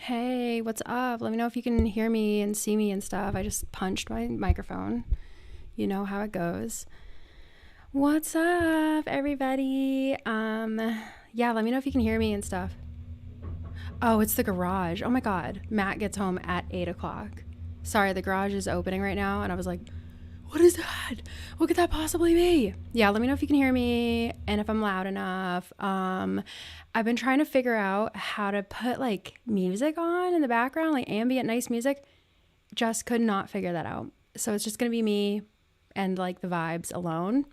Hey, what's up? Let me know if you can hear me and see me and stuff. I just punched my microphone. You know how it goes. What's up, everybody? Yeah, let me know if you can hear me and stuff. Oh, it's the garage. Oh my God. Matt gets home at 8 o'clock. Sorry, the garage is opening right now, and I was like, what is that? What could that possibly be? Yeah, let me know if you can hear me and if I'm loud enough. I've been trying to figure out how to put like music on in the background, like ambient nice music. Just could not figure that out. So it's just gonna be me and like the vibes alone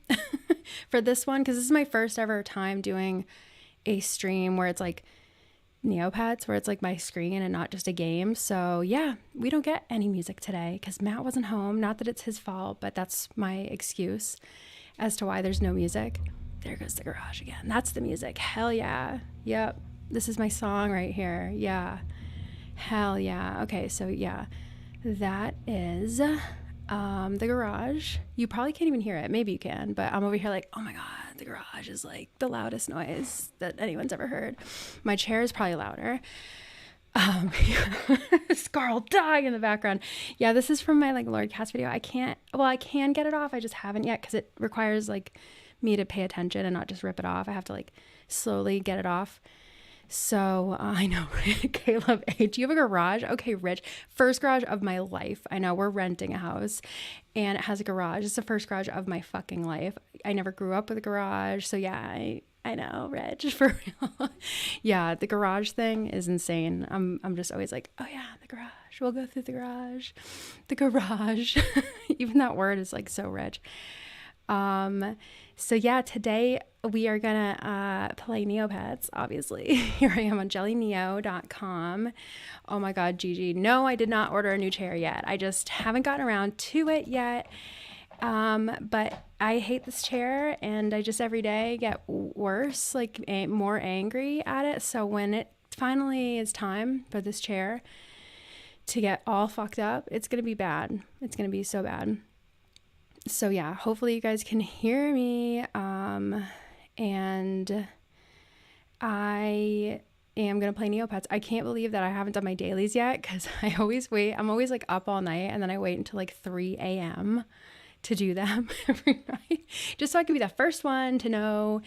for this one, because this is my first ever time doing a stream where it's like Neopets, where it's like my screen and not just a game. So yeah, we don't get any music today because Matt wasn't home. Not that it's his fault, but that's my excuse as to why there's no music. There goes the garage again. That's the music. Hell yeah. Yep. This is my song right here. Yeah. Hell yeah. Okay, so yeah, that is the garage. You probably can't even hear it. Maybe you can, but I'm over here like, oh my God, the garage is like the loudest noise that anyone's ever heard. My chair is probably louder. Scarl dying in the background. Yeah, this is from my like Lord Cast video. I can get it off. I just haven't yet because it requires like me to pay attention and not just rip it off. I have to like slowly get it off. So I know, Caleb, hey, do you have a garage? Okay, Rich, first garage of my life. I know we're renting a house and it has a garage. It's the first garage of my fucking life. I never grew up with a garage. So yeah, I know, Rich, for real. Yeah, the garage thing is insane. I'm just always like, oh yeah, the garage. We'll go through the garage. The garage. Even that word is like so rich. So yeah, today we are gonna play Neopets, obviously. Here I am on jellyneo.com. Oh my God, Gigi. No, I did not order a new chair yet. I just haven't gotten around to it yet. But I hate this chair and I just every day get worse, like more angry at it. So when it finally is time for this chair to get all fucked up, it's gonna be bad. It's gonna be so bad. So yeah, hopefully you guys can hear me. And I am going to play Neopets. I can't believe that I haven't done my dailies yet because I always wait. I'm always like up all night and then I wait until like 3 a.m. to do them every night just so I can be the first one to know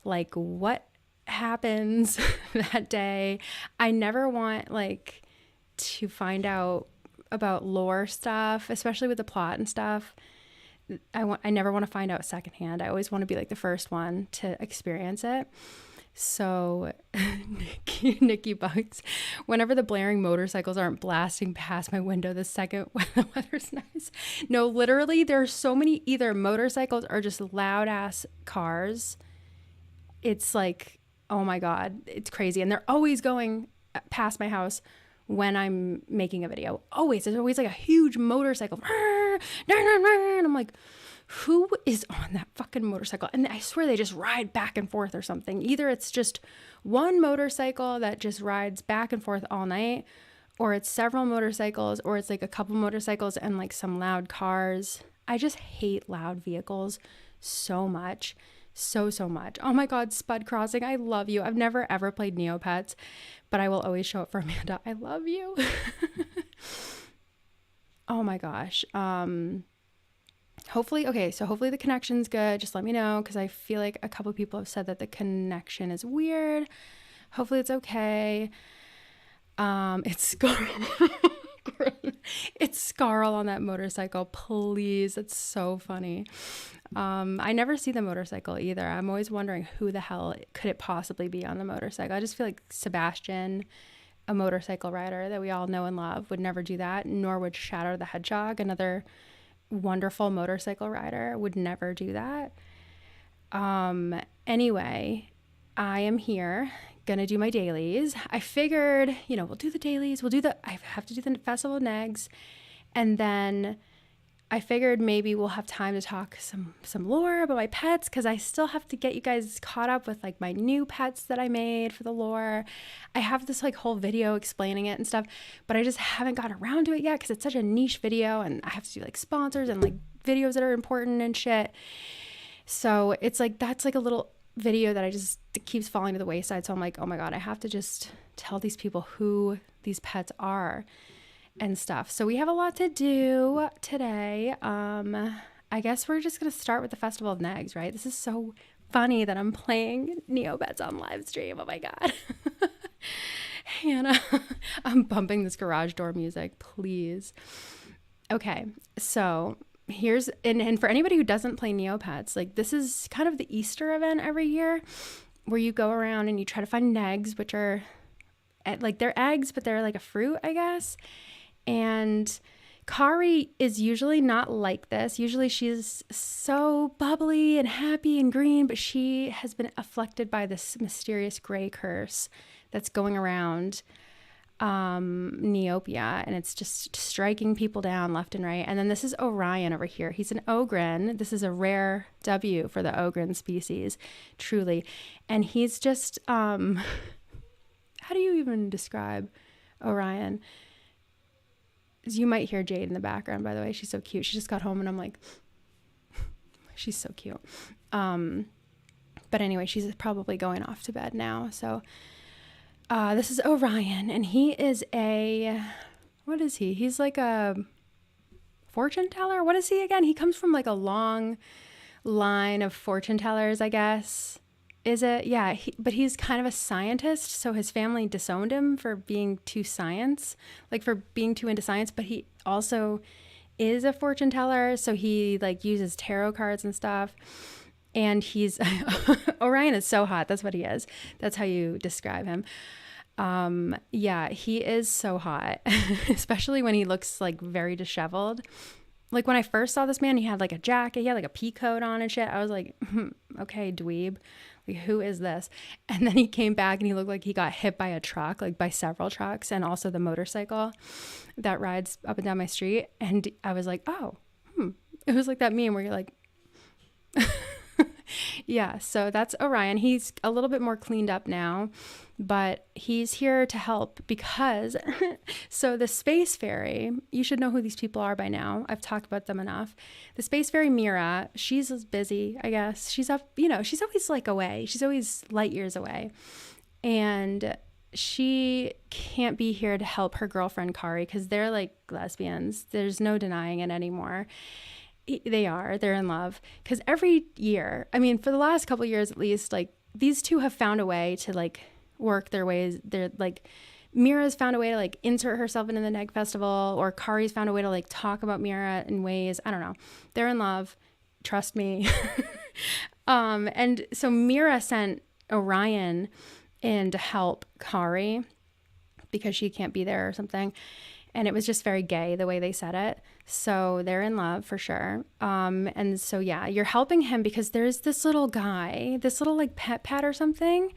like what happens that day. I never want like to find out about lore stuff, especially with the plot and stuff. I never want to find out secondhand. I always want to be like the first one to experience it. So Nikki Bugs, whenever the blaring motorcycles aren't blasting past my window the second when the weather's nice. No, literally there's so many either motorcycles or just loud ass cars. It's like, oh my God, it's crazy. And they're always going past my house when I'm making a video. Always. There's always like a huge motorcycle. And I'm like, who is on that fucking motorcycle? And I swear they just ride back and forth or something. Either it's just one motorcycle that just rides back and forth all night, or it's several motorcycles, or it's like a couple motorcycles and like some loud cars. I just hate loud vehicles so much. So much. Oh my God, Spud Crossing, I love you. I've never ever played Neopets, but I will always show up for Amanda. I love you. Oh my gosh. Hopefully the connection's good. Just let me know because I feel like a couple people have said that the connection is weird. Hopefully it's okay. It's Scarl. It's Scarl on that motorcycle. Please. It's so funny. I never see the motorcycle either. I'm always wondering who the hell could it possibly be on the motorcycle. I just feel like Sebastian, a motorcycle rider that we all know and love, would never do that, nor would Shadow the Hedgehog, another wonderful motorcycle rider, would never do that. Anyway, I am here gonna do my dailies. I figured, we'll do the dailies. I have to do the Festival of Negs, and then I figured maybe we'll have time to talk some lore about my pets because I still have to get you guys caught up with like my new pets that I made for the lore. I have this like whole video explaining it and stuff, but I just haven't got around to it yet because it's such a niche video and I have to do like sponsors and like videos that are important and shit. So it's like that's like a little video that it keeps falling to the wayside. So I'm like, oh my God, I have to just tell these people who these pets are and stuff. So we have a lot to do today. I guess we're just going to start with the Festival of Negs, right? This is so funny that I'm playing Neopets on live stream. Oh my God. Hannah, I'm bumping this garage door music, please. Okay, so here's, and for anybody who doesn't play Neopets, like this is kind of the Easter event every year where you go around and you try to find Negs, which are like they're eggs, but they're like a fruit, I guess. And Kari is usually not like this. Usually she's so bubbly and happy and green, but she has been afflicted by this mysterious gray curse that's going around Neopia, and it's just striking people down left and right. And then this is Orion over here. He's an ogren. This is a rare W for the ogren species, truly. And he's just, how do you even describe Orion? You might hear Jade in the background, by the way. She's so cute. She just got home and I'm like, she's so cute. But anyway, she's probably going off to bed now. So this is Orion, and he is what is he? He's like a fortune teller. What is he again? He comes from like a long line of fortune tellers, I guess. Is it? Yeah, but he's kind of a scientist, so his family disowned him for being too into science, but he also is a fortune teller, so he like uses tarot cards and stuff. And he's Orion is so hot. That's what he is. That's how you describe him. Yeah, he is so hot, especially when he looks like very disheveled. Like when I first saw this man, he had like a jacket, he had like a pea coat on and shit. I was like, okay, dweeb. Like, who is this? And then he came back and he looked like he got hit by a truck, like by several trucks, and also the motorcycle that rides up and down my street. And I was like, oh, it was like that meme where you're like, yeah, so that's Orion. He's a little bit more cleaned up now, but he's here to help because, so the space fairy, you should know who these people are by now. I've talked about them enough. The space fairy Mira, she's busy, I guess. She's up, she's always like away. She's always light years away. And she can't be here to help her girlfriend Kari because they're like lesbians. There's no denying it anymore. They're in love because every year, I mean, for the last couple of years at least, like these two have found a way to like work their ways. They're like, Mira's found a way to like insert herself into the Neg Festival, or Kari's found a way to like talk about Mira in ways, I don't know. They're in love. Trust me. And so Mira sent Orion in to help Kari because she can't be there or something. And it was just very gay the way they said it. So they're in love for sure. And so, yeah, you're helping him because there's this little guy, this little like pet or something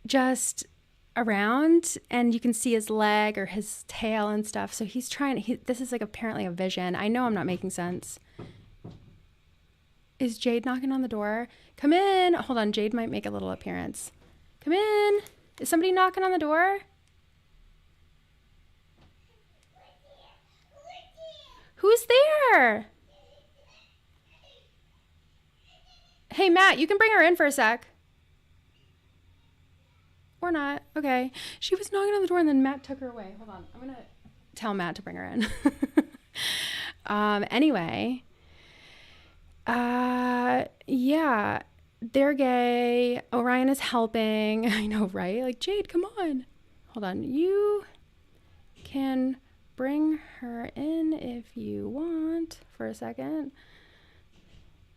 just around, and you can see his leg or his tail and stuff. So he's this is like apparently a vision. I know I'm not making sense. Is Jade knocking on the door? Come in. Hold on. Jade might make a little appearance. Come in. Is somebody knocking on the door? Who's there? Hey, Matt, you can bring her in for a sec. Or not. Okay. She was knocking on the door and then Matt took her away. Hold on. I'm going to tell Matt to bring her in. Anyway. Yeah. They're gay. Orion is helping. I know, right? Like, Jade, come on. Hold on. You can bring her in if you want for a second.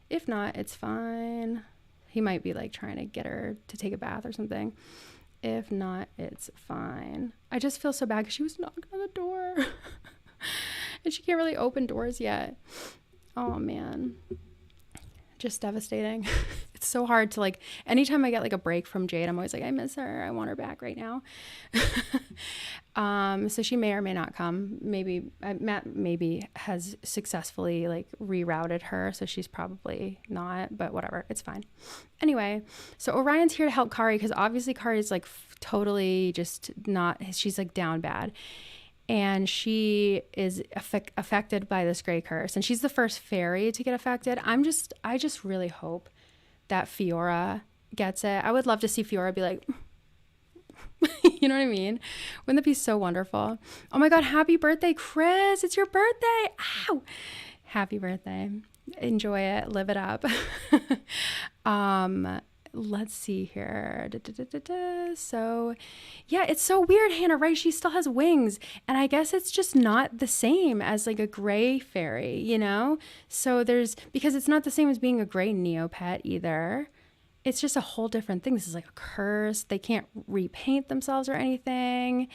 If not, it's fine. He might be like trying to get her to take a bath or something. If not, it's fine. I just feel so bad because she was knocking on the door and she can't really open doors yet. Oh man. Just devastating. It's so hard to like, anytime I get like a break from Jade, I'm always like, I miss her. I want her back right now. So she may or may not come. Maybe Matt maybe has successfully like rerouted her. So she's probably not, but whatever. It's fine. Anyway, so Orion's here to help Kari because obviously Kari is like totally just not, she's like down bad. And she is affected by this gray curse. And she's the first fairy to get affected. I just really hope that Fiora gets it. I would love to see Fiora be like, You know what I mean? Wouldn't that be so wonderful? Oh my God, happy birthday, Chris. It's your birthday. Ow. Happy birthday. Enjoy it. Live it up. Let's see here. So yeah, it's so weird, Hannah, right? She still has wings. And I guess it's just not the same as like a gray fairy, you know? So because it's not the same as being a gray Neopet either. It's just a whole different thing. This is like a curse. They can't repaint themselves or anything.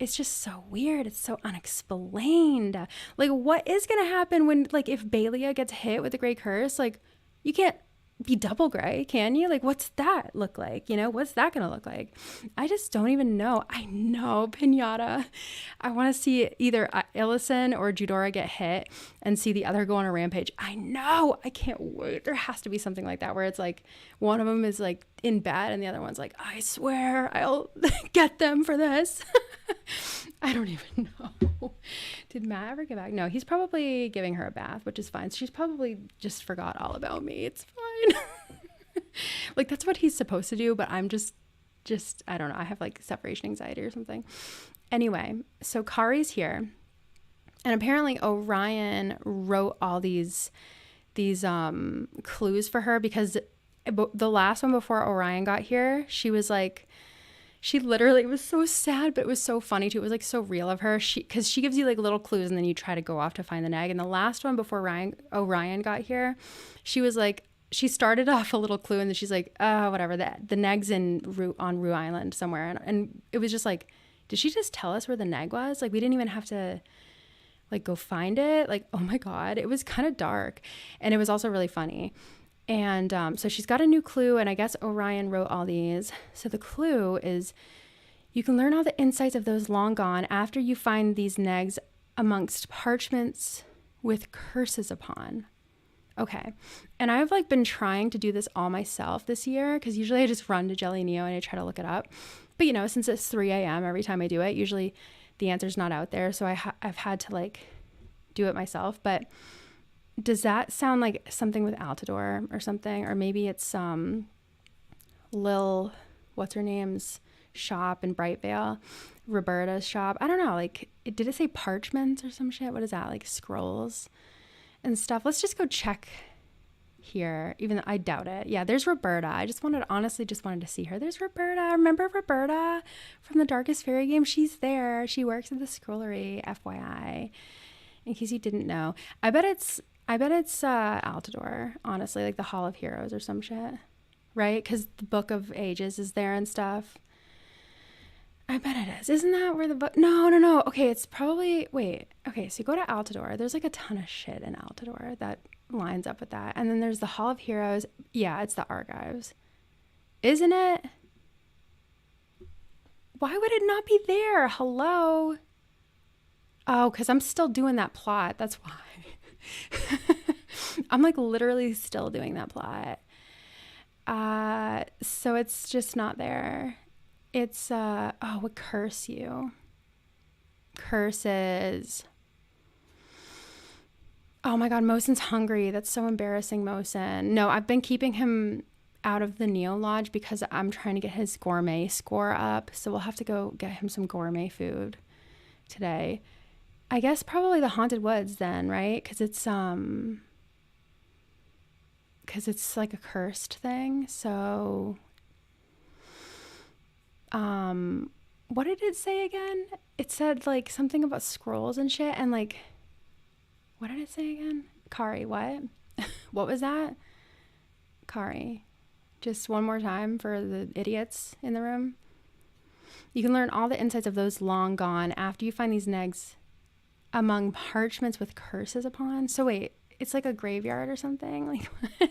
It's just so weird. It's so unexplained. Like, what is going to happen when, like, if Baelia gets hit with a gray curse? Like, you can't be double gray, can you? Like, what's that look like? You know, what's that going to look like? I just don't even know. I know, Pinata. I want to see either Illison or Judora get hit and see the other go on a rampage. I know. I can't wait. There has to be something like that where it's like one of them is like in bed and the other one's like, I swear I'll get them for this. I don't even know. Did Matt ever get back? No, he's probably giving her a bath, which is fine. She's probably just forgot all about me. It's fine. Like, that's what he's supposed to do, but I'm just I don't know. I have like separation anxiety or something. Anyway, so Kari's here. And apparently Orion wrote all these clues for her because the last one before Orion got here, she was like, she literally, it was so sad, but it was so funny too. It was like so real of her. Because she gives you like little clues and then you try to go off to find the neg. And the last one before Orion got here, she was like, she started off a little clue and then she's like, whatever, the neg's on Rue Island somewhere. And it was just like, did she just tell us where the neg was? Like, we didn't even have to like go find it. Like, oh my God, it was kind of dark. And it was also really funny. And so she's got a new clue, and I guess Orion wrote all these. So the clue is, you can learn all the insights of those long gone after you find these negs amongst parchments with curses upon. Okay. And I've like been trying to do this all myself this year, because usually I just run to Jelly Neo and I try to look it up. But you know, since it's 3 a.m. every time I do it, usually the answer's not out there. So I've had to like do it myself. But does that sound like something with Altador or something? Or maybe it's Lil, what's her name's shop in Brightvale, Roberta's shop. I don't know. Like, did it say parchments or some shit? What is that? Like scrolls and stuff. Let's just go check here, even though I doubt it. Yeah, there's Roberta. I honestly just wanted to see her. There's Roberta. Remember Roberta from the Darkest Fairy game? She's there. She works at the scrollery, FYI, in case you didn't know. I bet it's Altador, honestly, like the Hall of Heroes or some shit, right? Because the Book of Ages is there and stuff. I bet it is. Isn't that where the book? No. Okay, it's probably, wait. Okay, so you go to Altador. There's like a ton of shit in Altador that lines up with that. And then there's the Hall of Heroes. Yeah, it's the Archives. Isn't it? Why would it not be there? Hello? Oh, because I'm still doing that plot. That's why. I'm like literally still doing that plot. So it's just not there. It's what curse you? Curses. Oh my God, Mosen's hungry. That's so embarrassing, Mosen. No, I've been keeping him out of the Neo Lodge because I'm trying to get his gourmet score up. So we'll have to go get him some gourmet food today. I guess probably the Haunted Woods then, right? Because it's like a cursed thing. So, what did it say again? It said like something about scrolls and shit. And like, what did it say again? Kari, what? What was that? Kari, just one more time for the idiots in the room. You can learn all the insights of those long gone after you find these negs among parchments with curses upon. So wait, it's like a graveyard or something? Like, what?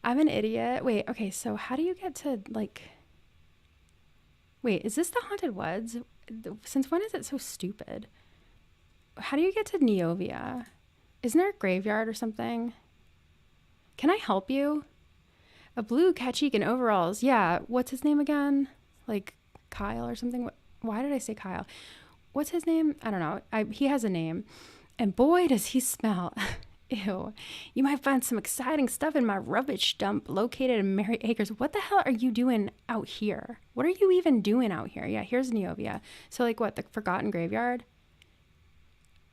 I'm an idiot. Wait, okay, so how do you get to like, wait, is this the Haunted Woods? Since when is it so stupid? How do you get to Neovia? Isn't there a graveyard or something? Can I help you? A blue cat cheek in overalls. Yeah, what's his name again? Like Kyle or something? Why did I say Kyle? What's his name? I don't know. He has a name. And boy, does he smell. Ew. You might find some exciting stuff in my rubbish dump located in Mary Acres. What the hell are you doing out here? What are you even doing out here? Yeah, here's Neovia. So like what, the Forgotten Graveyard?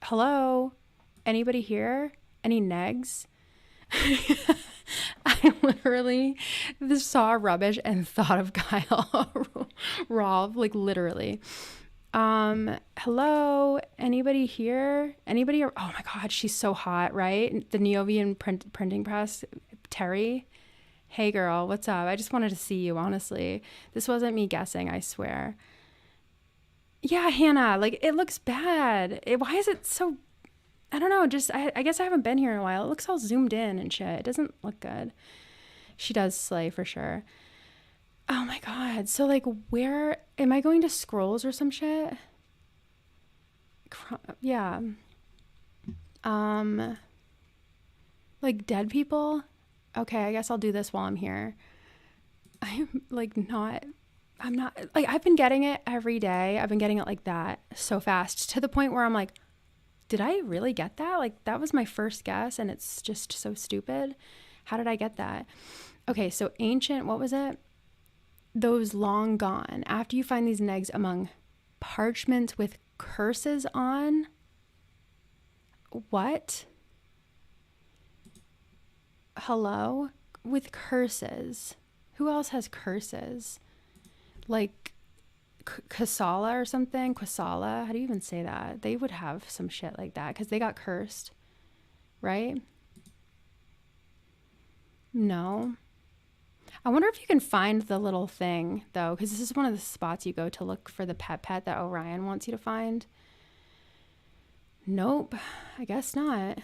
Hello? Anybody here? Any Negs? I literally saw rubbish and thought of Kyle Rob, like literally. Hello, anybody here? Anybody? Oh my God, she's so hot, right? The Neovian printing press, Terry. Hey girl, what's up? I just wanted to see you, honestly. This wasn't me guessing, I swear. Yeah, Hannah, like it looks bad. Why is it so, I don't know, just, I guess I haven't been here in a while. It looks all zoomed in and shit. It doesn't look good. She does slay for sure. Oh my God. So like where am I going to scrolls or some shit? Yeah. Like dead people? Okay, I guess I'll do this while I'm here. I'm like I'm not like, I've been getting it every day. I've been getting it like that so fast to the point where I'm like, did I really get that? Like that was my first guess and it's just so stupid. How did I get that? Okay, so ancient, what was it? Those long gone. After you find these negs among parchments with curses on. What? Hello? With curses. Who else has curses? Like Kasala or something? Quasala? How do you even say that? They would have some shit like that because they got cursed. Right? No. I wonder if you can find the little thing, though, because this is one of the spots you go to look for the pet that Orion wants you to find. Nope, I guess not.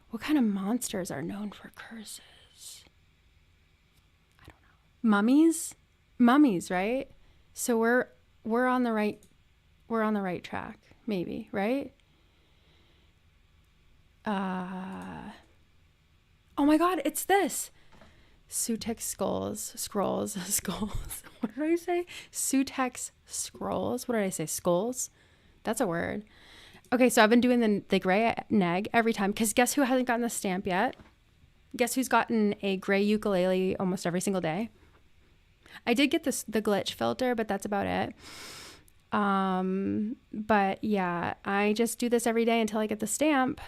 What kind of monsters are known for curses? I don't know. Mummies? Mummies, right? So we're on the right track, maybe, right? Oh my God, it's this. Sutex scrolls. What did I say? Sutex scrolls. What did I say? Skulls? That's a word. Okay, so I've been doing the gray neg every time because guess who hasn't gotten the stamp yet? Guess who's gotten a gray ukulele almost every single day? I did get the glitch filter, but that's about it. But yeah, I just do this every day until I get the stamp.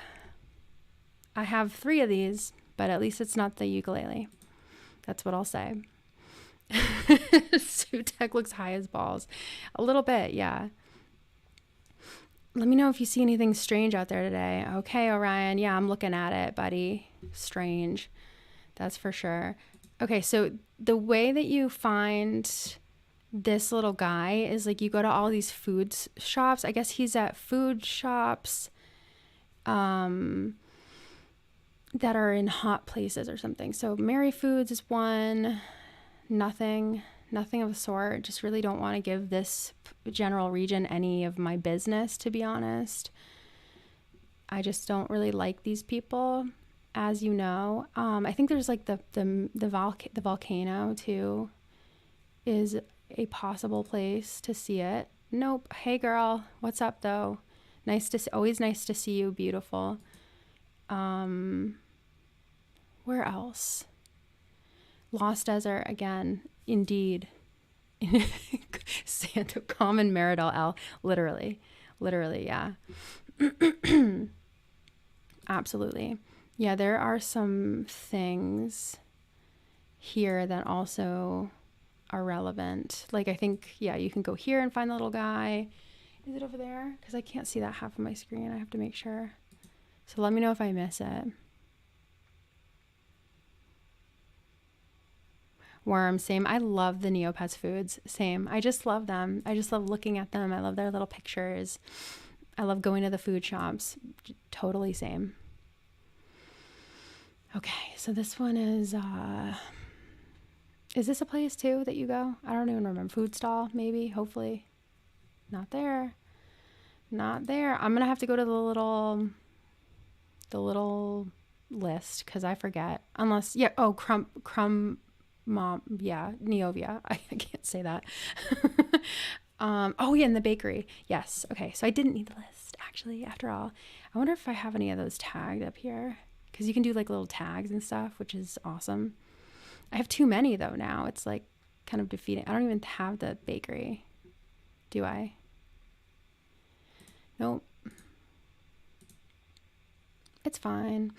I have 3 of these, but at least it's not the ukulele. That's what I'll say. Sutek looks high as balls. A little bit, yeah. Let me know if you see anything strange out there today. Okay, Orion. Yeah, I'm looking at it, buddy. Strange. That's for sure. Okay, so the way that you find this little guy is like you go to all these food shops. I guess he's at food shops. That are in hot places or something. So Mary Foods is one. Nothing of the sort. Just really don't want to give this general region any of my business, to be honest. I just don't really like these people, as you know. I think there's like the volcano too is a possible place to see it. Nope. Hey girl, what's up though? Always nice to see you, beautiful. Where else? Lost Desert again, indeed. Santa Common Meridol L. Literally, yeah. Absolutely. Yeah, there are some things here that also are relevant. Like I think, yeah, you can go here and find the little guy. Is it over there? Because I can't see that half of my screen. I have to make sure. So let me know if I miss it. Worm, same. I love the Neopets foods. Same. I just love them. I just love looking at them. I love their little pictures. I love going to the food shops. Totally same. Okay, so this one is this a place too that you go? I don't even remember. Food stall, maybe, hopefully. Not there. Not there. I'm gonna have to go to the little list because I forget. Unless, yeah, oh, crumb mom, yeah, Neovia. I can't say that. Oh yeah, in the bakery. Yes. Okay, so I didn't need the list actually, after all, I wonder if I have any of those tagged up here, because you can do like little tags and stuff, which is awesome. I have too many though now. It's like kind of defeating. I don't even have the bakery. Do I? Nope. It's fine.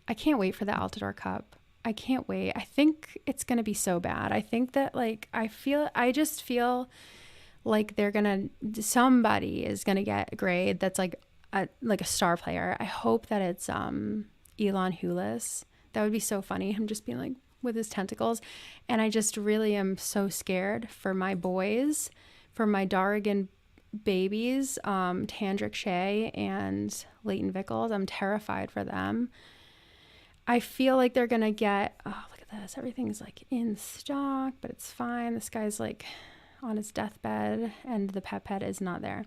I can't wait for the Altador Cup. I can't wait. I think it's going to be so bad. I think that like, I just feel like somebody is going to get a grade that's like a star player. I hope that it's Elon Hulis. That would be so funny. Him just being like with his tentacles. And I just really am so scared for my boys, for my Darrigan babies, Tandrick Shea and Leighton Vickles. I'm terrified for them. I feel like they're going to get, oh, look at this. Everything's like in stock, but it's fine. This guy's like on his deathbed and the pet is not there.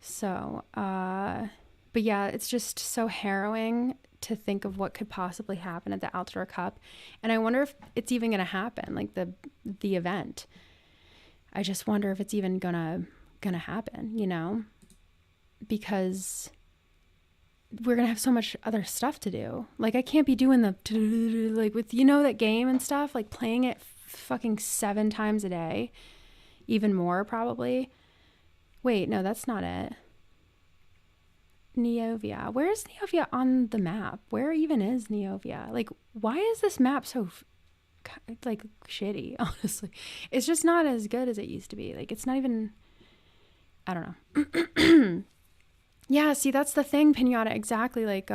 So, but yeah, it's just so harrowing to think of what could possibly happen at the Altador Cup. And I wonder if it's even going to happen, like the event. I just wonder if it's even gonna happen, you know, because we're gonna have so much other stuff to do. Like I can't be doing like with, you know, that game and stuff, like playing it fucking 7 times a day, even more probably. Wait, no, that's not it. Neovia. Where is Neovia on the map? Where even is Neovia? Like, why is this map so like shitty? Honestly, it's just not as good as it used to be. Like, it's not even, I don't know. Yeah, see, that's the thing, Pinata. Exactly. Like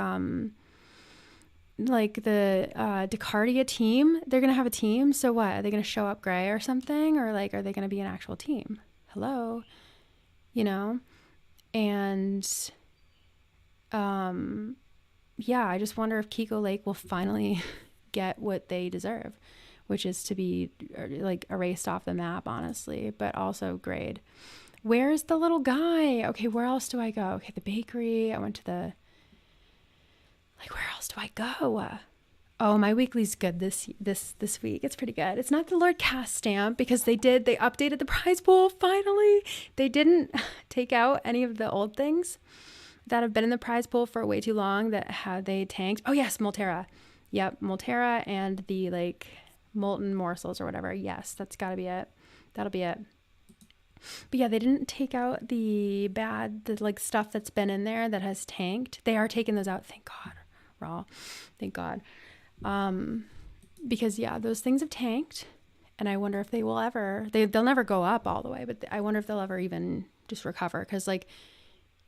the Descardia team, they're gonna have a team. So what? Are they gonna show up gray or something, or like, are they gonna be an actual team? Hello, you know? And yeah, I just wonder if Kiko Lake will finally get what they deserve, which is to be like erased off the map, honestly, but also grade. Where's the little guy? Okay, where else do I go? Okay, the bakery. I went to the, like, where else do I go? Oh, my weekly's good this week. It's pretty good. It's not the Lord Cast stamp because they updated the prize pool finally. They didn't take out any of the old things that have been in the prize pool for way too long that they tanked. Oh yes, Molterra. Yep, Molterra and the like molten morsels or whatever. Yes, that's gotta be it. That'll be it. But yeah, they didn't take out the like stuff that's been in there that has tanked. They are taking those out. Thank God. Raw. Thank God. Because yeah, those things have tanked, and I wonder if they will ever. They'll never go up all the way, but I wonder if they'll ever even just recover. Because like,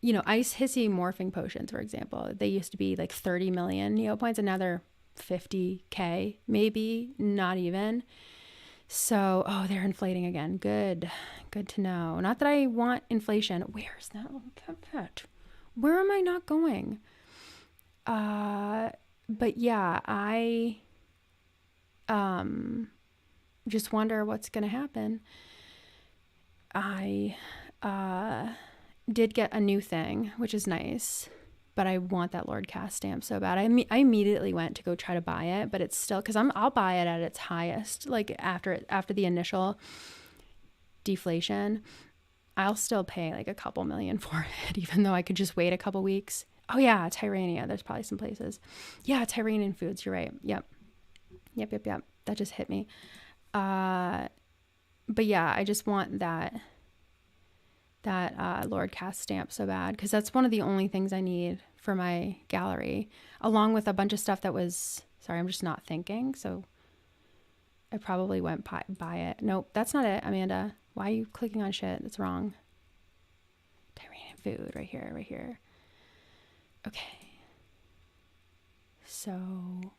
you know, Ice Hissy morphing potions, for example, they used to be like 30 million Neo points, and now they're 50K, maybe not even. So, oh, they're inflating again. Good to know. Not that I want inflation. Where's that little pet? Where am I not going? But yeah, I just wonder what's gonna happen. I did get a new thing, which is nice, but I want that Lord Cast stamp so bad. I immediately went to go try to buy it, but it's still, because I'll buy it at its highest, like after the initial deflation. I'll still pay like a couple million for it, even though I could just wait a couple weeks. Oh yeah, Tyrania. There's probably some places. Yeah, Tyranian foods. You're right. Yep. That just hit me. But yeah, I just want that Lord Cast stamp so bad, because that's one of the only things I need for my gallery, along with a bunch of stuff that was, sorry, I'm just not thinking, so I probably went buy it. Nope, that's not it, Amanda. Why are you clicking on shit? That's wrong. Tyranian food right here. Okay, so are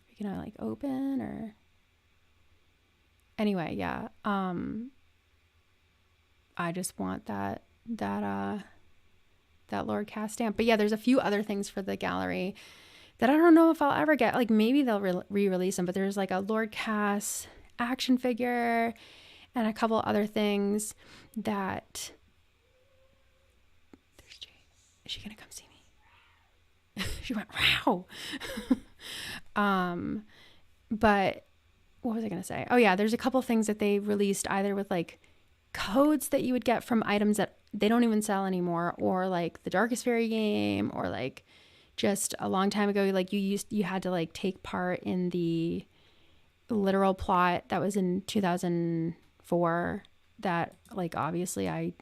you gonna like open or anyway? Yeah, I just want that Lord Cast stamp. But yeah, there's a few other things for the gallery that I don't know if I'll ever get. Like maybe they'll re-release them, but there's like a Lord Cast action figure and a couple other things that. There's Jade. Is she gonna come see me? She went, wow. But what was I going to say? Oh yeah, there's a couple things that they released either with like codes that you would get from items that they don't even sell anymore, or like the Darkest Fairy game, or like just a long time ago, like you had to like take part in the literal plot that was in 2004 that like obviously I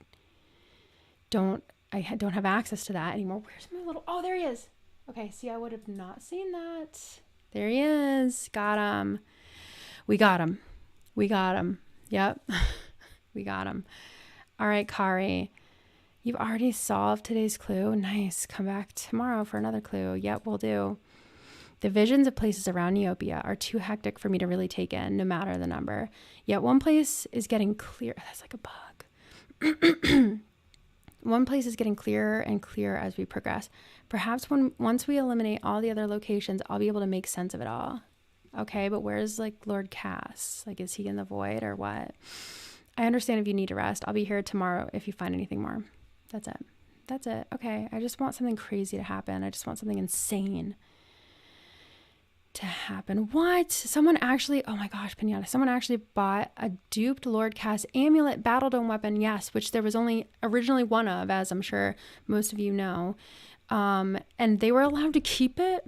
don't have access to that anymore. Where's my little, oh, there he is. Okay, see, I would have not seen that. There he is. Got him. We got him. Yep. We got him. All right, Kari. You've already solved today's clue. Nice. Come back tomorrow for another clue. Yep, we'll do. The visions of places around Neopia are too hectic for me to really take in, no matter the number. Yet one place is getting clear. That's like a bug. One place is getting clearer and clearer as we progress. Perhaps once we eliminate all the other locations, I'll be able to make sense of it all. Okay, but where's like Lord Cass? Like, is he in the void or what? I understand if you need to rest. I'll be here tomorrow if you find anything more. That's it. Okay, I just want something crazy to happen. I just want something insane to happen. What? Someone actually, oh my gosh, Pinata, someone actually bought a duped Lord Cass amulet battle dome weapon. Yes, which there was only originally one of, as I'm sure most of you know. And they were allowed to keep it.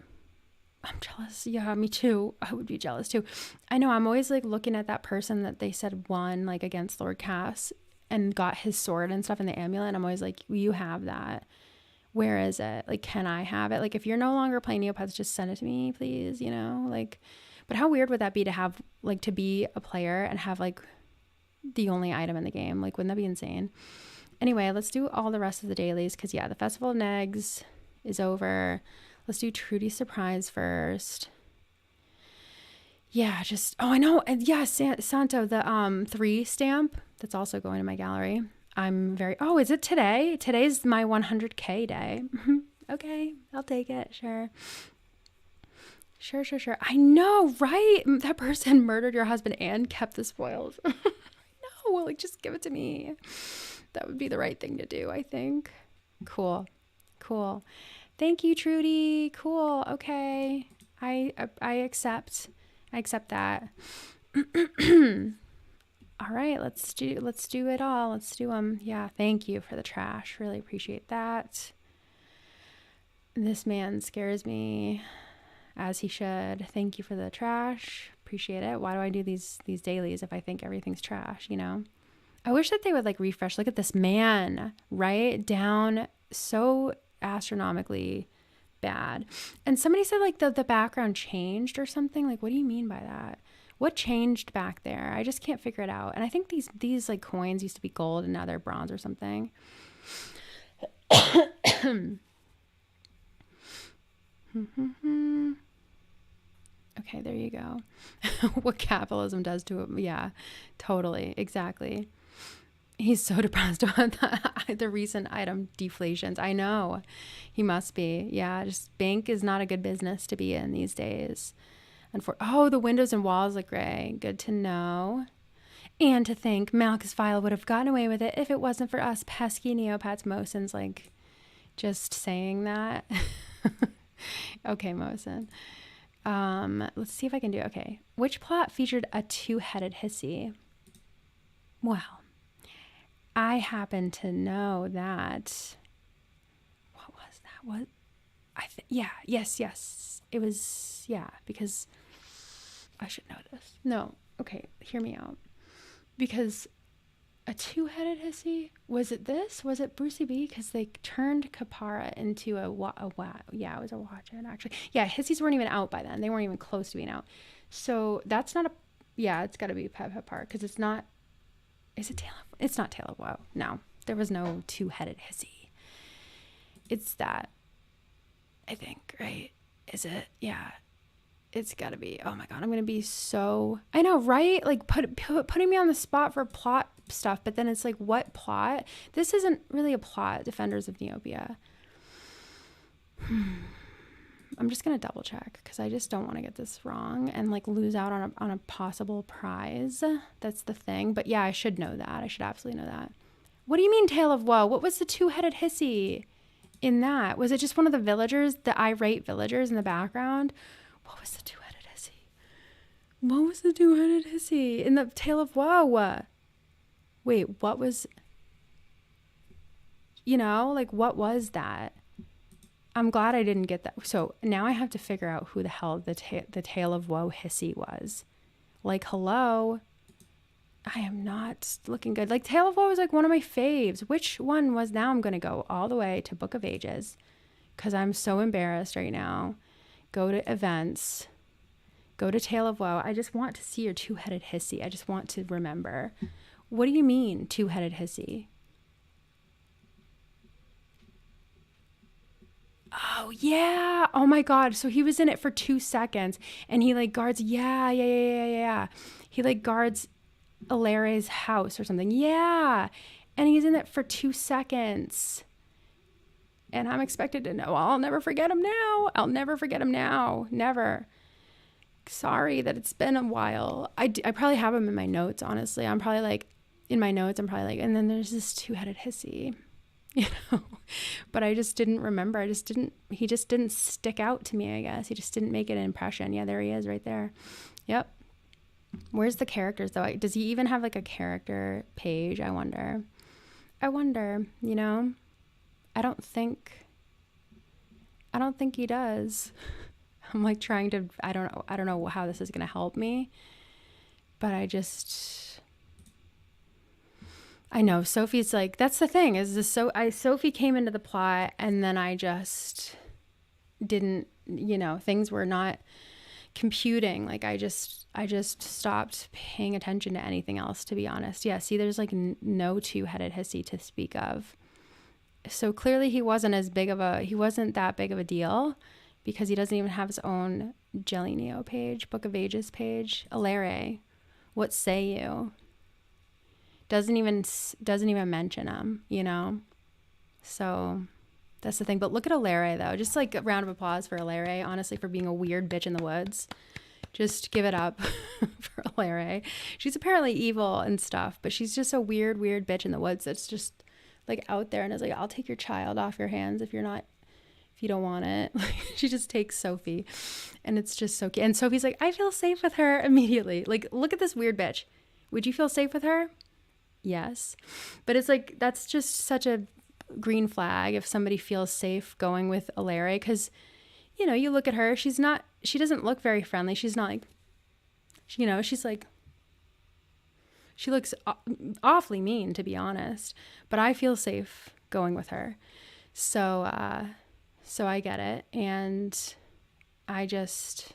I'm jealous. Yeah, me too. I would be jealous too. I know, I'm always like looking at that person that they said won like against Lord Cass and got his sword and stuff in the amulet. And I'm always like, you have that. Where is it? Like, can I have it? Like, if you're no longer playing Neopets, just send it to me, please, you know? Like, but how weird would that be to have, like, to be a player and have, like, the only item in the game? Like, wouldn't that be insane? Anyway, let's do all the rest of the dailies because, yeah, the Festival of Negs is over. Let's do Trudy's surprise first. Yeah, just, oh, I know. And yeah, Santo, the 3 stamp that's also going in my gallery. I'm very, oh, is it today? Today's my 100K day. Okay, I'll take it. Sure. I know, right? That person murdered your husband and kept the spoils. No, like, just give it to me. That would be the right thing to do, I think. Cool. Thank you, Trudy. Cool. Okay. I accept. I accept that. All right, let's do it all. Let's do them. Yeah, thank you for the trash. Really appreciate that. This man scares me, as he should. Thank you for the trash. Appreciate it. Why do I do these dailies if I think everything's trash, you know? I wish that they would like refresh. Look at this man, right? Down so astronomically bad. And somebody said like the background changed or something. Like, what do you mean by that? What changed back there? I just can't figure it out. And I think these like coins used to be gold and now they're bronze or something. Okay, there you go. What capitalism does to it. Yeah, totally. Exactly. He's so depressed about the recent item deflations. I know. He must be. Yeah, just bank is not a good business to be in these days. Oh, the windows and walls look gray. Good to know. And to think Malchus File would have gotten away with it if it wasn't for us pesky Neopets. Mosin's like just saying that. Okay, Mosin. Let's see if I can do, okay. Which plot featured a 2-headed hissy? Well, I happen to know that. What was that? What? Yeah, yes. It was, yeah, because I should know this. No, okay, hear me out. Because a 2-headed hissy, was it this? Was it Brucey B? Because they turned Kapara into a yeah, it was a watch-in, actually. Yeah, hissies weren't even out by then. They weren't even close to being out. So that's not a, yeah, it's got to be Pepar, because it's not, is it Tail of, it's not Tail of Woe. No, there was no 2-headed hissy. It's that, I think, right? Is it? Yeah. It's got to be. Oh my God, I'm going to be so, I know, right? Like putting me on the spot for plot stuff, but then it's like, what plot? This isn't really a plot, Defenders of Neopia. I'm just going to double check because I just don't want to get this wrong and like lose out on a possible prize. That's the thing. But yeah, I should know that. I should absolutely know that. What do you mean Tale of Woe? What was the 2-headed hissy in that? Was it just one of the villagers, the irate villagers in the background? What was the 2-headed hissy? What was the two-headed hissy in the Tale of Woe? Wait, what was, like, what was that? I'm glad I didn't get that. So now I have to figure out who the hell the Tale of Woe hissy was. Like, hello? I am not looking good. Like, Tale of Woe was like one of my faves. Which one was? Now I'm going to go all the way to Book of Ages because I'm so embarrassed right now. Go to events. Go to Tale of Woe. I just want to see your two-headed hissy. I just want to remember. What do you mean, two-headed hissy? Oh, yeah. Oh, my God. So he was in it for 2 seconds, and he, like, guards. Yeah. He, like, guards Alare's house or something. Yeah. And he's in it for 2 seconds. And I'm expected to know. I'll never forget him now. Never. Sorry that it's been a while. I probably have him in my notes, honestly. I'm probably like, in my notes, I'm probably like, and then there's this two-headed hissy, but I just didn't remember. He just didn't stick out to me, I guess. He just didn't make an impression. Yeah, there he is right there. Yep. Where's the characters though? Does he even have like a character page? I wonder, I don't think he does. I'm like trying to, I don't know how this is going to help me, but I know Sophie's like, that's the thing is this. Sophie came into the plot and then I just didn't, things were not computing. Like I just stopped paying attention to anything else, to be honest. Yeah. See, there's like no two-headed hissy to speak of. So clearly he wasn't that big of a deal because he doesn't even have his own Jelly Neo page, Book of Ages page. Alare, what say you? Doesn't even mention him, So that's the thing. But look at Alare though. Just like a round of applause for Alare, honestly, for being a weird bitch in the woods. Just give it up for Alare. She's apparently evil and stuff, but she's just a weird bitch in the woods that's just like out there and is like, I'll take your child off your hands if you don't want it. She just takes Sophie and it's just so cute. And Sophie's like, I feel safe with her immediately. Like, look at this weird bitch. Would you feel safe with her? Yes. But it's like, that's just such a green flag if somebody feels safe going with Alare. Because, you look at her, she doesn't look very friendly. She's not like, she's like, she looks awfully mean, to be honest. But I feel safe going with her. So I get it. And I just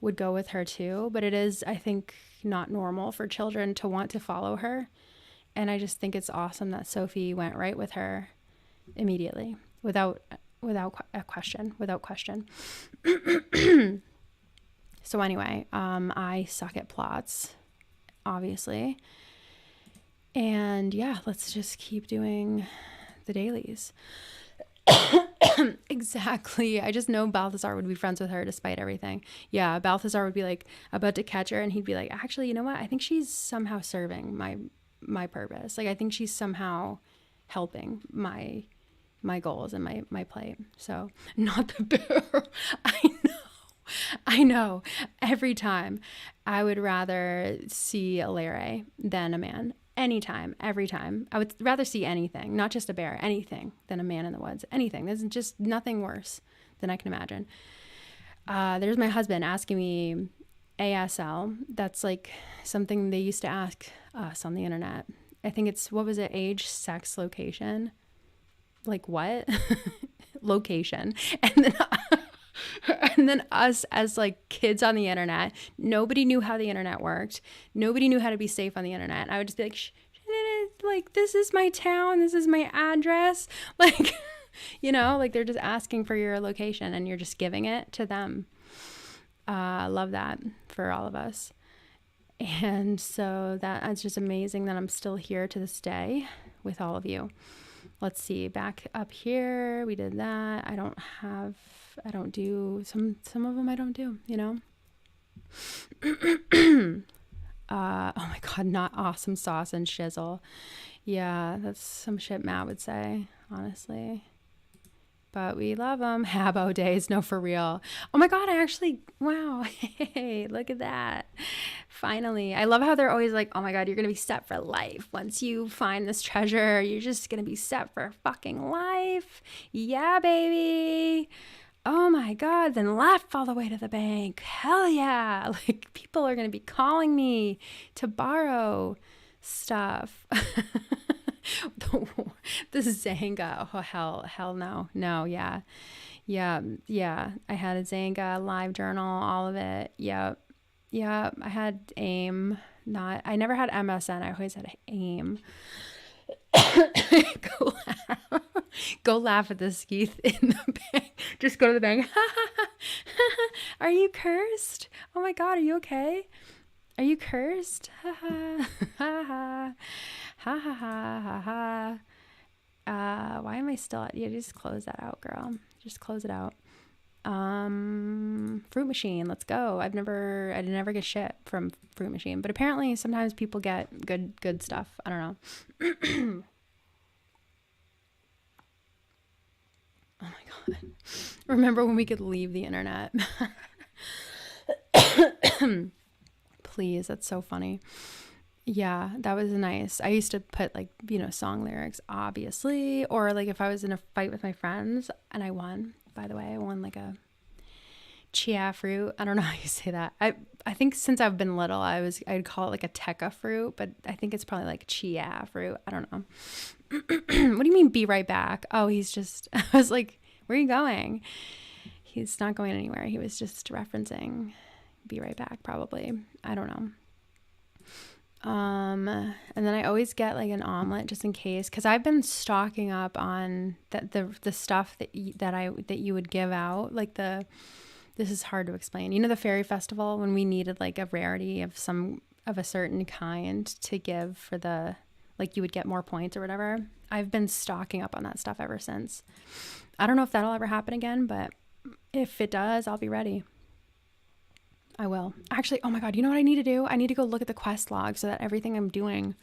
would go with her too. But it is, I think, not normal for children to want to follow her. And I just think it's awesome that Sophie went right with her immediately without question. So anyway, I suck at plots, obviously. And yeah, let's just keep doing the dailies. Exactly. I just know Balthazar would be friends with her despite everything. Yeah, Balthazar would be like about to catch her and he'd be like, actually, you know what? I think she's somehow serving my purpose. Like I think she's somehow helping my goals and my plate. So not the bear. I know. Every time I would rather see a Alare than a man. Anytime, every time. I would rather see anything, not just a bear, anything than a man in the woods. Anything. There's just nothing worse than I can imagine. There's my husband asking me ASL. That's like something they used to ask us on the internet. I think it's, what was it? Age, sex, location. Like what? Location. And then us as like kids on the internet, nobody knew how the internet worked. Nobody knew how to be safe on the internet. I would just be like, this is my town. This is my address. Like, like they're just asking for your location and you're just giving it to them. I love that for all of us. And so that's just amazing that I'm still here to this day with all of you. Let's see, back up here, we did that. I don't do some of them. I don't do, oh my God, not awesome sauce and shizzle. Yeah, that's some shit Matt would say, honestly. but we love them. Habbo days, no, for real. Oh my God, wow. Hey, look at that. Finally. I love how they're always like, oh my God, you're going to be set for life. Once you find this treasure, you're just going to be set for fucking life. Yeah, baby. Oh my God, then laugh all the way to the bank. Hell yeah. Like, people are going to be calling me to borrow stuff. The Zanga. Oh, hell no. No, yeah. I had a Zanga, live journal, all of it. Yep. I had AIM. I never had MSN. I always had AIM. Go laugh at this, Keith, in the bank. Just go to the bank. Are you cursed? Oh my God, are you okay? Are you cursed? Ha ha ha ha ha ha ha. Why am I still at? Yeah, just close that out, girl. Just close it out. Fruit machine, let's go. I never get shit from fruit machine, but apparently sometimes people get good stuff. I don't know. Oh my God. Remember when we could leave the internet? Please, that's so funny. Yeah, that was nice. I used to put like, song lyrics, obviously, or like if I was in a fight with my friends and I won, by the way, I won like a chia fruit. I don't know how you say that. I think since I've been little, I'd call it like a tekka fruit, but I think it's probably like chia fruit. I don't know. What do you mean be right back? Oh, I was like, where are you going? He's not going anywhere. He was just referencing be right back, probably. I don't know. And then I always get like an omelet just in case, because I've been stocking up on the stuff that you would give out, like this is hard to explain. The fairy festival, when we needed like a rarity of a certain kind to give for like you would get more points or whatever. I've been stocking up on that stuff ever since. I don't know if that'll ever happen again, but if it does, I'll be ready. I will. Actually, oh my God, you know what I need to do? I need to go look at the quest log so that everything I'm doing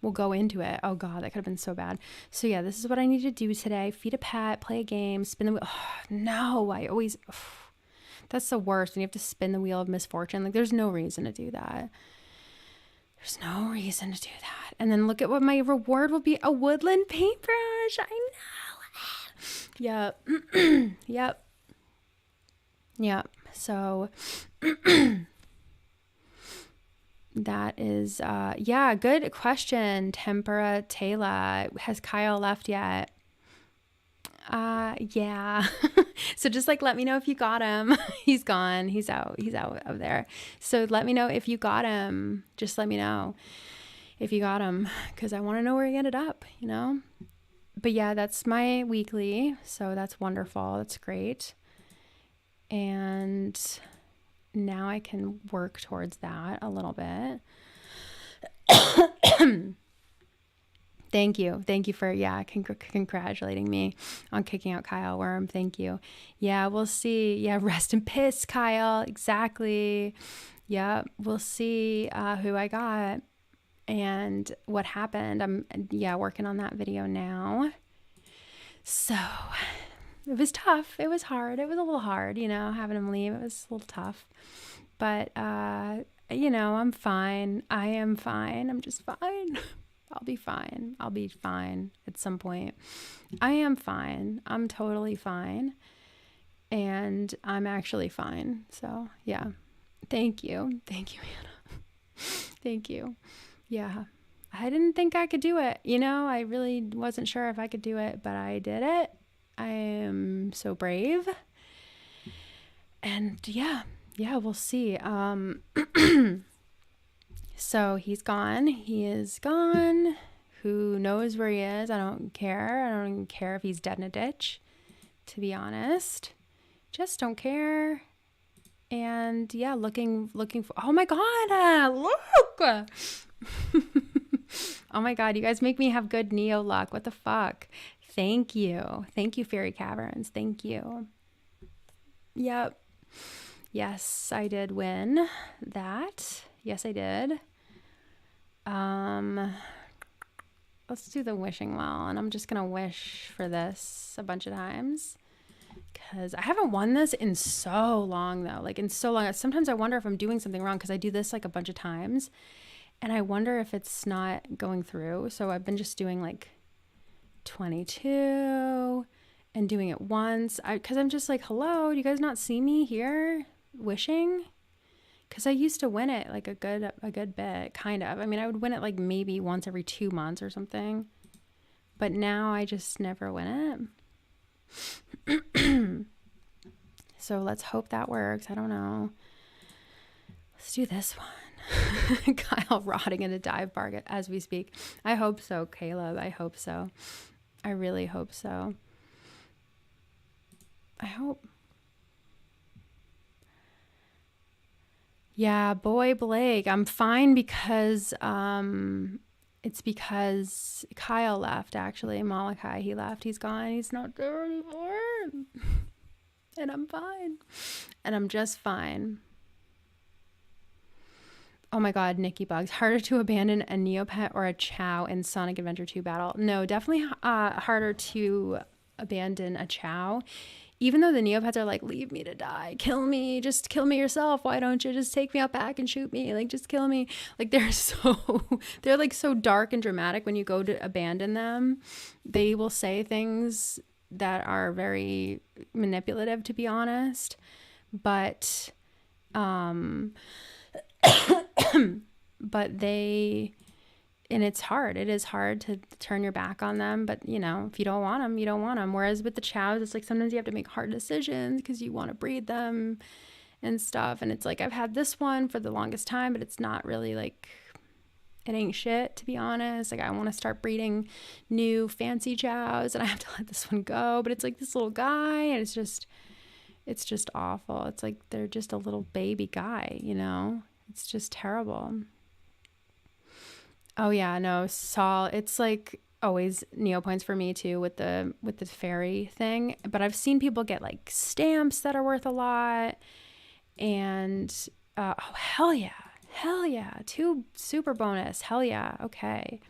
will go into it. Oh God, that could have been so bad. So yeah, this is what I need to do today. Feed a pet, play a game, spin the wheel. Oh, no, that's the worst. When you have to spin the wheel of misfortune. Like, there's no reason to do that. There's no reason to do that. And then look at what my reward will be. A woodland paintbrush. I know. Yep. Yep. So that is, good question. Tempera Taylor. Has Kyle left yet? Yeah. So just like, let me know if you got him. He's gone. He's out of there. So let me know if you got him. Just let me know if you got him, because I want to know where he ended up, But yeah, that's my weekly. So that's wonderful. That's great. And now I can work towards that a little bit. Thank you for, congratulating me on kicking out Kyle Worm. Thank you. Yeah, we'll see. Yeah, rest in peace, Kyle. Exactly. Yeah, we'll see who I got and what happened. I'm, working on that video now. So it was tough. It was hard. It was a little hard, having him leave. It was a little tough. But, I'm fine. I am fine. I'm just fine. I'll be fine. I'll be fine at some point. I am fine. I'm totally fine. And I'm actually fine. So, yeah. Thank you. Thank you, Hannah. Thank you. Yeah. I didn't think I could do it. I really wasn't sure if I could do it, but I did it. I am so brave. And yeah, we'll see. So he's gone. He is gone. Who knows where he is? I don't care. I don't even care if he's dead in a ditch, to be honest. Just don't care. And yeah, looking for, oh my God, look. Oh my God, you guys make me have good Neo luck. What the fuck? Thank you, Fairy Caverns. Thank you. Yep. Yes, I did win that. Yes, I did. Let's do the wishing well, and I'm just gonna wish for this a bunch of times. Because I haven't won this in so long, though. Like, in so long. Sometimes I wonder if I'm doing something wrong because I do this like a bunch of times. And I wonder if it's not going through. So I've been just doing like 22 and doing it once. Because I'm just like, hello, do you guys not see me here wishing? Because I used to win it like a good bit, kind of. I mean, I would win it like maybe once every 2 months or something. But now I just never win it. So let's hope that works. I don't know. Let's do this one. Kyle rotting in a dive bar as we speak. I hope so, Caleb. I hope so. I really hope so. I hope. Yeah, boy Blake, I'm fine because it's because Kyle left, actually. Malachi, he left. He's gone. He's not there anymore. And I'm fine. And I'm just fine. Oh my God, Nikki Bugs. Harder to abandon a Neopet or a Chow in Sonic Adventure 2 battle? No, definitely harder to abandon a Chow. Even though the Neopets are like, leave me to die, kill me, just kill me yourself. Why don't you just take me out back and shoot me? Like, just kill me. Like, they're like so dark and dramatic when you go to abandon them. They will say things that are very manipulative, to be honest. But, and it's hard. It is hard to turn your back on them. But, you know, if you don't want them, you don't want them. Whereas with the chows, it's like sometimes you have to make hard decisions because you want to breed them and stuff. And it's like, I've had this one for the longest time, but it's not really like, it ain't shit, to be honest. Like, I want to start breeding new fancy chows and I have to let this one go. But it's like this little guy and it's just awful. It's like they're just a little baby guy, you know? It's just terrible. Oh yeah, no, Saul, it's like always Neo points for me too with the fairy thing. But I've seen people get like stamps that are worth a lot. And oh hell yeah. 2 super bonus. Hell yeah. Okay.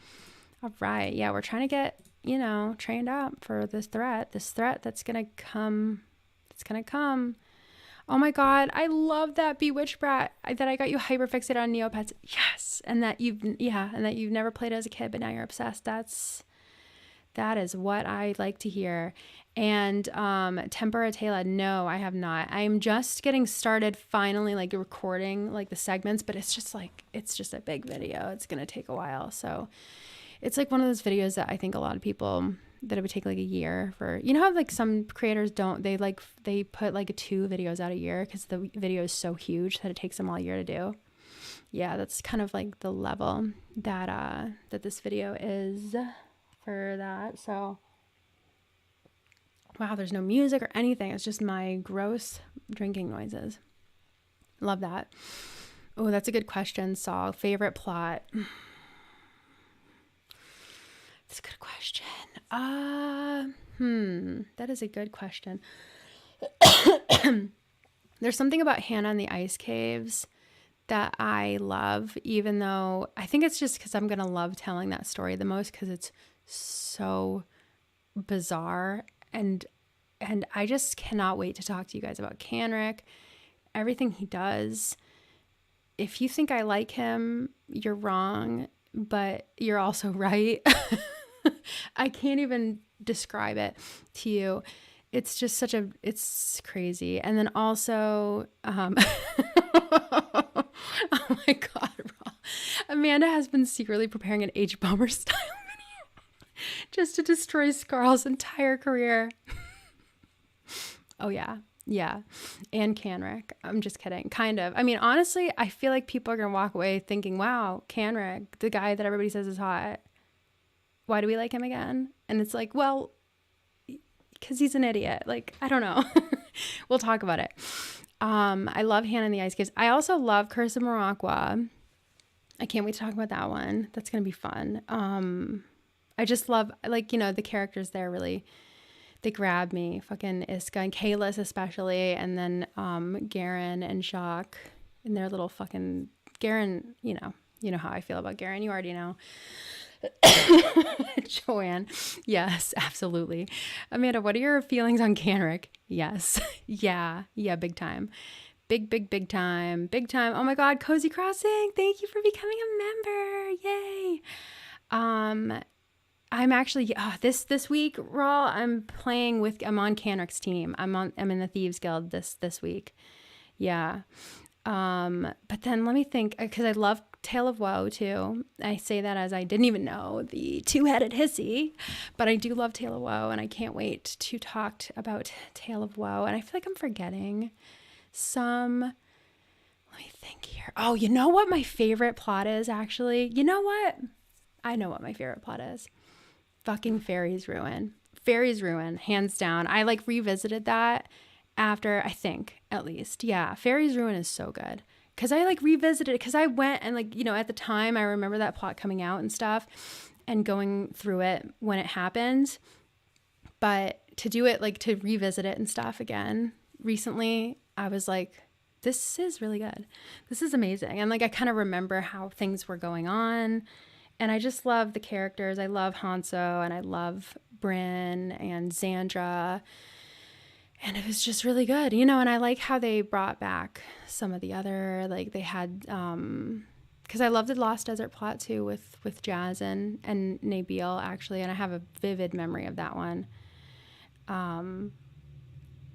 All right. Yeah, we're trying to get, you know, trained up for this threat that's gonna come. It's gonna come. Oh my God, I love that Bewitched Brat that I got you hyperfixated on Neopets. Yes. And that you've never played as a kid, but now you're obsessed. That is what I like to hear. And Tempura Tela, no, I have not. I'm just getting started finally, like recording like the segments, but it's just a big video. It's gonna take a while. So it's like one of those videos that I think a lot of people that it would take like a year for, you know how like some creators they put like 2 videos out a year because the video is so huge that it takes them all year to do. Yeah, that's kind of like the level that this video is for that. So wow, there's no music or anything. It's just my gross drinking noises. Love that. Oh, that's a good question, Saul. Favorite plot? That's a good question. That is a good question. There's something about Hannah and the Ice Caves that I love, even though I think it's just because I'm going to love telling that story the most because it's so bizarre. And I just cannot wait to talk to you guys about Canrick, everything he does. If you think I like him, you're wrong, but you're also right. I can't even describe it to you. It's just it's crazy. And then also, oh my God, Amanda has been secretly preparing an H-Bomber style video just to destroy Scarl's entire career. Oh yeah. Yeah. And Canrick. I'm just kidding. Kind of. I mean, honestly, I feel like people are going to walk away thinking, wow, Canrick, the guy that everybody says is hot. Why do we like him again? And it's like, well, because he's an idiot. Like, I don't know. We'll talk about it. I love Hannah and the Ice Caves. I also love Curse of Morocco. I can't wait to talk about that one. That's going to be fun. I just love, like, you know, the characters there really, they grab me. Fucking Iska and Kalis especially. And then Garen and Jacques and their little fucking, Garen, you know, You know how I feel about Garen. You already know. Joanne. Yes, absolutely. Amanda, what are your feelings on Canrick? Yes. Yeah. Yeah. Big time. Big time. Big time. Oh my God. Cozy Crossing. Thank you for becoming a member. Yay. I'm actually this week, Raw. I'm on Canrick's team. I'm in the Thieves Guild this week. Yeah. But then let me think, because I love Tale of Woe too. I say that as I didn't even know the two-headed hissy, but I do love Tale of Woe, and I can't wait to talk about Tale of Woe. And I feel like I'm forgetting some. Let me think here. Oh, you know what my favorite plot is, actually? You know what? I know what my favorite plot is. Fucking Fairy's Ruin. Fairy's Ruin, hands down. I like revisited that after, I think, at least. Yeah, Fairy's Ruin is so good. Because I like revisited it, because I went and like, you know, at the time I remember that plot coming out and stuff and going through it when it happened. But to do it, like to revisit it and stuff again recently, I was like, this is really good. This is amazing. And like I kind of remember how things were going on. And I just love the characters. I love Hanso, and I love Brynn and Xandra. And it was just really good, you know, and I like how they brought back some of the other, like they had, because I love the Lost Desert plot too with Jazz and Nabil, actually, and I have a vivid memory of that one.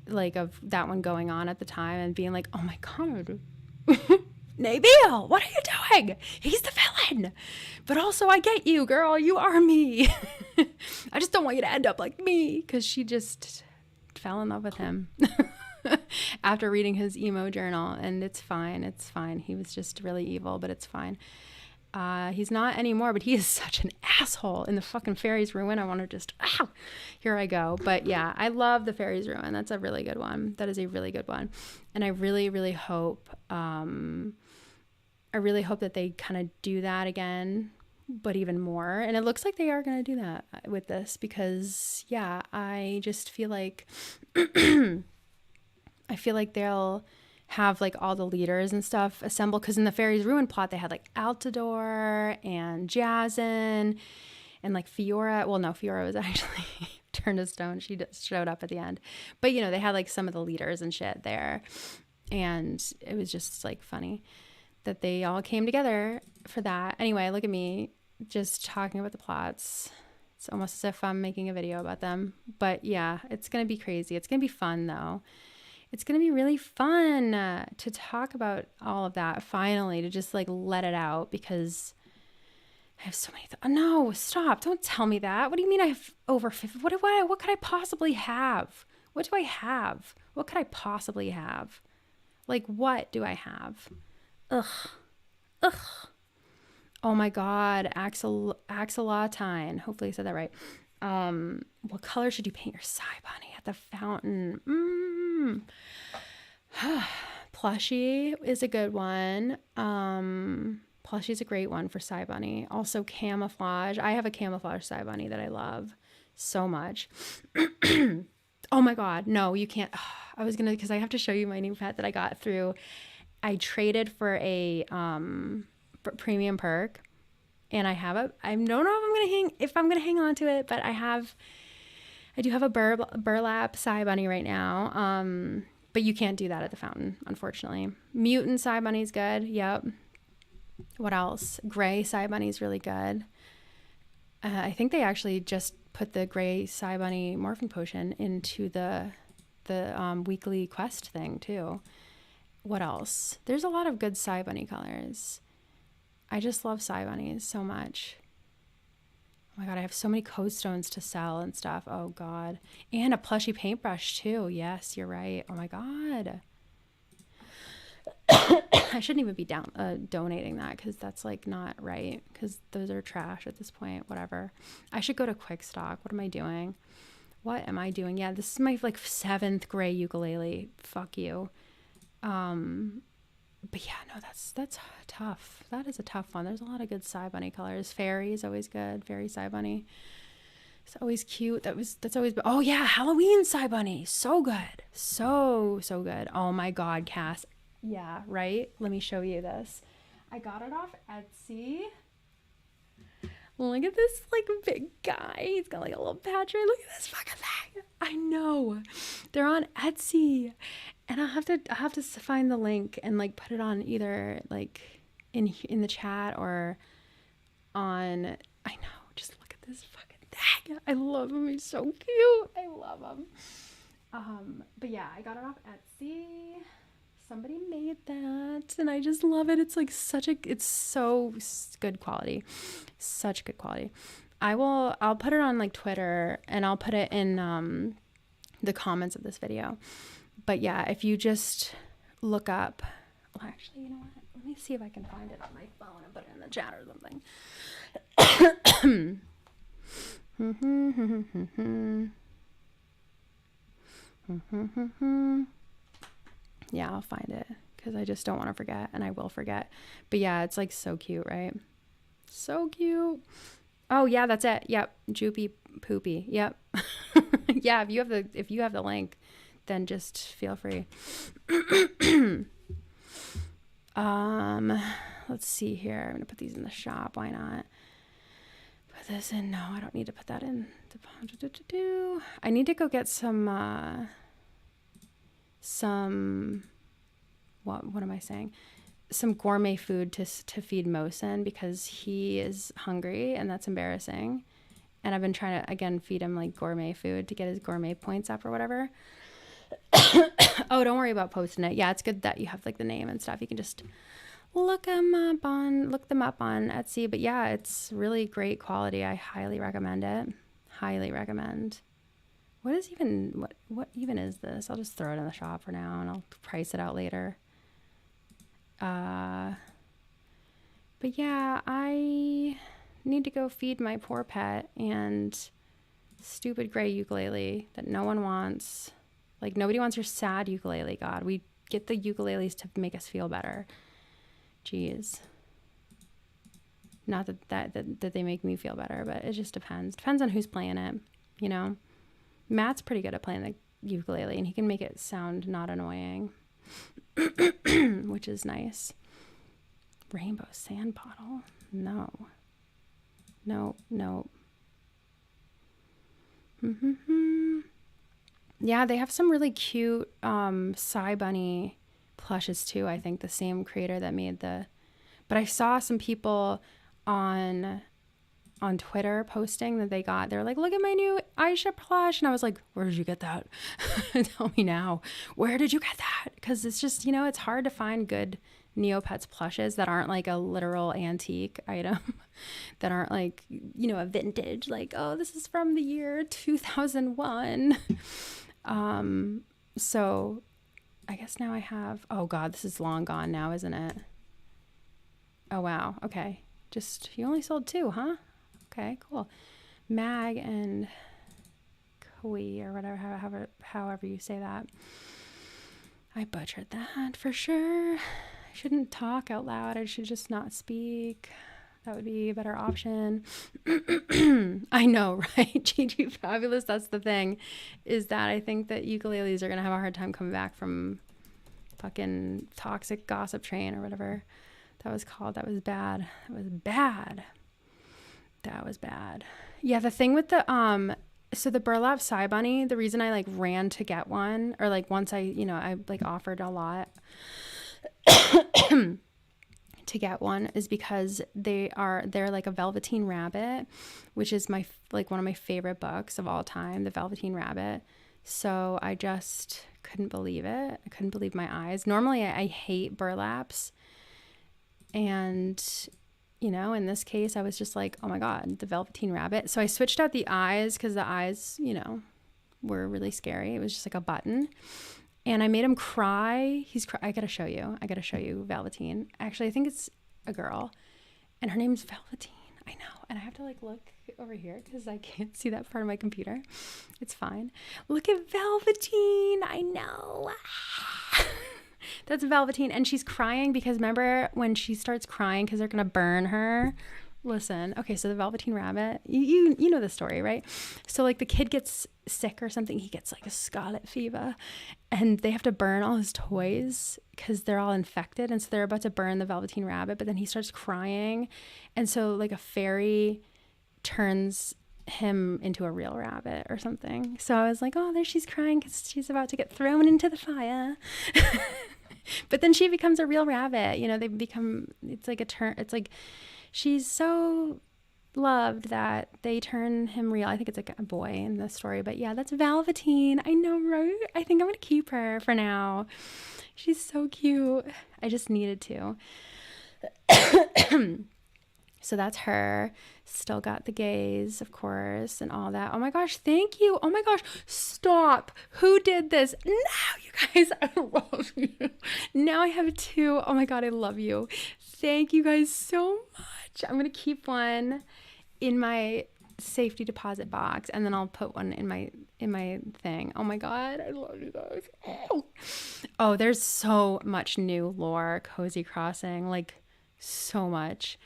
Like of that one going on at the time and being like, oh my God, Nabil, what are you doing? He's the villain. But also, I get you, girl. You are me. I just don't want you to end up like me, because she just fell in love with him after reading his emo journal. And it's fine. It's fine. He was just really evil, but it's fine. He's not anymore, but he is such an asshole in the fucking Fairy's Ruin. I want to just, here I go. But yeah, I love the Fairy's Ruin. That's a really good one. That is a really good one. And I really, really hope, that they kind of do that again, but even more. And it looks like they are going to do that with this, because yeah, I just feel like, they'll have like all the leaders and stuff assemble. Cause in the Fairy's Ruin plot, they had like Altador and Jazin and like Fiora. Well, no, Fiora was actually turned to stone. She just showed up at the end, but you know, they had like some of the leaders and shit there. And it was just like funny that they all came together for that. Anyway, look at me just talking about the plots. It's almost as if I'm making a video about them. But yeah, it's going to be crazy. It's going to be fun though. It's going to be really fun to talk about all of that finally, to just like let it out, because I have so many. No, stop. Don't tell me that. What do you mean I have over 50? What could I possibly have? What do I have? What could I possibly have? Like, what do I have? Ugh. Oh my God. Axolotine. Hopefully I said that right. What color should you paint your Psy Bunny at the fountain? Plushie is a good one. Plushie is a great one for Psy Bunny. Also camouflage. I have a camouflage Psy Bunny that I love so much. Oh my God. No, you can't. I was going to, because I have to show you my new pet that I got through. I traded for a premium perk, and I don't know if I'm gonna hang on to it, but I do have a burlap Psy Bunny right now. But you can't do that at the fountain, unfortunately. Mutant Psy Bunny's good. Yep. What else? Gray Psy Bunny's really good. I think they actually just put the gray Psy Bunny morphing potion into the weekly quest thing too. What else? There's a lot of good Psy Bunny colors. I just love Psy Bunnies so much. Oh my God, I have so many code stones to sell and stuff. Oh God. And a plushie paintbrush too. Yes, you're right. Oh my God. I shouldn't even be donating that, because that's like not right, because those are trash at this point. Whatever. I should go to Quick Stock. What am I doing? Yeah, this is my like 7th gray ukulele. Fuck you. But yeah, no, that's tough. That is a tough one. There's a lot of good Psy Bunny colors. Fairy is always good. Fairy Psy Bunny. It's always cute. That's always, oh yeah, Halloween Psy Bunny. So good. So good. Oh my God, Cass. Yeah, right? Let me show you this. I got it off Etsy. Look at this like big guy. He's got like a little patch. Look at this fucking thing. I know. They're on Etsy. And I'll have to find the link and like put it on either like in the chat or on, I know, just look at this fucking thing. I love him. He's so cute. I love him. But yeah, I got it off Etsy. Somebody made that and I just love it. It's like it's so good quality. Such good quality. I'll put it on like Twitter and I'll put it in the comments of this video. But yeah, if you just look up, well, actually, you know what? Let me see if I can find it on my phone and put it in the chat or something. Yeah, I'll find it because I just don't want to forget, and I will forget. But yeah, it's like so cute, right? So cute. Oh yeah, that's it. Yep, Joopy Poopy. Yep. Yeah, if you have the link, then just feel free. Let's see here. I'm gonna put these in the shop. Why not? Put this in. No, I don't need to put that in. I need to go get some what am I saying? Some gourmet food to feed Mosen because he is hungry and that's embarrassing. And I've been trying to again feed him like gourmet food to get his gourmet points up or whatever. Oh, don't worry about posting it. Yeah, it's good that you have like the name and stuff. You can just look them up on Etsy. But yeah, it's really great quality. I highly recommend it. Highly recommend. What even is this? I'll just throw it in the shop for now and I'll price it out later. But yeah, I need to go feed my poor pet and stupid gray ukulele that no one wants. Like nobody wants your sad ukulele. God, we get the ukuleles to make us feel better. Jeez. Not that they make me feel better, but it just depends. Depends on who's playing it, you know. Matt's pretty good at playing the ukulele and he can make it sound not annoying, which is nice. Rainbow sand bottle? No. Yeah, they have some really cute Psy Bunny plushes too. I think the same creator that made but I saw some people on Twitter posting that they're like, look at my new Aisha plush. And I was like, where did you get that? Tell me now. Where did you get that? Because it's just, it's hard to find good Neopets plushes that aren't like a literal antique item, that aren't like, a vintage, like, oh, this is from the year 2001. So I guess now I have, oh God, this is long gone now, isn't it? Oh, wow. Okay. You only sold 2, huh? Okay, cool. Mag and Koi or whatever, however you say that. I butchered that for sure. I shouldn't talk out loud. I should just not speak. That would be a better option. I know, right? Gigi Fabulous. That's the thing, is that I think that ukuleles are going to have a hard time coming back from fucking toxic gossip train or whatever that was called. That was bad. Yeah, the thing with the so the burlap Psy Bunny, the reason I like ran to get one, or like once I like offered a lot to get one, is because they're like a Velvetine rabbit, which is one of my favorite books of all time, The Velvetine Rabbit. So I just couldn't believe it. I couldn't believe my eyes. Normally I hate burlaps, and in this case, I was just like, oh my God, the Velvetine Rabbit. So I switched out the eyes because the eyes, were really scary. It was just like a button. And I made him cry. I gotta show you Velvetine. Actually, I think it's a girl. And her name's Velvetine. I know. And I have to like look over here because I can't see that part of my computer. It's fine. Look at Velvetine. I know. That's Velvetine, and she's crying because remember when she starts crying because they're gonna burn her Listen, okay, so the Velveteen Rabbit, you know the story, right? So like the kid gets sick or something, he gets like a scarlet fever, and they have to burn all his toys because they're all infected, and so they're about to burn the Velveteen Rabbit, but then he starts crying, and so like a fairy turns him into a real rabbit or something. So I was like, oh, there she's crying because she's about to get thrown into the fire. But then she becomes a real rabbit. You know, they become, it's like a turn, it's like she's so loved that they turn him real. I think it's like a boy in the story, but yeah, that's Velvetine. I know, right? I think I'm gonna keep her for now. She's so cute. I just needed to. So that's her. Still got the gaze, of course, and all that. Oh my gosh, thank you. Oh my gosh, stop. Who did this? Now, you guys, I love you. Now I have two. Oh my God, I love you. Thank you guys so much. I'm going to keep one in my safety deposit box, and then I'll put one in my thing. Oh my God, I love you guys. Oh, there's so much new lore, Cozy Crossing, like so much.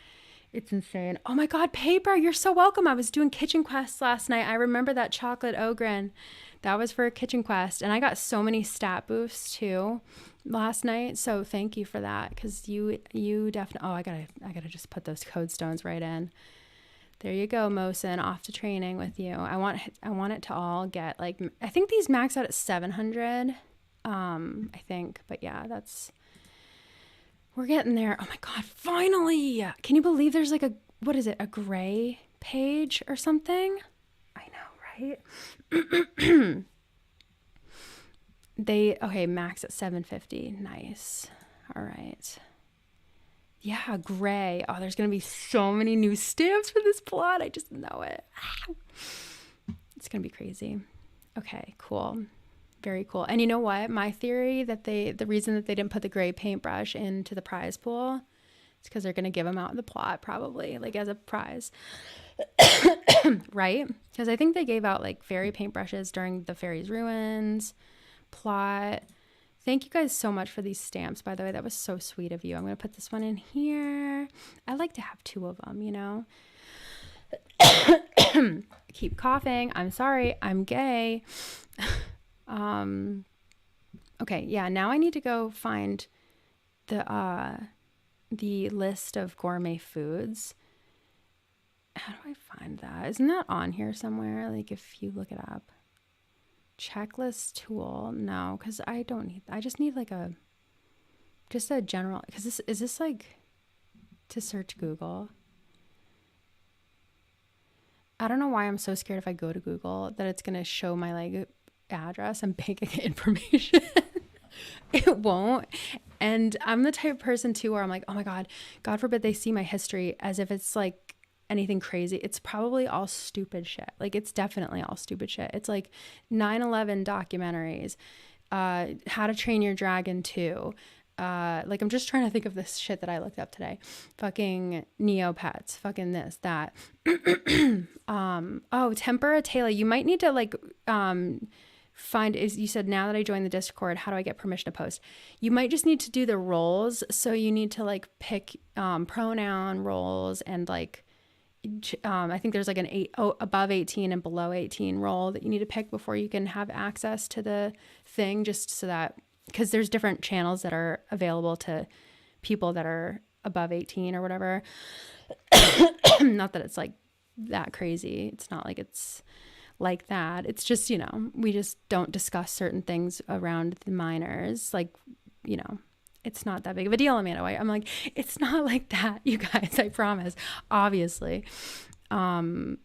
It's insane. Oh my God, Paper, you're so welcome. I was doing kitchen quests last night. I remember that chocolate ogre. That was for a kitchen quest. And I got so many stat boosts too last night. So thank you for that. Cause you definitely, oh, I gotta just put those code stones right in. There you go, Mosin, off to training with you. I want it to all get like, I think these max out at 700. I think, but yeah, we're getting there. Oh my God, finally. Can you believe there's like what is it? A gray page or something? I know, right? Okay, max at 750. Nice. All right. Yeah, gray. Oh, there's going to be so many new stamps for this plot. I just know it. It's going to be crazy. Okay, cool. Very cool. And you know what? My theory that the reason that they didn't put the gray paintbrush into the prize pool is because they're going to give them out in the plot, probably, like as a prize. Right? Because I think they gave out like fairy paintbrushes during the Fairy's Ruins plot. Thank you guys so much for these stamps, by the way. That was so sweet of you. I'm going to put this one in here. I like to have two of them, you know? Keep coughing. I'm sorry. I'm gay. Okay, yeah, now I need to go find the list of gourmet foods. How do I find that? Isn't that on here somewhere? Like if you look it up. Checklist tool. No, because I just need like just a general, because is this like to search Google? I don't know why I'm so scared if I go to Google that it's going to show my like address and bank information. It won't. And I'm the type of person too where I'm like, oh my God forbid they see my history, as if it's like anything crazy. It's probably all stupid shit. Like it's definitely all stupid shit. It's like 9/11 documentaries, How to Train Your Dragon 2. Like I'm just trying to think of this shit that I looked up today. Fucking Neopets, fucking this, that. Oh, Tempura Taylor. You might need to like you said, now that I joined the Discord, how do I get permission to post? You might just need to do the roles. So you need to like pick pronoun roles, and like I think there's like above 18 and below 18 role that you need to pick before you can have access to the thing, just so that, because there's different channels that are available to people that are above 18 or whatever. Not that it's like that crazy. It's not like it's like that. It's just, you know, we just don't discuss certain things around the minors. Like, you know, it's not that big of a deal, Amanda White. I'm like, it's not like that, you guys, I promise. Obviously. How do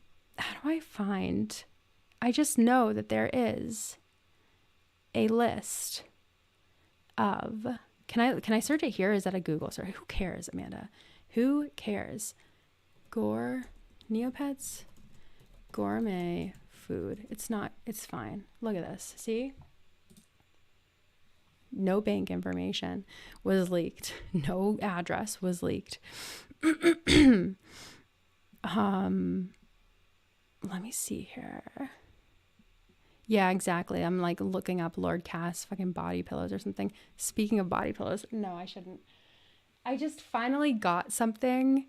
I find? I just know that there is a list of, can I search it here? Is that a Google search? Who cares, Amanda? Who cares? Neopets gourmet food. It's fine. Look at this. See? No bank information was leaked. No address was leaked. Let me see here. Yeah, exactly. I'm like looking up Lord Cass fucking body pillows or something. Speaking of body pillows, no, I shouldn't. I just finally got something,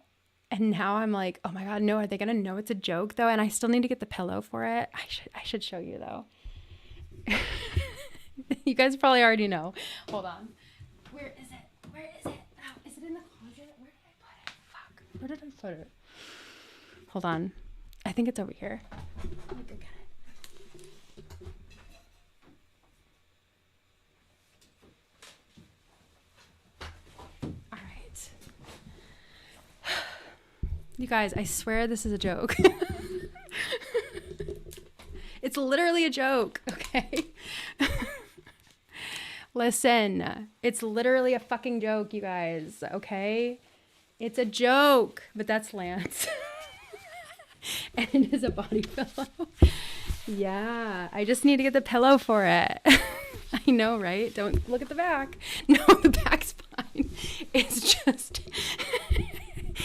And now I'm like, oh my God, no, are they going to know it's a joke though? And I still need to get the pillow for it. I should show you though. You guys probably already know. Hold on. Where is it? Where is it? Oh, is it in the closet? Where did I put it? Fuck. Where did I put it? Hold on. I think it's over here. Let me go get it. All right. You guys, I swear this is a joke. It's literally a joke, okay? Listen, it's literally a fucking joke, you guys, okay? It's a joke, but that's Lance. And it is a body pillow. Yeah, I just need to get the pillow for it. I know, right? Don't look at the back. No, the back's fine. It's just...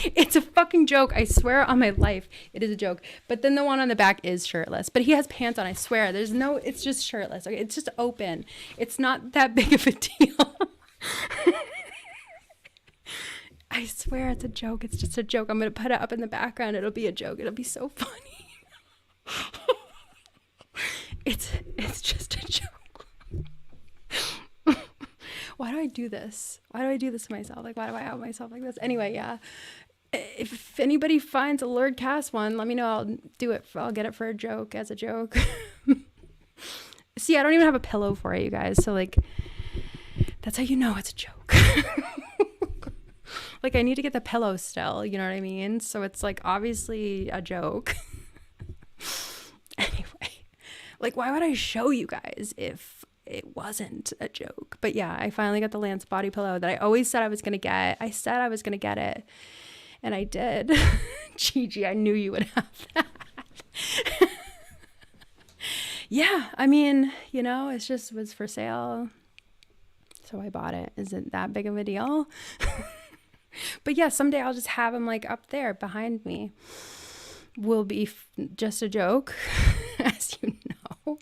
It's a fucking joke. I swear on my life, it is a joke. But then the one on the back is shirtless. But he has pants on, I swear. There's no, it's just shirtless. Okay, it's just open. It's not that big of a deal. I swear it's a joke. It's just a joke. I'm going to put it up in the background. It'll be a joke. It'll be so funny. It's just a joke. Why do I do this? Why do I do this to myself? Like, why do I out myself like this? Anyway, yeah. If anybody finds a Lord Cass one, let me know. I'll do it. I'll get it for a joke, as a joke. See, I don't even have a pillow for it, you guys. So, like, that's how you know it's a joke. Like, I need to get the pillow still. You know what I mean? So it's, like, obviously a joke. Anyway. Like, why would I show you guys if it wasn't a joke? But yeah, I finally got the Lance body pillow that I always said I was going to get. I said I was going to get it. And I did. Gigi, I knew you would have that. Yeah, I mean, you know, it just was for sale. So I bought it. Isn't that big of a deal? But yeah, someday I'll just have him like up there behind me. Will be just a joke, as you know.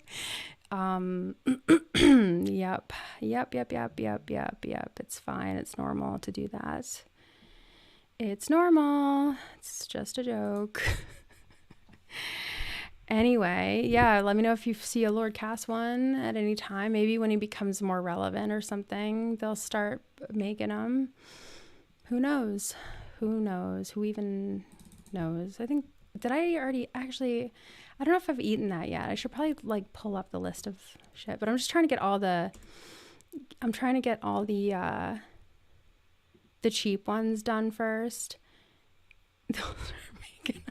Yep. It's fine. It's normal to do that. It's normal. It's just a joke. Anyway, yeah, let me know if you see a Lord Cass one at any time. Maybe when he becomes more relevant or something, they'll start making them. Who knows? Who knows? Who even knows? I think, did I already actually, I don't know if I've eaten that yet. I should probably like pull up the list of shit, but I'm just trying to get all the cheap ones done first. Those are making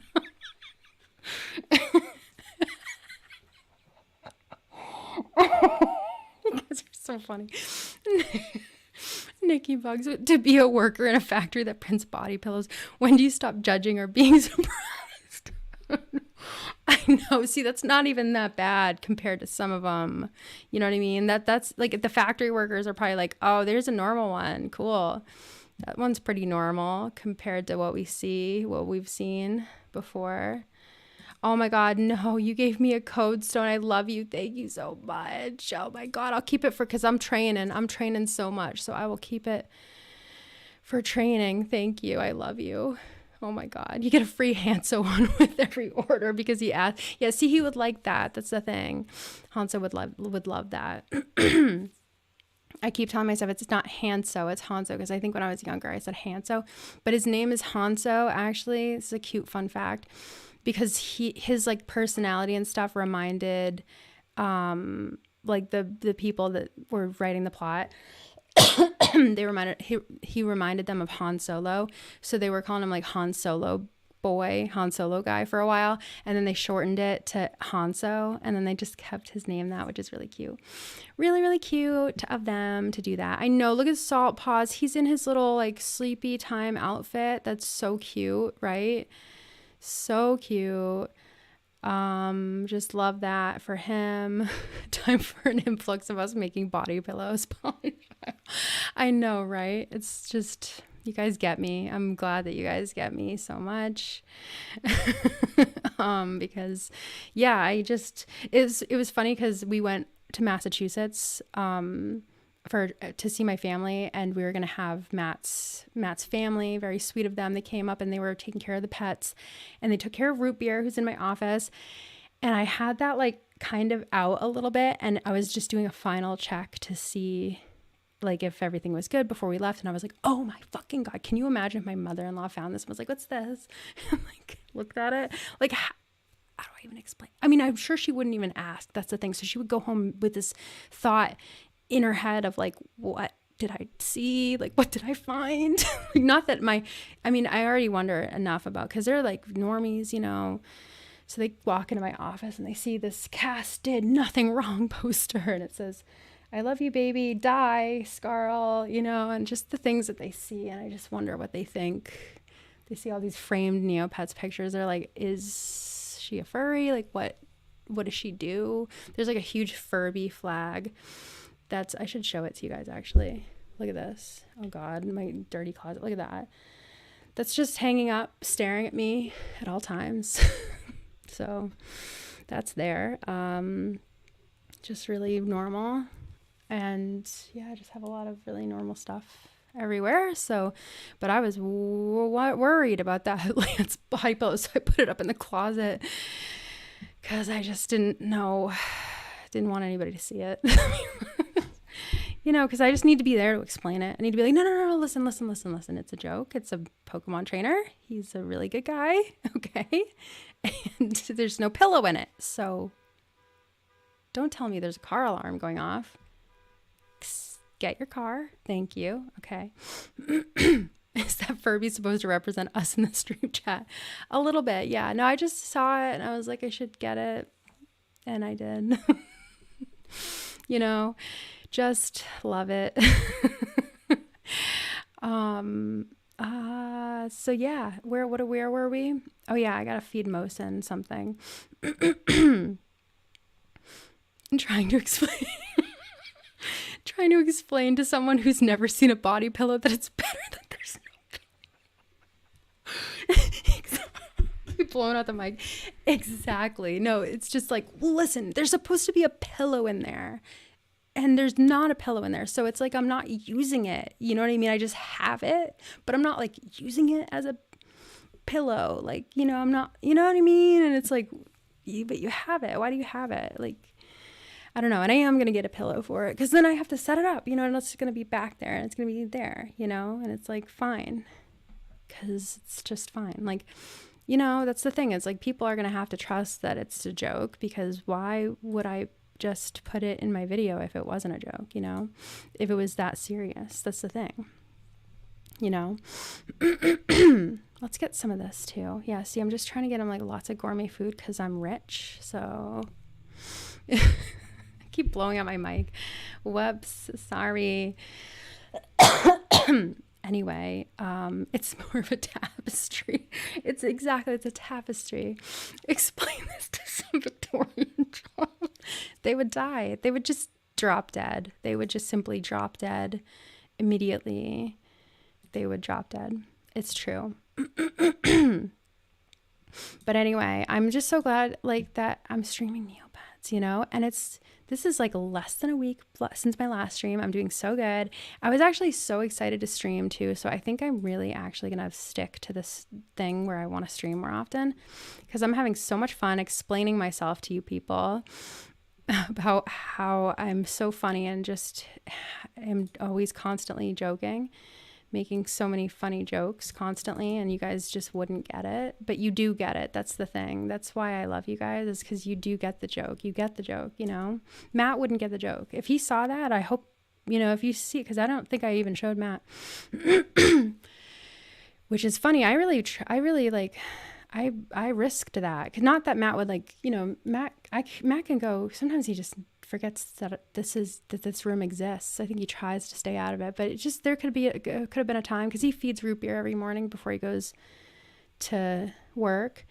You guys are so funny. Nikki Bugs, to be a worker in a factory that prints body pillows. When do you stop judging or being surprised? I know. See, that's not even that bad compared to some of them. You know what I mean? That's like the factory workers are probably like, oh, there's a normal one. Cool. That one's pretty normal compared to what we've seen before. Oh my God, no, you gave me a code stone. I love you. Thank you so much. Oh my God, I'll keep it because I'm training so much. So I will keep it for training. Thank you. I love you. Oh my God, you get a free Hanso one with every order because he asked. Yeah, see, he would like that. That's the thing. Hanso would love that. I keep telling myself it's not Hanso, it's Hanso, because I think when I was younger I said Hanso, but his name is Hanso. Actually, this is a cute fun fact, because his like personality and stuff reminded like the people that were writing the plot. He reminded them of Han Solo, so they were calling him like Han Solo guy for a while, and then they shortened it to Hanso, and then they just kept his name that, which is really cute. Really, really cute of them to do that. I know, look at Salt Paws. He's in his little like sleepy time outfit. That's so cute, right? So cute. Just love that for him. Time for an influx of us making body pillows. I know, right? It's just, you guys get me. I'm glad that you guys get me so much. Because yeah, it was funny because we went to Massachusetts to see my family, and we were going to have Matt's family, very sweet of them. They came up and they were taking care of the pets, and they took care of Root Beer, who's in my office. And I had that like kind of out a little bit, and I was just doing a final check to see like if everything was good before we left. And I was like, oh my fucking God, can you imagine if my mother-in-law found this and was like, what's this? And like looked at it. Like, how do I even explain? I mean, I'm sure she wouldn't even ask. That's the thing. So she would go home with this thought in her head of like, what did I see? Like, what did I find? Not that I already wonder enough about, because they're like normies, you know. So they walk into my office and they see this Cass did nothing wrong poster, and it says, I love you, baby, die, Scarl, you know, and just the things that they see. And I just wonder what they think. They see all these framed Neopets pictures. They're like, is she a furry? Like, what does she do? There's like a huge Furby flag. I should show it to you guys, actually. Look at this. Oh God, my dirty closet. Look at that. That's just hanging up, staring at me at all times. So that's there. Just really normal. And yeah, I just have a lot of really normal stuff everywhere. So, but I was worried about that Lance body pillow. So I put it up in the closet because I just didn't want anybody to see it. You know, because I just need to be there to explain it. I need to be like, no, listen. It's a joke. It's a Pokemon trainer. He's a really good guy. Okay. And there's no pillow in it. So don't tell me there's a car alarm going off. Get your car. Thank you. Okay. Is that Furby supposed to represent us in the stream chat? A little bit. Yeah. No, I just saw it and I was like, I should get it. And I did. You know, just love it. So yeah, where were we? Oh yeah, I gotta feed Mosin something. I'm trying to explain to someone who's never seen a body pillow that it's better that there's no pillow. Blowing out the mic. Exactly. No, it's just like, well, listen, there's supposed to be a pillow in there. And there's not a pillow in there. So it's like I'm not using it. You know what I mean? I just have it, but I'm not like using it as a pillow. Like, you know, I'm not, you know what I mean? And it's like, but you have it. Why do you have it? Like, I don't know. And I am going to get a pillow for it because then I have to set it up, you know, and it's going to be back there and it's going to be there, you know, and it's like, fine. Because it's just fine. Like, you know, that's the thing. It's like people are going to have to trust that it's a joke, because why would I just put it in my video if it wasn't a joke, you know, if it was that serious? That's the thing, you know. Let's get some of this too. Yeah, see, I'm just trying to get him like lots of gourmet food because I'm rich. So I keep blowing out my mic. Whoops, sorry. Anyway, it's more of a tapestry. It's a tapestry. Explain this to some Victorian child. They would die. They would just drop dead. They would just simply drop dead immediately. They would drop dead. It's true. But anyway, I'm just so glad like that I'm streaming Neopets, you know, and this is like less than a week since my last stream. I'm doing so good. I was actually so excited to stream too. So I think I'm really actually going to stick to this thing where I want to stream more often, because I'm having so much fun explaining myself to you people about how I'm so funny and just am always constantly joking, making so many funny jokes constantly, and you guys just wouldn't get it, but you do get it. That's the thing. That's why I love you guys, is because you do get the joke. You get the joke, you know. Matt wouldn't get the joke. If he saw that, I hope, you know, if you see, because I don't think I even showed Matt, which is funny. I really like, I risked that. Not that Matt would like, you know, Matt can go, sometimes he just forgets that this room exists. I think he tries to stay out of it, but it just, could have been a time, because he feeds Root Beer every morning before he goes to work,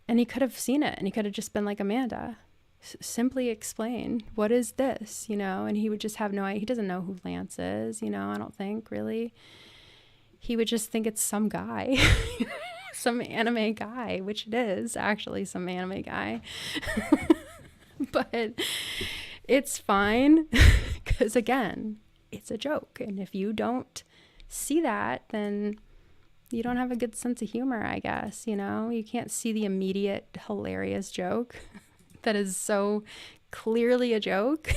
and he could have seen it, and he could have just been like, Amanda, simply explain, what is this, you know? And he would just have no idea. He doesn't know who Lance is, you know. I don't think really. He would just think it's some guy. Some anime guy, which it is actually some anime guy. But it's fine, because again, it's a joke. And if you don't see that, then you don't have a good sense of humor, I guess. You know, you can't see the immediate hilarious joke that is so clearly a joke.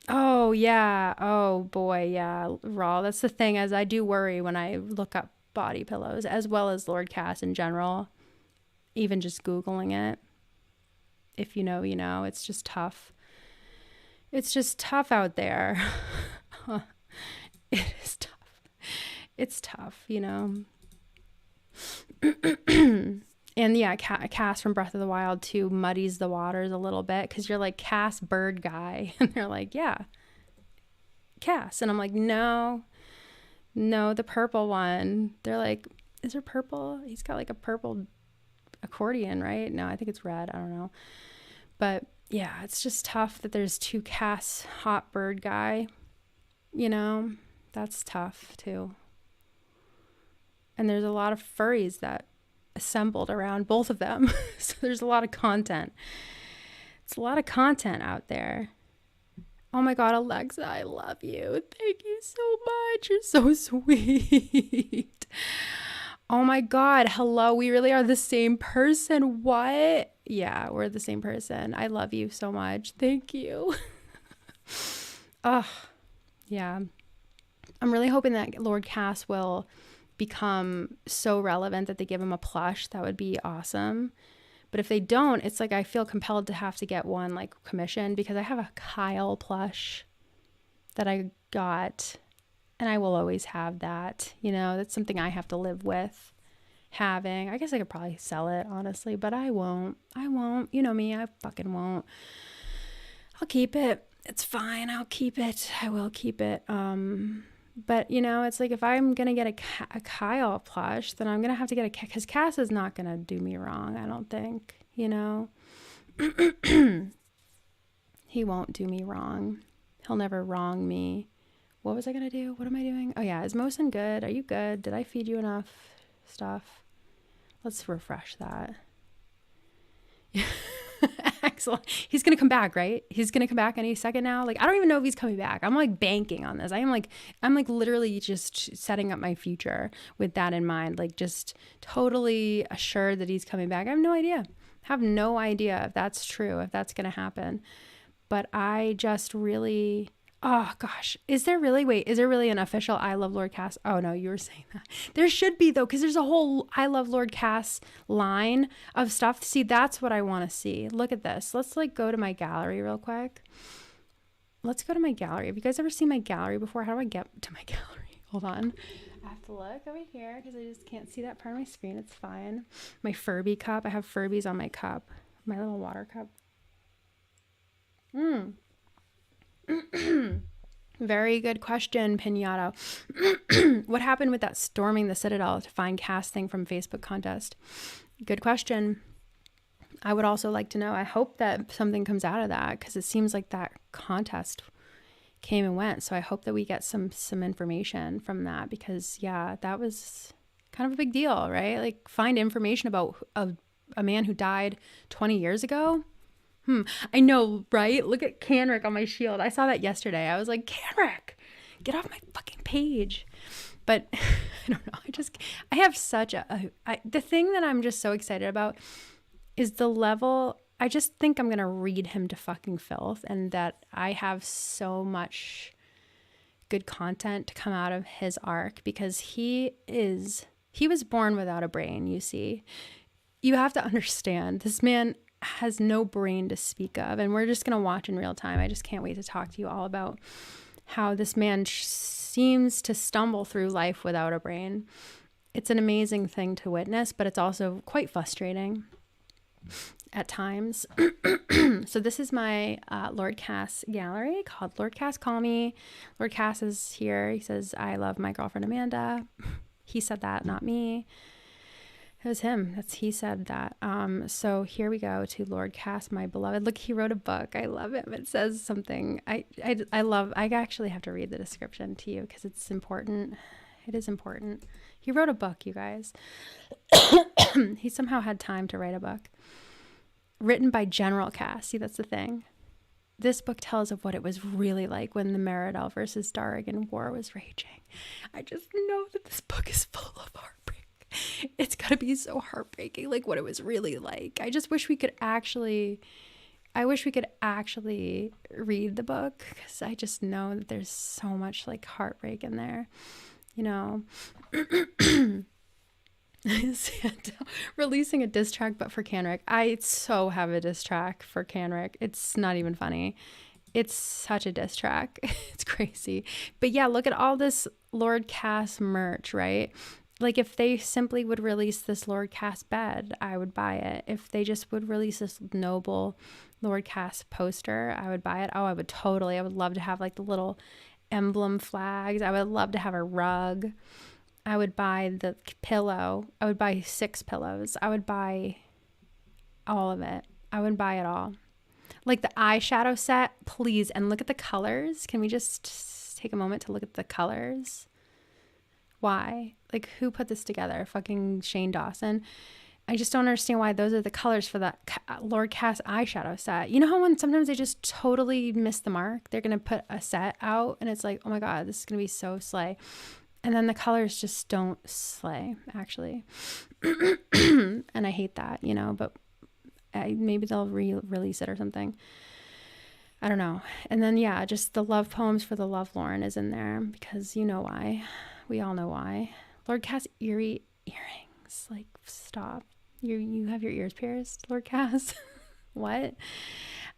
Oh, yeah. Oh, boy. Yeah. Raw. That's the thing, as I do worry when I look up body pillows, as well as Lord Cass in general, even just Googling it. If you know, you know, it's just tough. It's just tough out there. It is tough. It's tough, you know. And yeah, Cass from Breath of the Wild too muddies the waters a little bit, because you're like, Cass, bird guy. And they're like, yeah, Cass. And I'm like, no, the purple one. They're like, is there purple? He's got like a purple accordion, right? No, I think it's red. I don't know. But yeah, it's just tough that there's two Cass hot bird guy. You know, that's tough too. And there's a lot of furries that assembled around both of them. So there's a lot of content. It's a lot of content out there. Oh my God, Alexa, I love you. Thank you so much. You're so sweet. Oh my God, hello. We really are the same person. What? Yeah, we're the same person. I love you so much. Thank you. Oh, yeah. I'm really hoping that Lord Cass will become so relevant that they give him a plush. That would be awesome. But if they don't, it's like I feel compelled to have to get one like commissioned, because I have a Kyle plush that I got, and I will always have that. You know, that's something I have to live with having. I guess I could probably sell it, honestly, but I won't. You know me, I fucking won't. I'll keep it. It's fine. I'll keep it. I will keep it. But, you know, it's like if I'm going to get a Kyle plush, then I'm going to have to get because Cass is not going to do me wrong, I don't think, you know. He won't do me wrong. He'll never wrong me. What was I going to do? What am I doing? Oh, yeah. Is Mosin good? Are you good? Did I feed you enough stuff? Let's refresh that. Excellent. He's going to come back, right? He's going to come back any second now. Like, I don't even know if he's coming back. I'm like banking on this. I'm like literally just setting up my future with that in mind. Like, just totally assured that he's coming back. I have no idea. If that's true, if that's going to happen. But I just really, oh gosh, is there really an official I Love Lord Cass? Oh no, you were saying that. There should be though, because there's a whole I Love Lord Cass line of stuff. See, that's what I want to see. Look at this. Let's like go to my gallery real quick. Let's go to my gallery. Have you guys ever seen my gallery before? How do I get to my gallery? Hold on. I have to look over here because I just can't see that part of my screen. It's fine. My Furby cup. I have Furbies on my cup. My little water cup. Very good question, Pinato. What happened with that storming the Citadel to find Cass thing from Facebook contest? Good question. I would also like to know. I hope that something comes out of that, because it seems like that contest came and went. So I hope that we get some information from that, because yeah, that was kind of a big deal, right? Like, find information about a man who died 20 years ago. I know, right? Look at Canrick on my shield. I saw that yesterday. I was like, Canrick, get off my fucking page. But I don't know. I have such the thing that I'm just so excited about is the level. I just think I'm going to read him to fucking filth, and that I have so much good content to come out of his arc, because he was born without a brain, you see. You have to understand, this man has no brain to speak of, and we're just going to watch in real time. I just can't wait to talk to you all about how this man seems to stumble through life without a brain. It's an amazing thing to witness, but it's also quite frustrating at times. So this is my Lord Cass gallery called Lord Cass Call Me. Lord Cass is here. He says, I love my girlfriend Amanda. He said that, not me. It was him. He said that. So here we go to Lord Cass, my beloved. Look, he wrote a book. I love him. It says something. I actually have to read the description to you because it's important. It is important. He wrote a book, you guys. He somehow had time to write a book. Written by General Cass. See, that's the thing. this book tells of what it was really like when the Meridel versus Darrigan war was raging. I just know that this book is full of heartbreak. It's gotta be so heartbreaking, like what it was really like. I wish we could actually read the book, because I just know that there's so much like heartbreak in there, you know. Releasing a diss track, but for Canrick. I so have a diss track for Canrick. It's not even funny. It's such a diss track. It's crazy. But yeah, look at all this Lord Cass merch, right? Like if they simply would release this Lord Cass bed, I would buy it. If they just would release this noble Lord Cass poster, I would buy it. Oh, I would love to have like the little emblem flags. I would love to have a rug. I would buy the pillow. I would buy 6 pillows. I would buy all of it. I would buy it all. Like the eyeshadow set, please. And look at the colors. Can we just take a moment to look at the colors? Why? Like, who put this together? Fucking Shane Dawson. I just don't understand why those are the colors for that Lord Cass eyeshadow set. You know how when sometimes they just totally miss the mark? They're going to put a set out and it's like, oh my God, this is going to be so slay. And then the colors just don't slay, actually. And I hate that, you know, but maybe they'll release it or something. I don't know. And then, yeah, just the love poems for the Lovelorn is in there because you know why. We all know why. Lord Cass eerie earrings. Like, stop. You have your ears pierced, Lord Cass? What?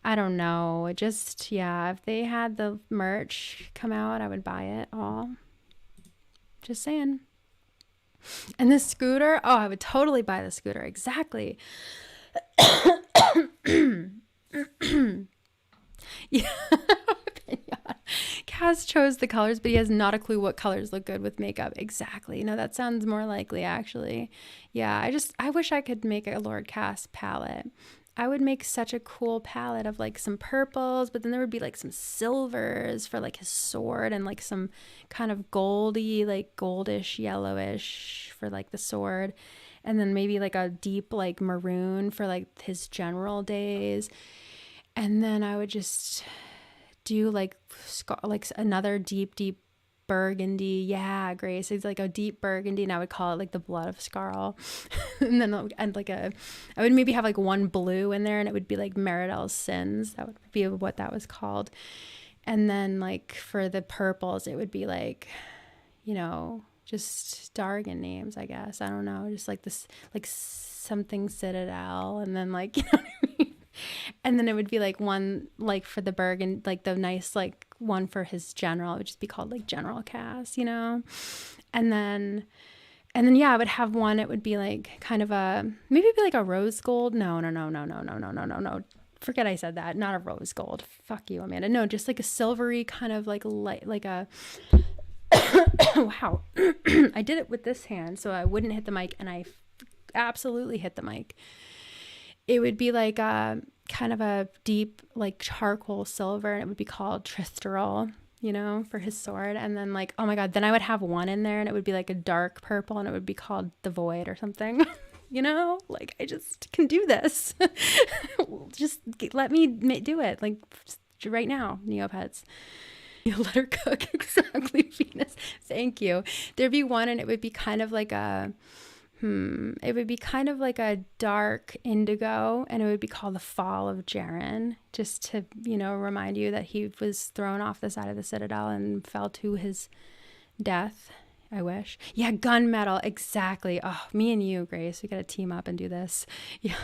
I don't know. Just, yeah, if they had the merch come out, I would buy it all. Just saying. And this scooter, oh, I would totally buy the scooter. Exactly. Yeah. Cass chose the colors, but he has not a clue what colors look good with makeup. Exactly. No, that sounds more likely, actually. Yeah, I wish I could make a Lord Cass palette. I would make such a cool palette of like some purples, but then there would be like some silvers for like his sword and like some kind of goldy, like goldish, yellowish for like the sword. And then maybe like a deep like maroon for like his general days. And then I would just do like another deep burgundy. Yeah, Grace. It's like a deep burgundy, and I would call it like the blood of Scarl. And then I would maybe have like one blue in there, and it would be like Meridel's Sins. That would be what that was called. And then like for the purples, it would be like, you know, just Dargan names, I guess. I don't know, just like this, like something Citadel, and then like, you know what I mean? And then it would be like one like for the Bergen, like the nice like one for his general. It would just be called like General Cass, you know. And then yeah, I would have one. It would be like kind of a maybe be like a rose gold. No. Forget I said that. Not a rose gold. Fuck you, Amanda. No, just like a silvery kind of like light, like a. Wow, I did it with this hand so I wouldn't hit the mic, and I absolutely hit the mic. It would be like a kind of a deep like charcoal silver, and it would be called Tristarol, you know, for his sword. And then like, oh my God, then I would have one in there and it would be like a dark purple, and it would be called the Void or something. You know, like I just can do this. Just let me do it like right now, Neopets. Let her cook. Exactly, Venus. Thank you. There'd be one, and it would be kind of like a it would be kind of like a dark indigo, and it would be called the Fall of Jaren, just to, you know, remind you that he was thrown off the side of the Citadel and fell to his death. I wish. Yeah, gunmetal. Exactly. Oh, me and you, Grace, we got to team up and do this. Yeah.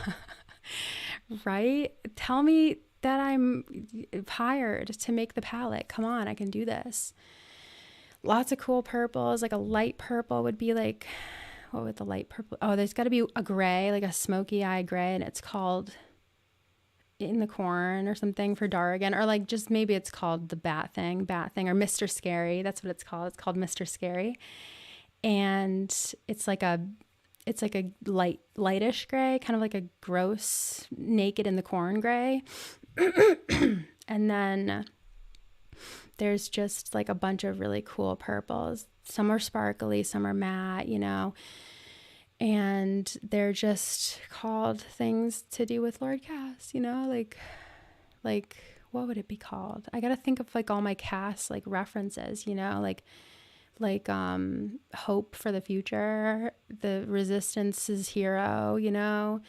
Right? Tell me that I'm hired to make the palette. Come on, I can do this. Lots of cool purples. Like a light purple would be like, what would the light purple? Oh, there's got to be a gray, like a smoky eye gray, and it's called In the Corn or something for Darrigan, or like just maybe it's called the Bat Thing, or Mr. Scary. That's what it's called. It's called Mr. Scary, and it's like a lightish gray, kind of like a gross Naked in the Corn gray. And then there's just like a bunch of really cool purples. Some are sparkly, some are matte, you know, and they're just called things to do with Lord Cass, you know, like what would it be called? I gotta think of like all my cast like references, you know, like Hope for the Future, the Resistance's hero, you know,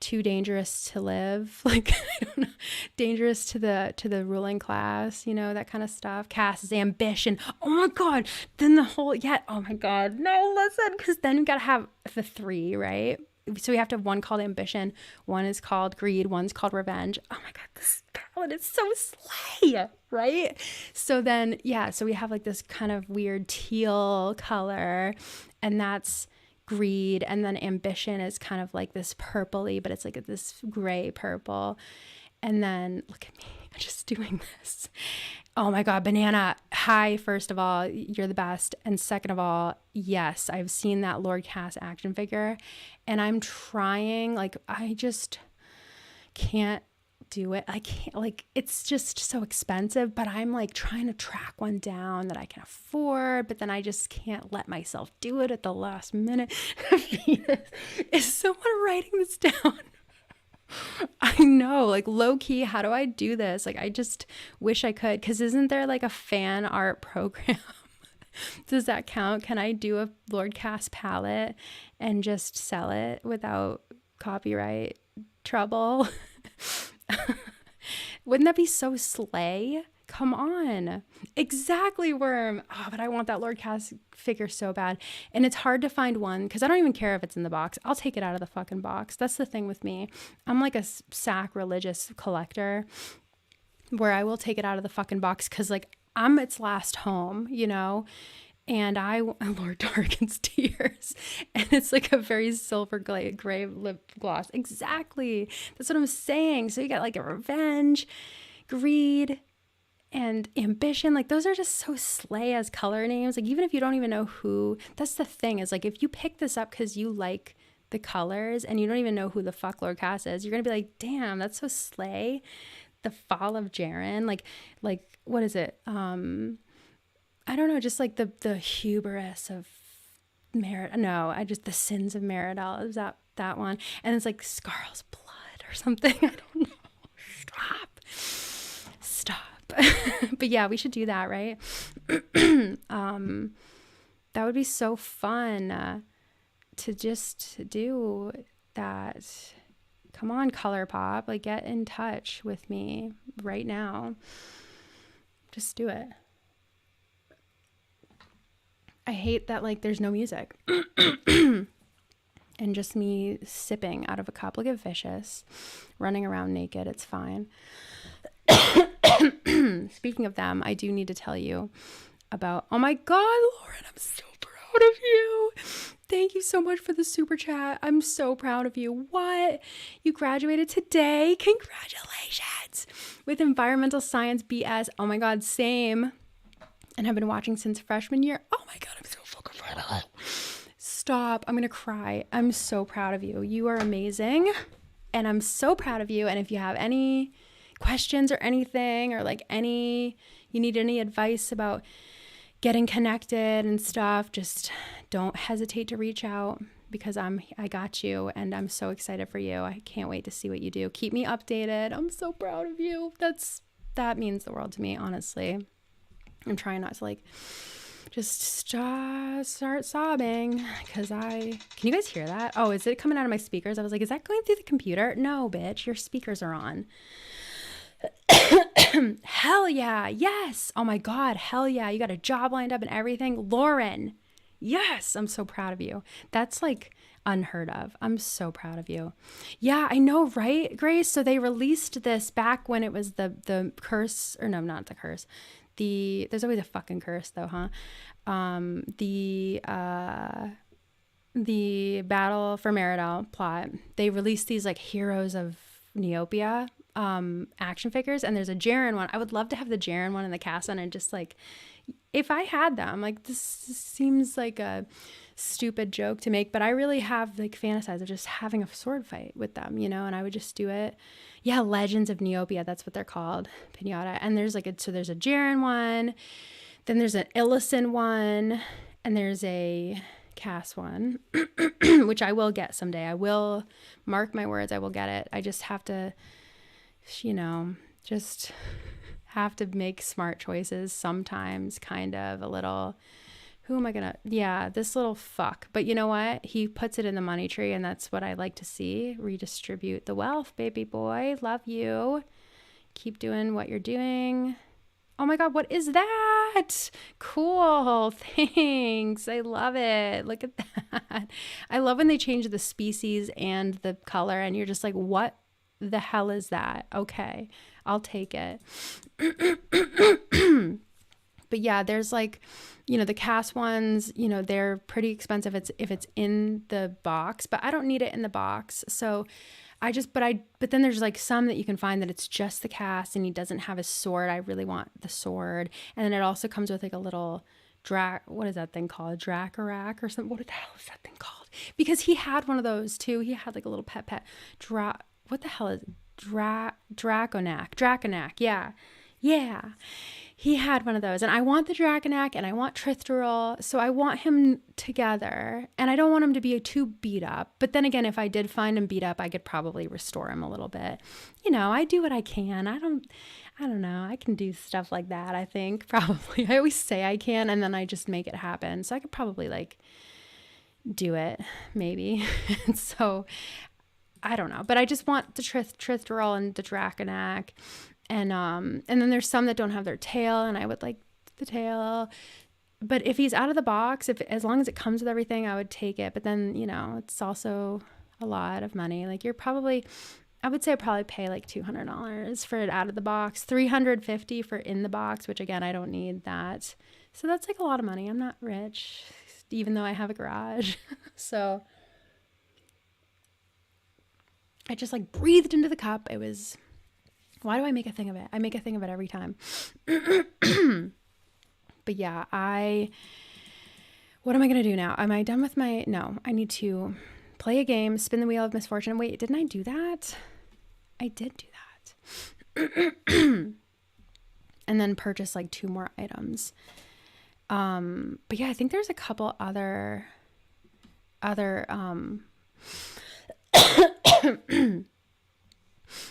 Too Dangerous to Live, like I don't know, dangerous to the ruling class, you know, that kind of stuff. Cass's Ambition. Oh my god. Then the whole oh my god. No, listen, because then you gotta have the three, right? So we have to have one called Ambition, one is called Greed, one's called Revenge. Oh my god, this palette is so slay, right? So then, so we have like this kind of weird teal color, and that's Greed, and then Ambition is kind of like this purpley, but it's like this gray purple. And then look at me, I'm just doing this. Oh my god, Banana. Hi, first of all, you're the best. And second of all, yes, I've seen that Lord Cass action figure, and I'm trying, like, I just can't do it. I can't, like, it's just so expensive, but I'm like trying to track one down that I can afford, but then I just can't let myself do it at the last minute. Is someone writing this down? I know, like, low key, how do I do this? Like, I just wish I could, because isn't there like a fan art program? Does that count? Can I do a Lord Cass palette and just sell it without copyright trouble? Wouldn't that be so slay? Come on. Exactly, Worm. Oh, but I want that Lord Cass figure so bad. And it's hard to find one because I don't even care if it's in the box. I'll take it out of the fucking box. That's the thing with me. I'm like a sacrilegious collector where I will take it out of the fucking box because, like, I'm its last home, you know? And Lord Darken's Tears. And it's like a very silver gray lip gloss. Exactly. That's what I'm saying. So you got like a Revenge, Greed, and Ambition. Like, those are just so slay as color names. Like, even if you don't even know who, that's the thing, is like, if you pick this up because you like the colors and you don't even know who the fuck Lord Cass is, you're gonna be like, damn, that's so slay. The Fall of Jaren, like what is it? I don't know, just like the hubris of Merit. No, the Sins of Meridel. Is that one? And it's like Scarl's Blood or something. I don't know. Stop. But yeah, we should do that, right? That would be so fun to just do that. Come on, ColourPop, like, get in touch with me right now. Just do it. I hate that, like, there's no music and just me sipping out of a cup. Look at Vicious running around naked. It's fine. Speaking of them, I do need to tell you about, oh my God, Lauren, I'm so proud of you. Thank you so much for the super chat. I'm so proud of you. What? You graduated today? Congratulations. With environmental science BS. Oh my God, same. And have been watching since freshman year. Oh my God, I'm so fucking proud of you. Stop. I'm going to cry. I'm so proud of you. You are amazing. And I'm so proud of you. And if you have any questions or anything, or like you need any advice about getting connected and stuff, just don't hesitate to reach out, because I got you, and I'm so excited for you. I can't wait to see what you do. Keep me updated. I'm so proud of you. That means the world to me, honestly. I'm trying not to like just start sobbing, because can you guys hear that? Oh, is it coming out of my speakers? I was like, is that going through the computer? No, bitch, your speakers are on. Hell yeah. Yes. Oh my God. Hell yeah. You got a job lined up and everything. Lauren. Yes. I'm so proud of you. That's like unheard of. I'm so proud of you. Yeah, I know, right, Grace? So they released this back when it was the curse, or no, not the curse. There's always a fucking curse though, huh? The Battle for Meridel plot. They released these like Heroes of Neopia action figures, and there's a Jaren one. I would love to have the Jaren one and the cast one, and just like, if I had them, like, this seems like a stupid joke to make, but I really have like fantasized of just having a sword fight with them, you know, and I would just do it. Yeah, Legends of Neopia, that's what they're called, Pinata. And there's like there's a Jaren one, then there's an Illison one, and there's a Cass one, which I will get someday. I will, mark my words, I will get it. I just have to, you know, Just have to make smart choices sometimes, kind of a little. Who am I gonna, yeah, this little fuck. But you know what? He puts it in the money tree, and that's what I like to see. Redistribute the wealth, baby boy. Love you. Keep doing what you're doing. Oh my God, what is that? Cool. Thanks. I love it. Look at that. I love when they change the species and the color, and you're just like, what the hell is that? Okay, I'll take it. But yeah, there's like, you know, the cast ones, you know, they're pretty expensive if it's in the box, but I don't need it in the box. So but then there's like some that you can find that it's just the cast and he doesn't have his sword. I really want the sword. And then it also comes with like a little what is that thing called? Dracarak or something. What the hell is that thing called? Because he had one of those too. He had like a little pet. What the hell is Draconac. Yeah. Yeah. He had one of those, and I want the Draconac and I want Trithterol, so I want him together, and I don't want him to be too beat up. But then again, if I did find him beat up, I could probably restore him a little bit. You know, I do what I can. I don't know. I can do stuff like that, I think, probably. I always say I can, and then I just make it happen. So I could probably like do it, maybe. And so I don't know, but I just want the Trithterol and the Draconac. And then there's some that don't have their tail, and I would like the tail. But if he's out of the box, as long as it comes with everything, I would take it. But then, you know, it's also a lot of money. Like I would say I'd probably pay like $200 for it out of the box, $350 for in the box, which again, I don't need that. So that's like a lot of money. I'm not rich, even though I have a garage. So I just like breathed into the cup. It was... Why do I make a thing of it? I make a thing of it every time. But yeah, what am I going to do now? Am I done with no, I need to play a game, spin the wheel of misfortune. Wait, didn't I do that? I did do that. And then purchase like 2 more items. But yeah, I think there's a couple other,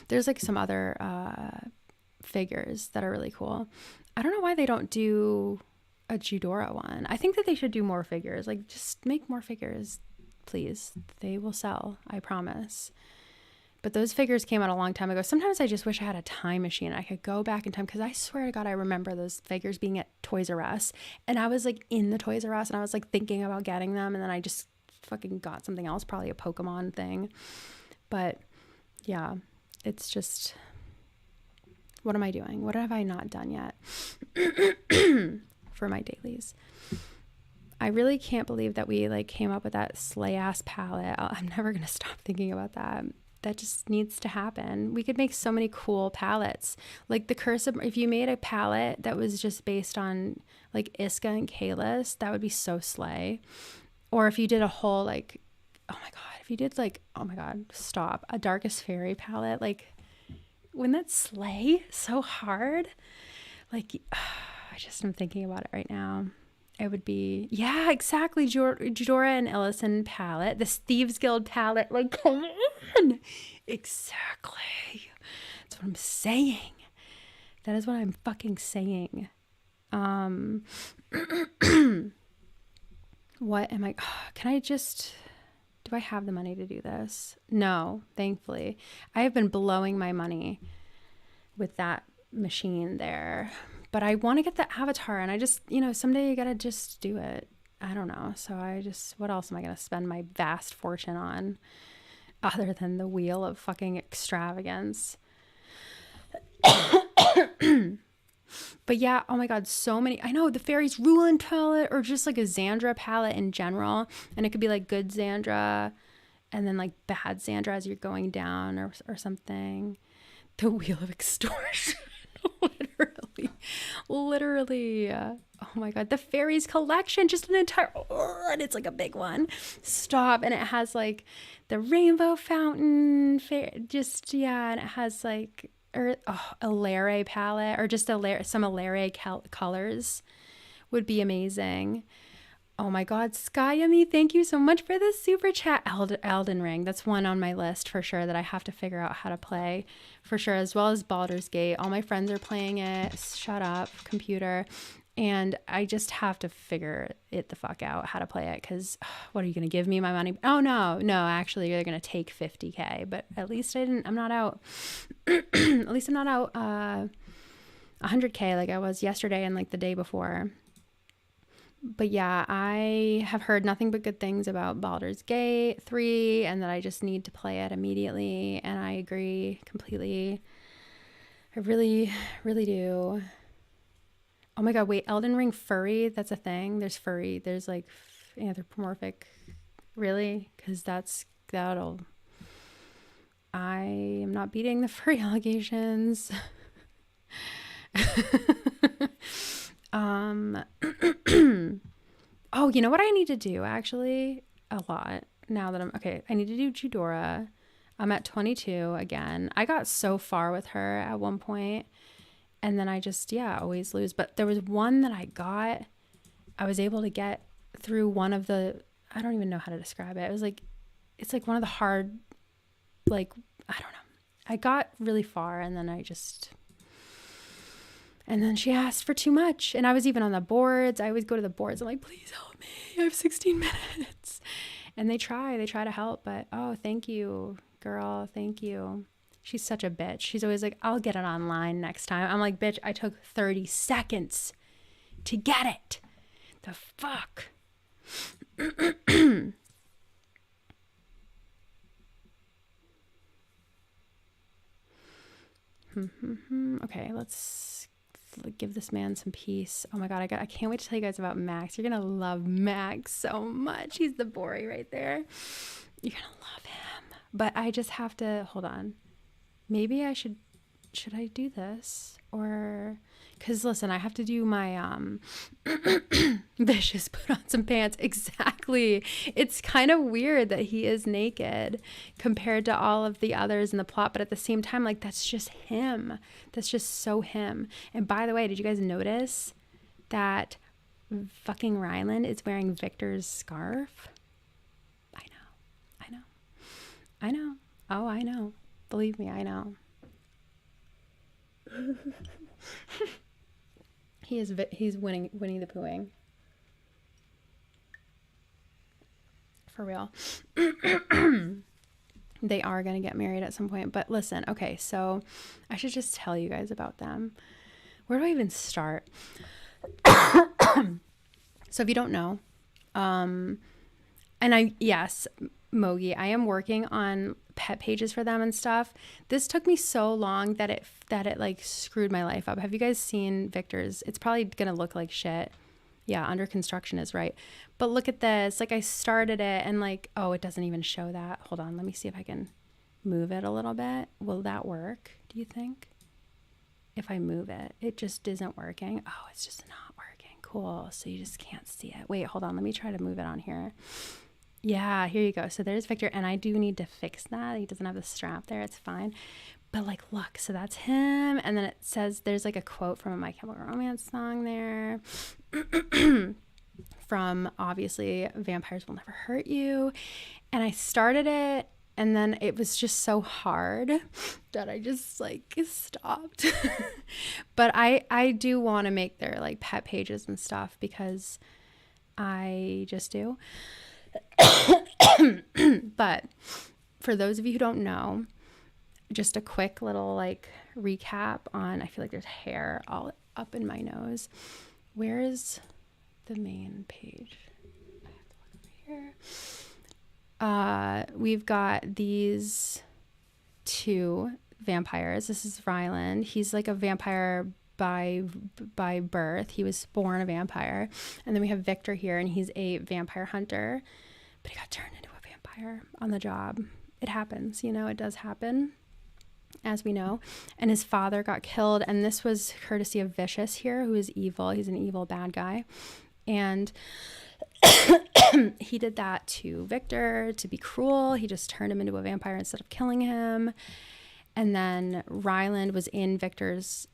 there's like some other figures that are really cool. I don't know why they don't do a Judora one. I think that they should do more figures. Like, just make more figures, please. They will sell, I promise. But those figures came out a long time ago. Sometimes I just wish I had a time machine. I could go back in time, because I swear to God, I remember those figures being at Toys R Us. And I was like in the Toys R Us, and I was like thinking about getting them. And then I just fucking got something else, probably a Pokemon thing. But yeah. It's just, what am I doing? What have I not done yet for my dailies? I really can't believe that we like came up with that slay ass palette. I'm never going to stop thinking about that. That just needs to happen. We could make so many cool palettes. Like the Curse of, if you made a palette that was just based on like Iska and Kalis, that would be so slay. Or if you did a whole like, oh my God, if you did like, oh my God, stop, a Darkest Fairy palette, like, wouldn't that slay so hard? Like, I just am thinking about it right now. It would be, yeah, exactly, Judora and Ellison palette, this Thieves Guild palette, like, come on. Exactly. That's what I'm saying. That is what I'm fucking saying. What am I, can I just... Do I have the money to do this? No, thankfully. I have been blowing my money with that machine there. But I want to get the avatar, and I just, you know, someday you got to just do it. I don't know. So what else am I going to spend my vast fortune on other than the wheel of fucking extravagance? But yeah, oh my God, so many. I know the Fairies Ryland palette, or just like a Xandra palette in general. And it could be like good Xandra and then like bad Xandra as you're going down or something. The Wheel of Extortion. Literally. Oh my God. The Fairies collection, just an entire, and it's like a big one. Stop. And it has like the rainbow fountain, just, yeah. And it has like, a Lere palette, or just some Lere colors would be amazing. Oh my God, Skyami, thank you so much for this super chat. Elden Ring, that's one on my list for sure that I have to figure out how to play for sure, as well as Baldur's Gate. All my friends are playing it. Shut up, computer. And I just have to figure it the fuck out how to play it, because what are you going to give me my money? Oh, no, actually, they're going to take 50K, but at least I'm not out. At least I'm not out 100K like I was yesterday and like the day before. But yeah, I have heard nothing but good things about Baldur's Gate 3 and that I just need to play it immediately. And I agree completely. I really, really do. Oh my God, wait, Elden Ring furry? That's a thing? There's furry. There's like anthropomorphic. Really? Because that'll... I am not beating the furry allegations. Oh, you know what I need to do actually a lot now that I need to do Chudora. I'm at 22 again. I got so far with her at one point and then I just, always lose. But there was one that I was able to get through one of I don't even know how to describe it. It was like, it's like one of the hard, like, I don't know. I got really far and then and then she asked for too much. And I was even on the boards. I always go to the boards. I'm like, please help me. I have 16 minutes. And they try to help. But, oh, thank you, girl. Thank you. She's such a bitch. She's always like, I'll get it online next time. I'm like, bitch, I took 30 seconds to get it. The fuck? Okay, let's give this man some peace. Oh my God, I can't wait to tell you guys about Max. You're gonna love Max so much. He's the boy right there. You're gonna love him. But I just have to, hold on. Maybe I should I do this? Or, because listen, I have to do my vicious put on some pants. Exactly. It's kind of weird that he is naked compared to all of the others in the plot, but at the same time, like, that's just him. That's just so him. And by the way, did you guys notice that fucking Ryland is wearing Victor's scarf? I know. Oh, I know. Believe me, I know. He's Winnie the Poohing. For real. They are going to get married at some point. But listen, okay, so I should just tell you guys about them. Where do I even start? So if you don't know, Mogi, I am working on pet pages for them and stuff. This took me so long that it like screwed my life up. Have you guys seen Victor's? It's probably gonna look like shit. Yeah, under construction is right. But look at this. Like, I started it and like, oh, it doesn't even show that. Hold on, let me see if I can move it a little bit. Will that work, do you think? If I move it, it just isn't working. Oh, it's just not working. Cool. So you just can't see it. Wait, hold on. Let me try to move it on here. Yeah, here you go. So there's Victor, and I do need to fix that. He doesn't have the strap there. It's fine. But like, look, so that's him. And then it says there's like a quote from a My Chemical Romance song there. From, obviously, Vampires Will Never Hurt You. And I started it, and then it was just so hard that I just like stopped. But I do want to make their like pet pages and stuff because I just do. But for those of you who don't know, just a quick little like recap on, I feel like there's hair all up in my nose. Where is the main page? I have to look over here. We've got these two vampires. This is Ryland. He's like a vampire by birth. He was born a vampire. And then we have Victor here, and he's a vampire hunter, but he got turned into a vampire on the job. It happens, it does happen, as we know. And his father got killed, and this was courtesy of Vicious here, who is evil. He's an evil bad guy. And he did that to Victor to be cruel. He just turned him into a vampire instead of killing him. And then Ryland was in Vicious's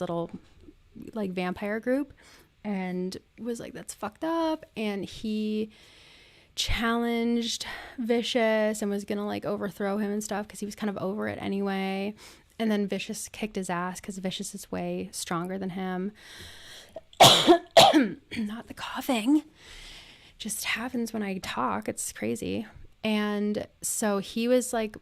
little like vampire group, and was like, that's fucked up. And he challenged Vicious and was gonna like overthrow him and stuff because he was kind of over it anyway. And then Vicious kicked his ass because Vicious is way stronger than him. Not the coughing, just happens when I talk. It's crazy. And so he was like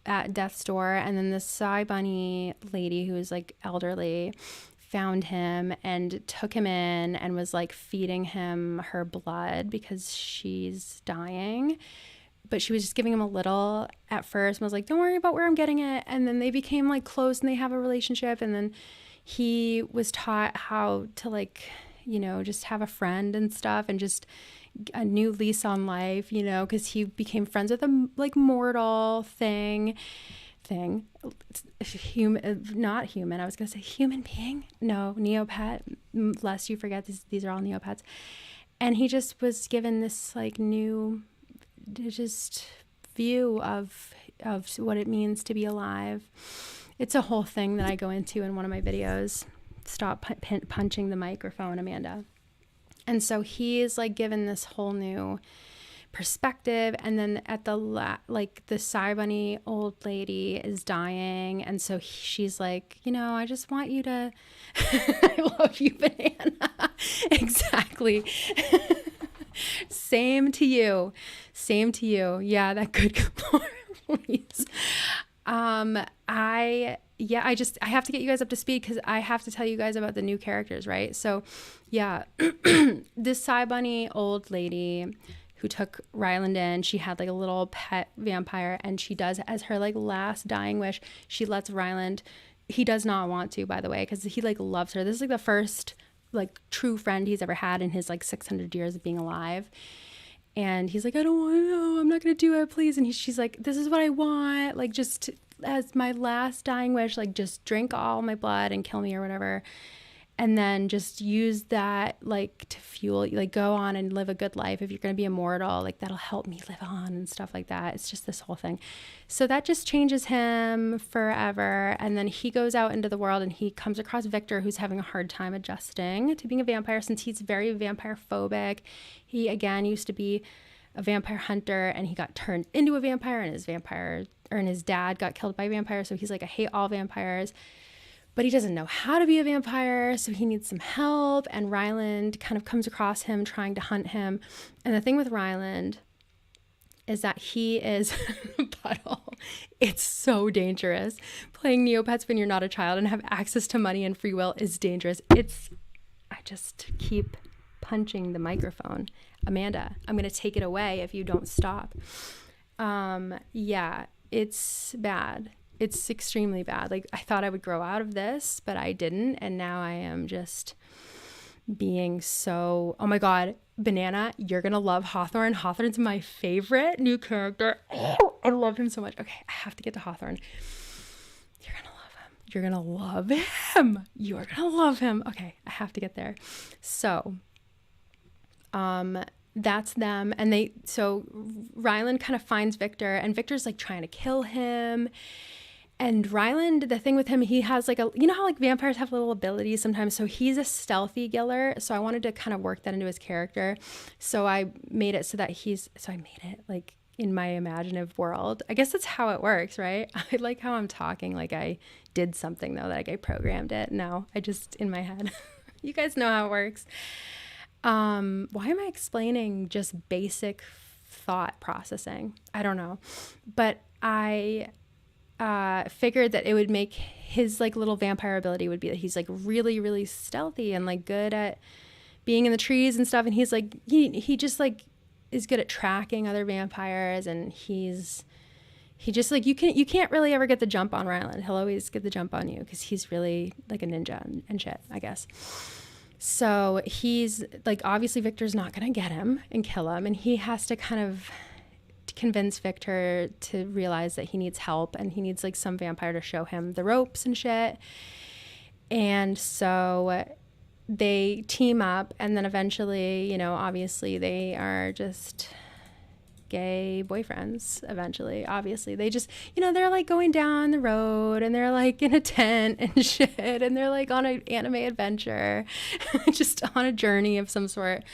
at death's door, and then the Psy Bunny lady, who was like elderly, found him and took him in and was like feeding him her blood because she's dying. But she was just giving him a little at first and was like, don't worry about where I'm getting it. And then they became like close and they have a relationship. And then he was taught how to like, you know, just have a friend and stuff and just a new lease on life, you know, because he became friends with a like mortal thing, human, not human. I was going to say human being. No, Neopet, lest you forget, these are all Neopets. And he just was given this like new just view of what it means to be alive. It's a whole thing that I go into in one of my videos. Stop punching the microphone, Amanda. And so he is like given this whole new perspective. And then at the like the Psy Bunny old lady is dying, and so she's like, you know, I just want you to I love you, Banana. Exactly. Same to you. Yeah, that good please. I have to get you guys up to speed because I have to tell you guys about the new characters, right? So yeah, this Psy Bunny old lady who took Ryland in, she had like a little pet vampire, and she does, as her like last dying wish, she lets Ryland, he does not want to, by the way, because he like loves her. This is like the first like true friend he's ever had in his like 600 years of being alive. And he's like, I don't want to know, I'm not going to do it, please. And she's like, this is what I want. Like, just as my last dying wish, like just drink all my blood and kill me or whatever. And then just use that like to fuel, like go on and live a good life. If you're going to be immortal, like that'll help me live on and stuff like that. It's just this whole thing. So that just changes him forever. And then he goes out into the world and he comes across Victor, who's having a hard time adjusting to being a vampire since he's very vampire phobic. He again used to be a vampire hunter and he got turned into a vampire, and his dad got killed by a vampire. So he's like, I hate all vampires. But he doesn't know how to be a vampire, so he needs some help. And Ryland kind of comes across him trying to hunt him. And the thing with Ryland is that he is a butthole. It's so dangerous. Playing Neopets when you're not a child and have access to money and free will is dangerous. I just keep punching the microphone. Amanda, I'm going to take it away if you don't stop. Yeah, it's bad. It's extremely bad. Like, I thought I would grow out of this, but I didn't. And now I am just being so, oh my God, Banana, you're going to love Hawthorne. Hawthorne's my favorite new character. Oh, I love him so much. Okay, I have to get to Hawthorne. You're going to love him. You're going to love him. You're going to love him. Okay, I have to get there. So, that's them. And so Ryland kind of finds Victor, and Victor's like trying to kill him. And Ryland, the thing with him, he has like you know how like vampires have little abilities sometimes. So he's a stealthy killer. So I wanted to kind of work that into his character. So I made it so that I made it like in my imaginative world. I guess that's how it works, right? I like how I'm talking like I did something though, that like I programmed it. No, I just in my head. You guys know how it works. Why am I explaining just basic thought processing? I don't know. But I figured that it would make his like little vampire ability would be that he's like really, really stealthy and like good at being in the trees and stuff. And he's like, he just like is good at tracking other vampires. And he just like, you can't really ever get the jump on Ryland. He'll always get the jump on you because he's really like a ninja and shit, I guess. So he's like, obviously Victor's not going to get him and kill him. And he has to kind of convince Victor to realize that he needs help and he needs like some vampire to show him the ropes and shit. And so they team up, and then eventually, you know, obviously they are just gay boyfriends eventually. Obviously, they just, they're like going down the road and they're like in a tent and shit, and they're like on an anime adventure, just on a journey of some sort.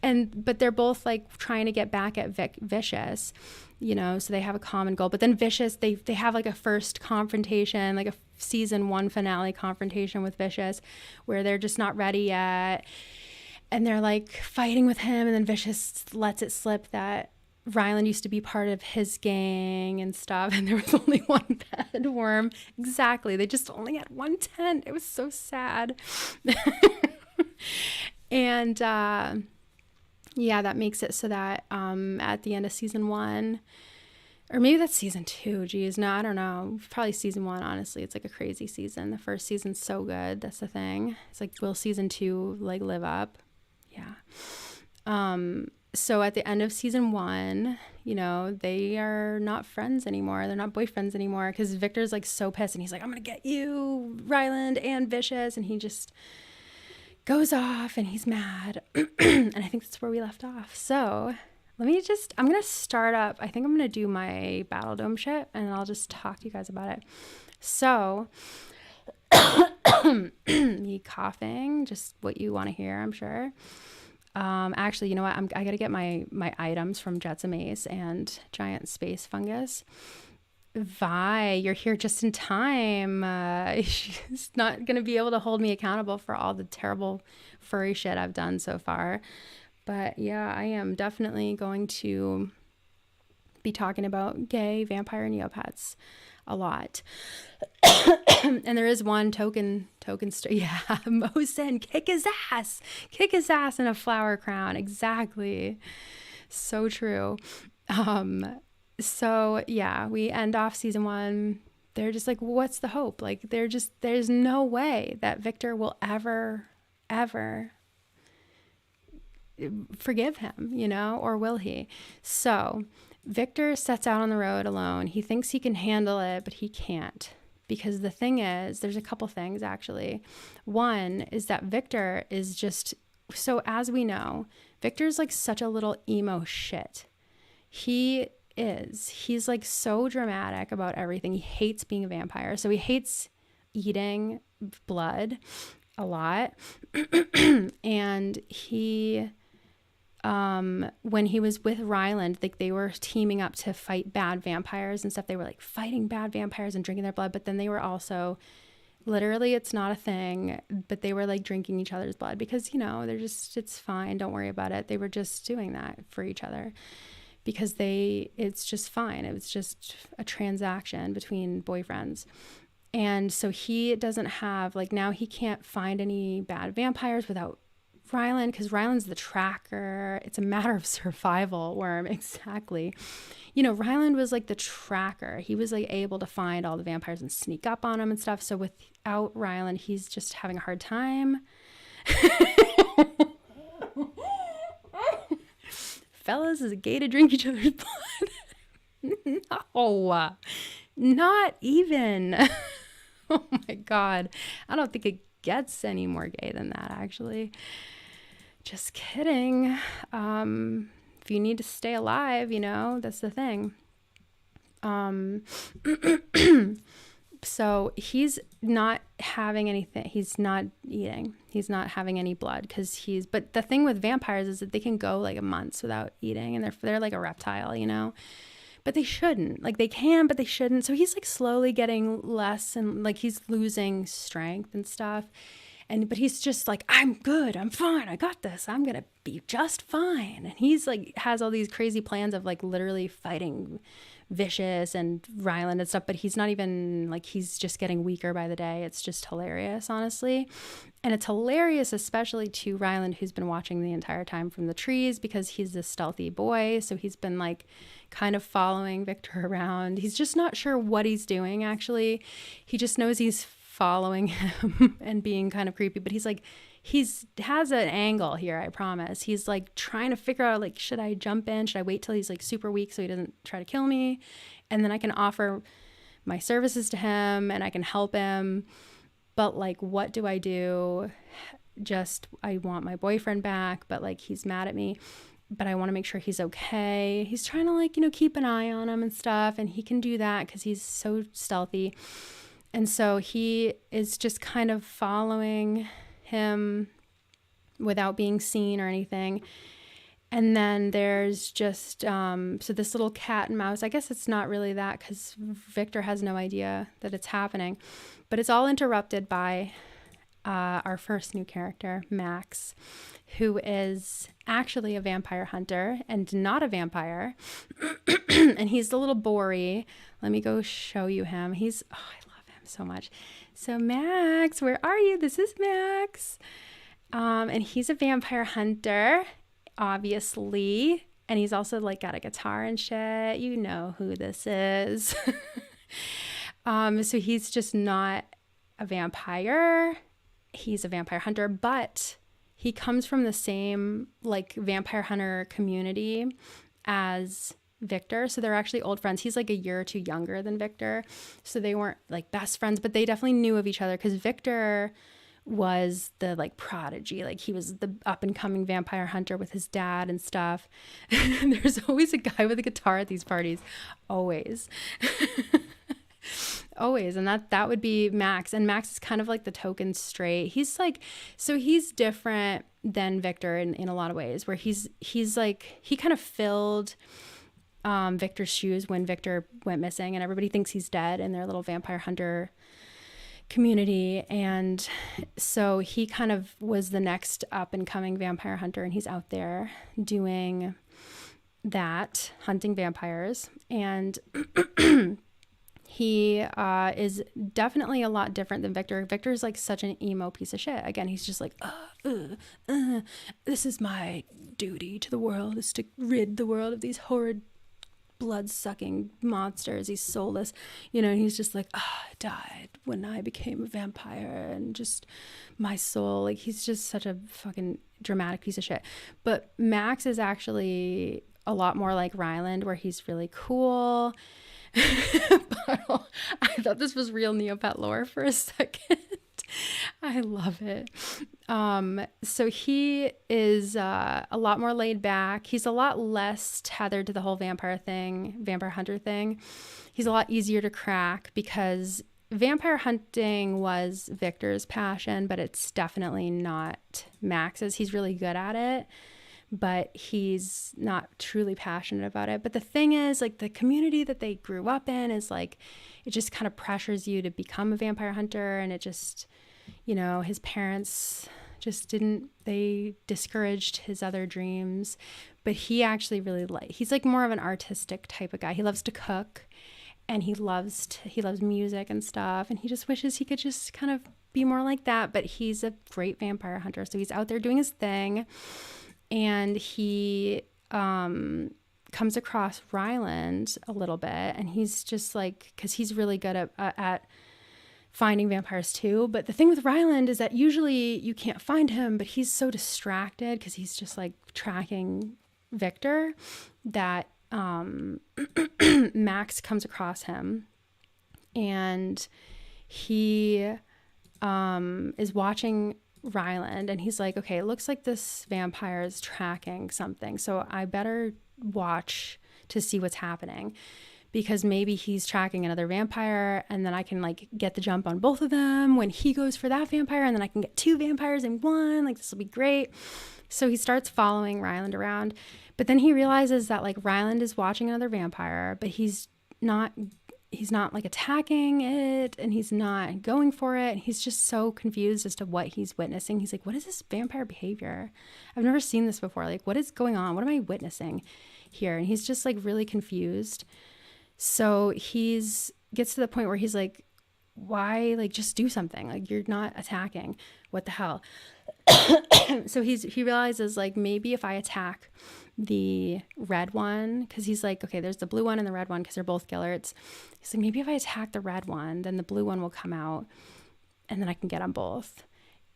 But they're both like trying to get back at Vicious, so they have a common goal. But then Vicious, they have like a first confrontation, like a season 1 finale confrontation with Vicious, where they're just not ready yet. And they're like fighting with him, and then Vicious lets it slip that Ryland used to be part of his gang and stuff, and there was only one bed worm. Exactly. They just only had one tent. It was so sad. And yeah, that makes it so that at the end of season 1, or maybe that's season 2. Geez, no, I don't know. Probably season 1, honestly. It's like a crazy season. The first season's so good. That's the thing. It's like, will season 2 like live up? Yeah. So at the end of season 1, they are not friends anymore. They're not boyfriends anymore, because Victor's like so pissed, and he's like, I'm going to get you, Ryland and Vicious. And he just goes off and he's mad. And I think that's where we left off. So I'm going to start up. I think I'm going to do my Battle Dome shit, and I'll just talk to you guys about it. So me coughing, just what you want to hear, I'm sure. Actually, you know what? I got to get my items from Jets Amaze and Giant Space Fungus. Vi, you're here just in time. She's not going to be able to hold me accountable for all the terrible furry shit I've done so far. But yeah, I am definitely going to be talking about gay vampire Neopets a lot. And there is one token story. Yeah, Mosin, kick his ass in a flower crown. Exactly. So true. So yeah, we end off season 1. They're just like, what's the hope? Like, there's no way that Victor will ever forgive him, or will he? So Victor sets out on the road alone. He thinks he can handle it, but he can't. Because the thing is, there's a couple things actually. One is that Victor is just, so as we know, Victor's like such a little emo shit. He's like so dramatic about everything. He hates being a vampire. So he hates eating blood a lot. And he, when he was with Ryland, like they were teaming up to fight bad vampires and stuff. They were like fighting bad vampires and drinking their blood. But then they were also, literally, it's not a thing, but they were like drinking each other's blood because, they're just, it's fine. Don't worry about it. They were just doing that for each other. Because it's just fine. It was just a transaction between boyfriends. And so he doesn't have, like, now he can't find any bad vampires without Ryland, because Ryland's the tracker. It's a matter of survival, Worm. Exactly. Ryland was like the tracker. He was like able to find all the vampires and sneak up on them and stuff. So without Ryland, he's just having a hard time. Fellas, is it gay to drink each other's blood? No, not even. Oh my God. I don't think it gets any more gay than that, actually. Just kidding. If you need to stay alive, that's the thing. So he's not having anything. He's not eating. He's not having any blood but the thing with vampires is that they can go like a month without eating, and they're like a reptile, but they shouldn't. Like they can, but they shouldn't. So he's like slowly getting less, and like he's losing strength and stuff. But he's just like, I'm good. I'm fine. I got this. I'm going to be just fine. And he's like, has all these crazy plans of like literally fighting Vicious and Ryland and stuff, but he's not even like, he's just getting weaker by the day. It's just hilarious, honestly. And it's hilarious, especially to Ryland, who's been watching the entire time from the trees, because he's a stealthy boy. So he's been like kind of following Victor around. He's just not sure what he's doing, actually. He just knows he's following him and being kind of creepy, but he's like, has an angle here, I promise. He's like trying to figure out, like, should I jump in? Should I wait till he's like super weak so he doesn't try to kill me? And then I can offer my services to him and I can help him. But like, what do I do? I want my boyfriend back, but like, he's mad at me. but I want to make sure he's okay. He's trying to like, keep an eye on him and stuff. And he can do that because he's so stealthy. And so he is just kind of following him without being seen or anything. And then there's just, so this little cat and mouse, I guess it's not really that because Victor has no idea that it's happening, but it's all interrupted by our first new character, Max, who is actually a vampire hunter and not a vampire. And he's a little bory. Let me go show you him. I love him so much. So Max, where are you? This is Max. And he's a vampire hunter, obviously, and he's also like got a guitar and shit. You know who this is. So he's just not a vampire. He's a vampire hunter, but he comes from the same like vampire hunter community as Victor. So they're actually old friends. He's like a year or two younger than Victor. So they weren't like best friends, but they definitely knew of each other because Victor was the like prodigy, like he was the up and coming vampire hunter with his dad and stuff. There's always a guy with a guitar at these parties, always. Always. And that would be Max, and Max is kind of like the token straight. He's like, so he's different than Victor in a lot of ways, where he's like, he kind of filled Victor's shoes when Victor went missing, and everybody thinks he's dead in their little vampire hunter community. And so he kind of was the next up and coming vampire hunter, and he's out there doing that, hunting vampires. And he is definitely a lot different than Victor. Victor's like such an emo piece of shit. Again, he's just like, this is my duty to the world, is to rid the world of these horrid blood-sucking monsters. He's soulless, he's just like, I died when I became a vampire, and just my soul, like he's just such a fucking dramatic piece of shit. But Max is actually a lot more like Ryland, where he's really cool. But I thought this was real Neopet lore for a second. I love it. So he is a lot more laid back. He's a lot less tethered to the whole vampire hunter thing. He's a lot easier to crack because vampire hunting was Victor's passion, but it's definitely not Max's. He's really good at it, but he's not truly passionate about it. But the thing is, like, the community that they grew up in is like, it just kind of pressures you to become a vampire hunter. And it just, his parents just they discouraged his other dreams. But he actually really he's like more of an artistic type of guy. He loves to cook, and he loves music and stuff. And he just wishes he could just kind of be more like that. But he's a great vampire hunter. So he's out there doing his thing. And he comes across Ryland a little bit, and he's just like, because he's really good at finding vampires too. But the thing with Ryland is that usually you can't find him, but he's so distracted because he's just like tracking Victor that Max comes across him, and he is watching Ryland, and he's like, okay, it looks like this vampire is tracking something, so I better watch to see what's happening, because maybe he's tracking another vampire, and then I can like get the jump on both of them when he goes for that vampire, and then I can get two vampires in one. Like, this will be great. So he starts following Ryland around, but then he realizes that like Ryland is watching another vampire, but he's not like attacking it, and he's not going for it. He's just so confused as to what he's witnessing. He's like, what is this vampire behavior? I've never seen this before. Like, what is going on? What am I witnessing here? And he's just like really confused. So gets to the point where he's like, why, like, just do something. Like, you're not attacking. What the hell? So he realizes, like, maybe if I attack the red one, because he's like, okay, there's the blue one and the red one because they're both Gillerts. He's like, maybe if I attack the red one, then the blue one will come out, and then I can get them both.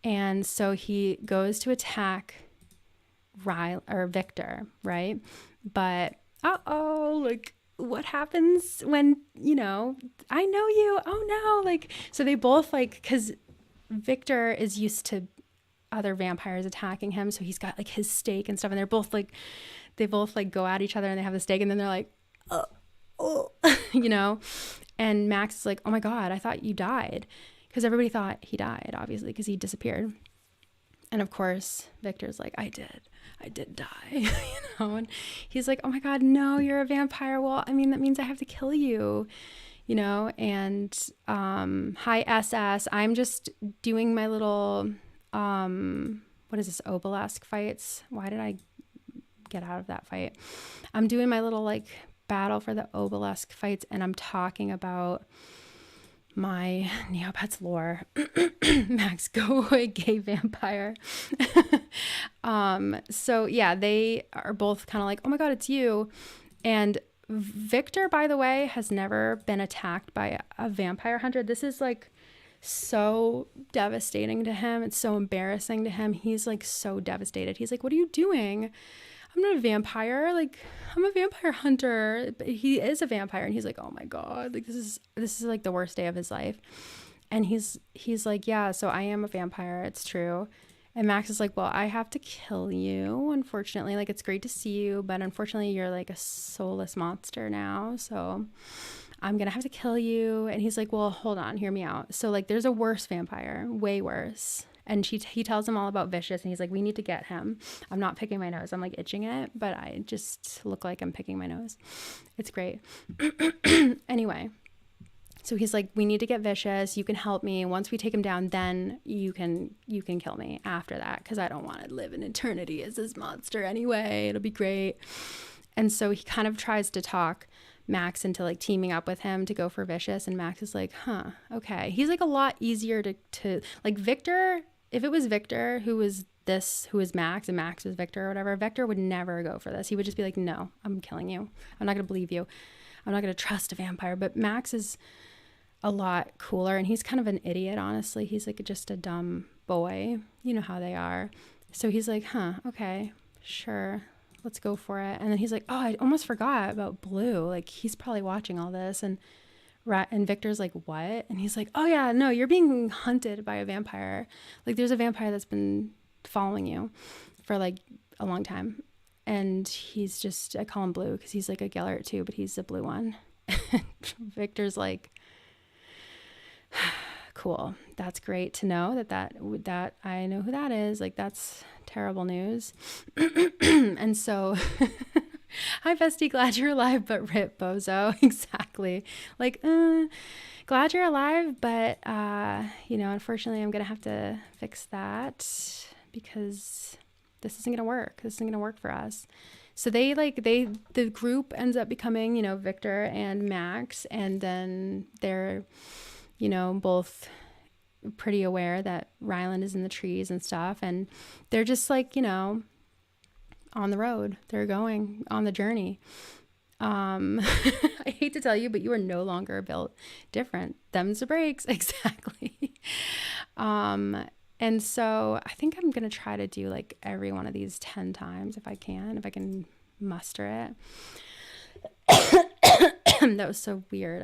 And so he goes to attack Victor, right? But like, what happens when, I know you, oh no, like, so they both, like, because Victor is used to other vampires attacking him. So he's got like his stake and stuff, and they both like go at each other and they have the stake, and then they're like, oh, you know, and Max is like, oh my God, I thought you died. Because everybody thought he died, obviously, because he disappeared. And of course, Victor's like, I did die, you know, and he's like, oh my God, no, you're a vampire. Well, I mean, that means I have to kill you, you know, and, hi SS, I'm just doing my little, what is this, obelisk fights? Why did I get out of that fight? I'm doing my little like battle for the obelisk fights, and I'm talking about my Neopets lore. Max, go away, gay vampire. So yeah, they are both kind of like, oh my God, it's you. And Victor, by the way, has never been attacked by a vampire hunter. This is like so devastating to him. It's so embarrassing to him. He's like so devastated. He's like, what are you doing? I'm not a vampire. Like, I'm a vampire hunter. But he is a vampire, and he's like, oh my God, like this is like the worst day of his life. And he's like, yeah, so I am a vampire. It's true. And Max is like, well, I have to kill you, unfortunately. Like, it's great to see you, but unfortunately you're like a soulless monster now. So I'm going to have to kill you. And he's like, well, hold on, hear me out. So like, there's a worse vampire, way worse. And he tells him all about Vicious, and he's like, we need to get him. I'm not picking my nose. I'm like itching it, but I just look like I'm picking my nose. It's great. Anyway, so he's like, we need to get Vicious. You can help me. Once we take him down, then you can kill me after that, because I don't want to live in eternity as this monster anyway. It'll be great. And so he kind of tries to talk Max into like teaming up with him to go for Vicious, and Max is like, huh, okay. He's like a lot easier to like Victor. If it was Victor who was Max, and Max was Victor or whatever, Victor would never go for this. He would just be like, no, I'm killing you. I'm not going to believe you. I'm not going to trust a vampire. But Max is a lot cooler, and he's kind of an idiot, honestly. He's like just a dumb boy. You know how they are. So he's like, huh, okay, sure, let's go for it. And then he's like, oh, I almost forgot about Blue. Like, he's probably watching all this. And Victor's like, what? And he's like, oh yeah, no, you're being hunted by a vampire. Like, there's a vampire that's been following you for like a long time. And he's just, I call him Blue because he's like a Gellert too, but he's the blue one. Victor's like, cool, that's great to know that I know who that is. Like, that's terrible news. And so hi bestie, glad you're alive, but rip bozo. Exactly. Like, glad you're alive, but you know, unfortunately I'm gonna have to fix that because this isn't gonna work. This isn't gonna work for us. So the group ends up becoming, you know, Victor and Max, and then they're, you know, both pretty aware that Ryland is in the trees and stuff, and they're just like, you know, on the road. They're going on the journey. I hate to tell you, but you are no longer built different. Them's the breaks. Exactly. And so I think I'm going to try to do like every one of these 10 times if I can muster it. That was so weird.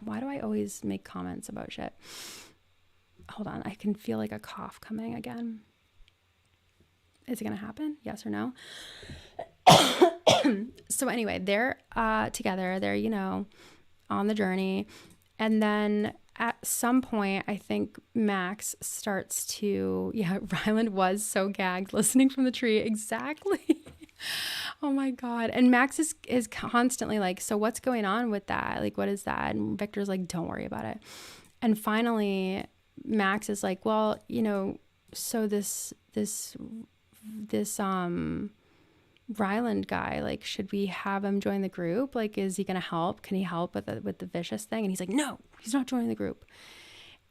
Why do I always make comments about shit? Hold on. I can feel like a cough coming again. Is it going to happen? Yes or no? So anyway, they're together. They're, you know, on the journey. And then at some point, I think Max starts to, Ryland was so gagged listening from the tree. Exactly. Oh my God. And Max is constantly like, so what's going on with that? Like, what is that? And Victor's like, don't worry about it. And finally, Max is like, well, you know, so this Ryland guy, like, should we have him join the group? Like, is he gonna help? Can he help with the Vicious thing? And he's like, no, he's not joining the group.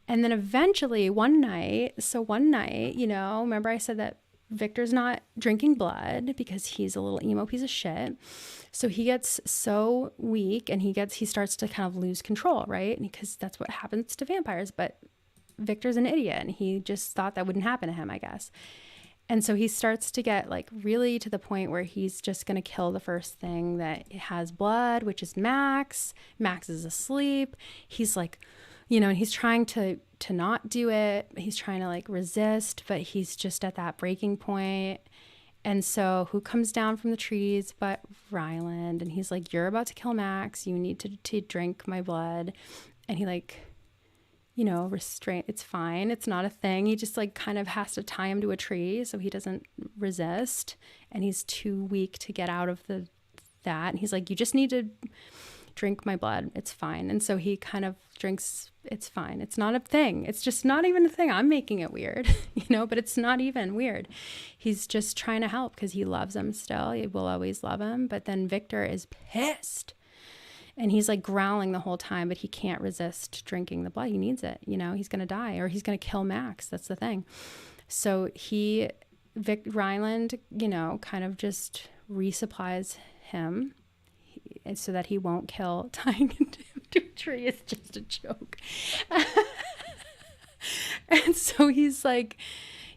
And then eventually one night, you know, remember I said that Victor's not drinking blood because he's a little emo piece of shit. So he gets so weak and he starts to kind of lose control, right? Because that's what happens to vampires. But Victor's an idiot and he just thought that wouldn't happen to him, I guess. And so he starts to get like really to the point where he's just going to kill the first thing that has blood, which is Max. Max is asleep. He's like And he's trying to not do it. He's trying to like resist, but he's just at that breaking point. And so who comes down from the trees but Ryland? And he's like, you're about to kill Max. You need to drink my blood. And he like, restrain. It's fine. It's not a thing. He just like kind of has to tie him to a tree so he doesn't resist. And he's too weak to get out of that. And he's like, you just need to drink my blood. It's fine. And so he kind of drinks. It's fine. It's not a thing. It's just not even a thing. I'm making it weird, but it's not even weird. He's just trying to help because he loves him still. He will always love him. But then Victor is pissed and he's like growling the whole time, but he can't resist drinking the blood. He needs it. He's going to die or he's going to kill Max. That's the thing. So Ryland, kind of just resupplies him so that he won't kill. Tying him to a tree is just a joke. And so he's like,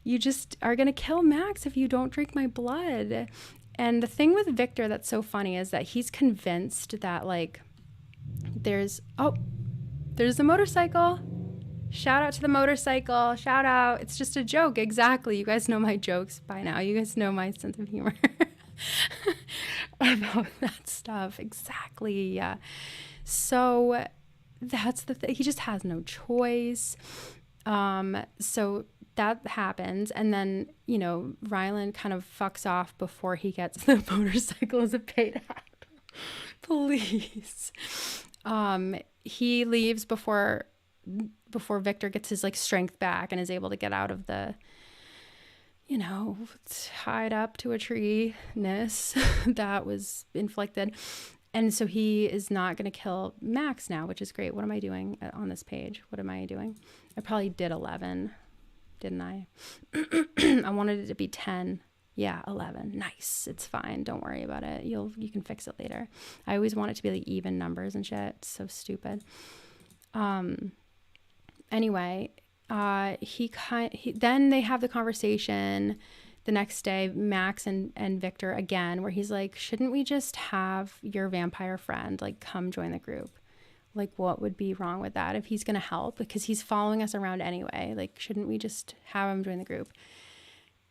you just are going to kill Max if you don't drink my blood. And the thing with Victor that's so funny is that he's convinced that like there's the motorcycle. Shout out to the motorcycle. Shout out. It's just a joke. Exactly. You guys know my jokes by now. You guys know my sense of humor about that stuff. Exactly. Yeah. So that's the thing. He just has no choice. So that happens. And then, Ryland kind of fucks off before he gets the motorcycle as a paid act. Please. He leaves before Victor gets his like strength back and is able to get out of the, tied up to a tree-ness that was inflicted. And so he is not going to kill Max now, which is great. What am I doing on this page? What am I doing? I probably did 11, didn't I? I wanted it to be 10. Yeah, 11. Nice. It's fine. Don't worry about it. You can fix it later. I always want it to be like even numbers and shit. It's so stupid. Anyway, then they have the conversation the next day, Max and Victor again, where he's like, shouldn't we just have your vampire friend like come join the group? Like, what would be wrong with that if he's going to help? Because he's following us around anyway. Like, shouldn't we just have him join the group?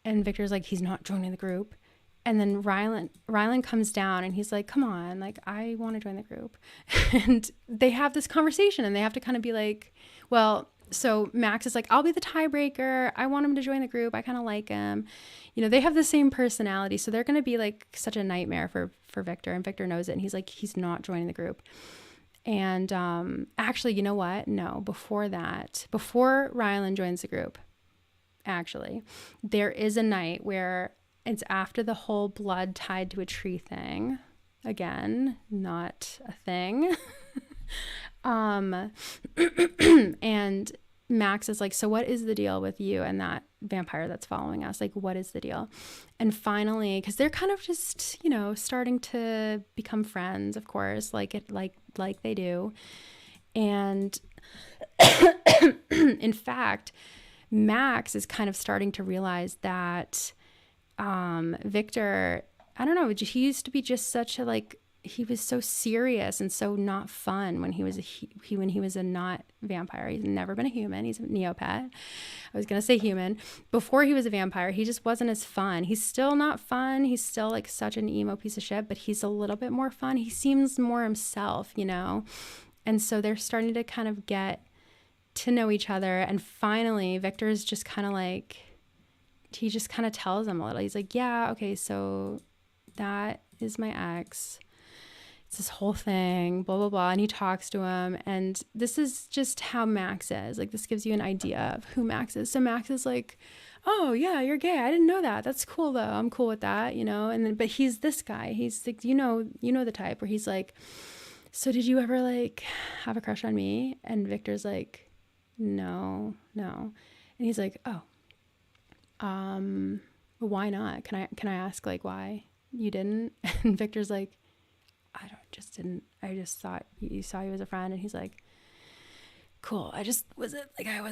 And Victor's like, he's not joining the group. And then Ryland comes down and he's like, come on, like, I want to join the group. And they have this conversation and they have to kind of be like, well, so Max is like, I'll be the tiebreaker. I want him to join the group. I kind of like him. They have the same personality. So they're going to be like such a nightmare for Victor. And Victor knows it. And he's like, he's not joining the group. And actually, you know what? No, before Ryland joins the group, actually, there is a night where it's after the whole blood tied to a tree thing. Again, not a thing. And Max is like, so what is the deal with you and that vampire that's following us? Like, what is the deal? And finally, because they're kind of just, starting to become friends, of course, like they do. And in fact, Max is kind of starting to realize that Victor, I don't know, he used to be just such a like, he was so serious and so not fun when he was a not vampire. He's never been a human. He's a Neopet. I was going to say human. Before he was a vampire, he just wasn't as fun. He's still not fun. He's still like such an emo piece of shit, but he's a little bit more fun. He seems more himself, And so they're starting to kind of get to know each other. And finally, Victor's just kind of like, he just kind of tells him a little. He's like, yeah, okay, so that is my ex. It's this whole thing, blah, blah, blah. And he talks to him. And this is just how Max is. Like, this gives you an idea of who Max is. So Max is like, oh, yeah, you're gay. I didn't know that. That's cool, though. I'm cool with that, And then, but he's this guy. He's like, you know the type where he's like, so did you ever, like, have a crush on me? And Victor's like, no. And he's like, oh, why not? Can I ask, like, why you didn't? And Victor's like, I just thought you saw you as a friend. And he's like, cool. Was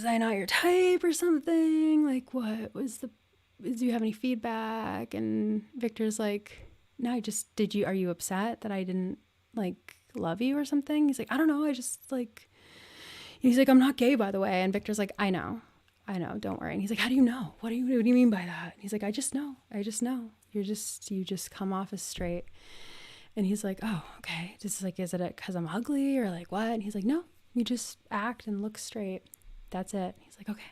I not your type or something? Like, what was do you have any feedback? And Victor's like, no, are you upset that I didn't like love you or something? He's like, I don't know. I just like, he's like, I'm not gay, by the way. And Victor's like, I know, don't worry. And he's like, how do you know? What do you mean by that? And he's like, I just know. You just come off as straight. And he's like, oh, okay. Just like, is it because I'm ugly or like what? And he's like, no, you just act and look straight. That's it. He's like, okay,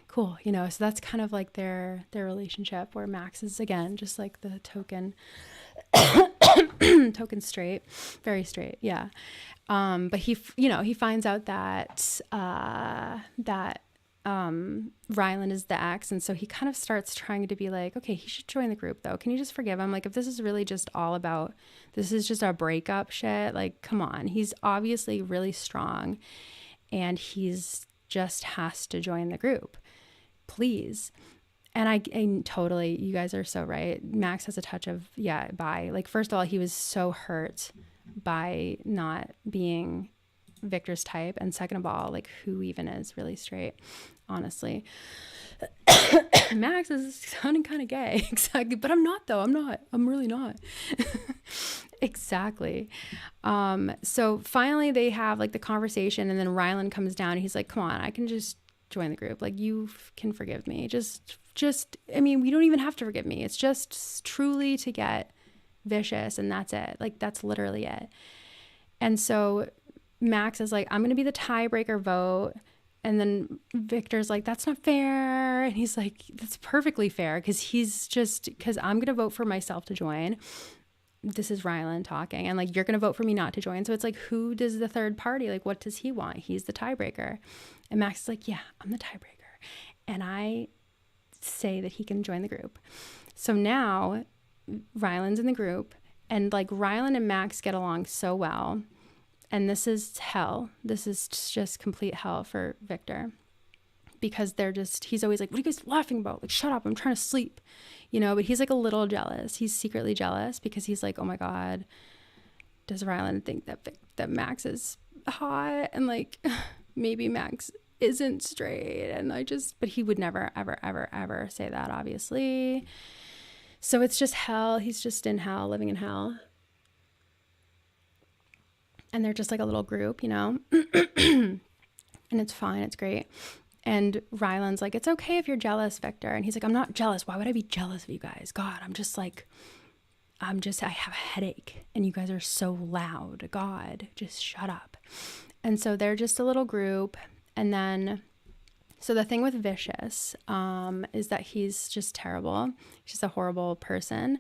cool. You know, so that's kind of like their relationship, where Max is, again, just like the token straight, very straight. Yeah. But he finds out that Ryland is the ex. And so he kind of starts trying to be like, okay, he should join the group though. Can you just forgive him? Like, if this is really just all about, this is just a breakup shit, like, come on. He's obviously really strong and he's just has to join the group, please. And I totally, you guys are so right. Max has a touch of, bi. Like, first of all, he was so hurt by not being Victor's type. And second of all, like, who even is really straight, honestly. Max is sounding kind of gay. Exactly. But I'm not, though. I'm really not. Exactly. So finally they have like the conversation, and then Ryland comes down and he's like, come on, I can just join the group. Like, you can forgive me. I mean, we don't even have to forgive me. It's just truly to get vicious, and that's it. Like, that's literally it. And so Max is like, I'm going to be the tiebreaker vote. And then Victor's like, that's not fair. And he's like, that's perfectly fair, because I'm going to vote for myself to join. This is Ryland talking. And like, you're going to vote for me not to join. So it's like, who does the third party? Like, what does he want? He's the tiebreaker. And Max is like, yeah, I'm the tiebreaker. And I say that he can join the group. So now Ryland's in the group, and like Ryland and Max get along so well. And this is hell. This is just complete hell for Victor, because he's always like, what are you guys laughing about? Like, shut up, I'm trying to sleep, but he's like a little jealous. He's secretly jealous because he's like, oh my God, does Ryland think that Max is hot? And like, maybe Max isn't straight. And but he would never, ever, ever, ever say that, obviously. So it's just hell. He's just in hell, living in hell. And they're just like a little group, and it's fine. It's great. And Ryland's like, it's okay if you're jealous, Victor. And he's like, I'm not jealous. Why would I be jealous of you guys? God, I have a headache and you guys are so loud. God, just shut up. And so they're just a little group. And then, so the thing with Vicious is that he's just terrible. He's just a horrible person.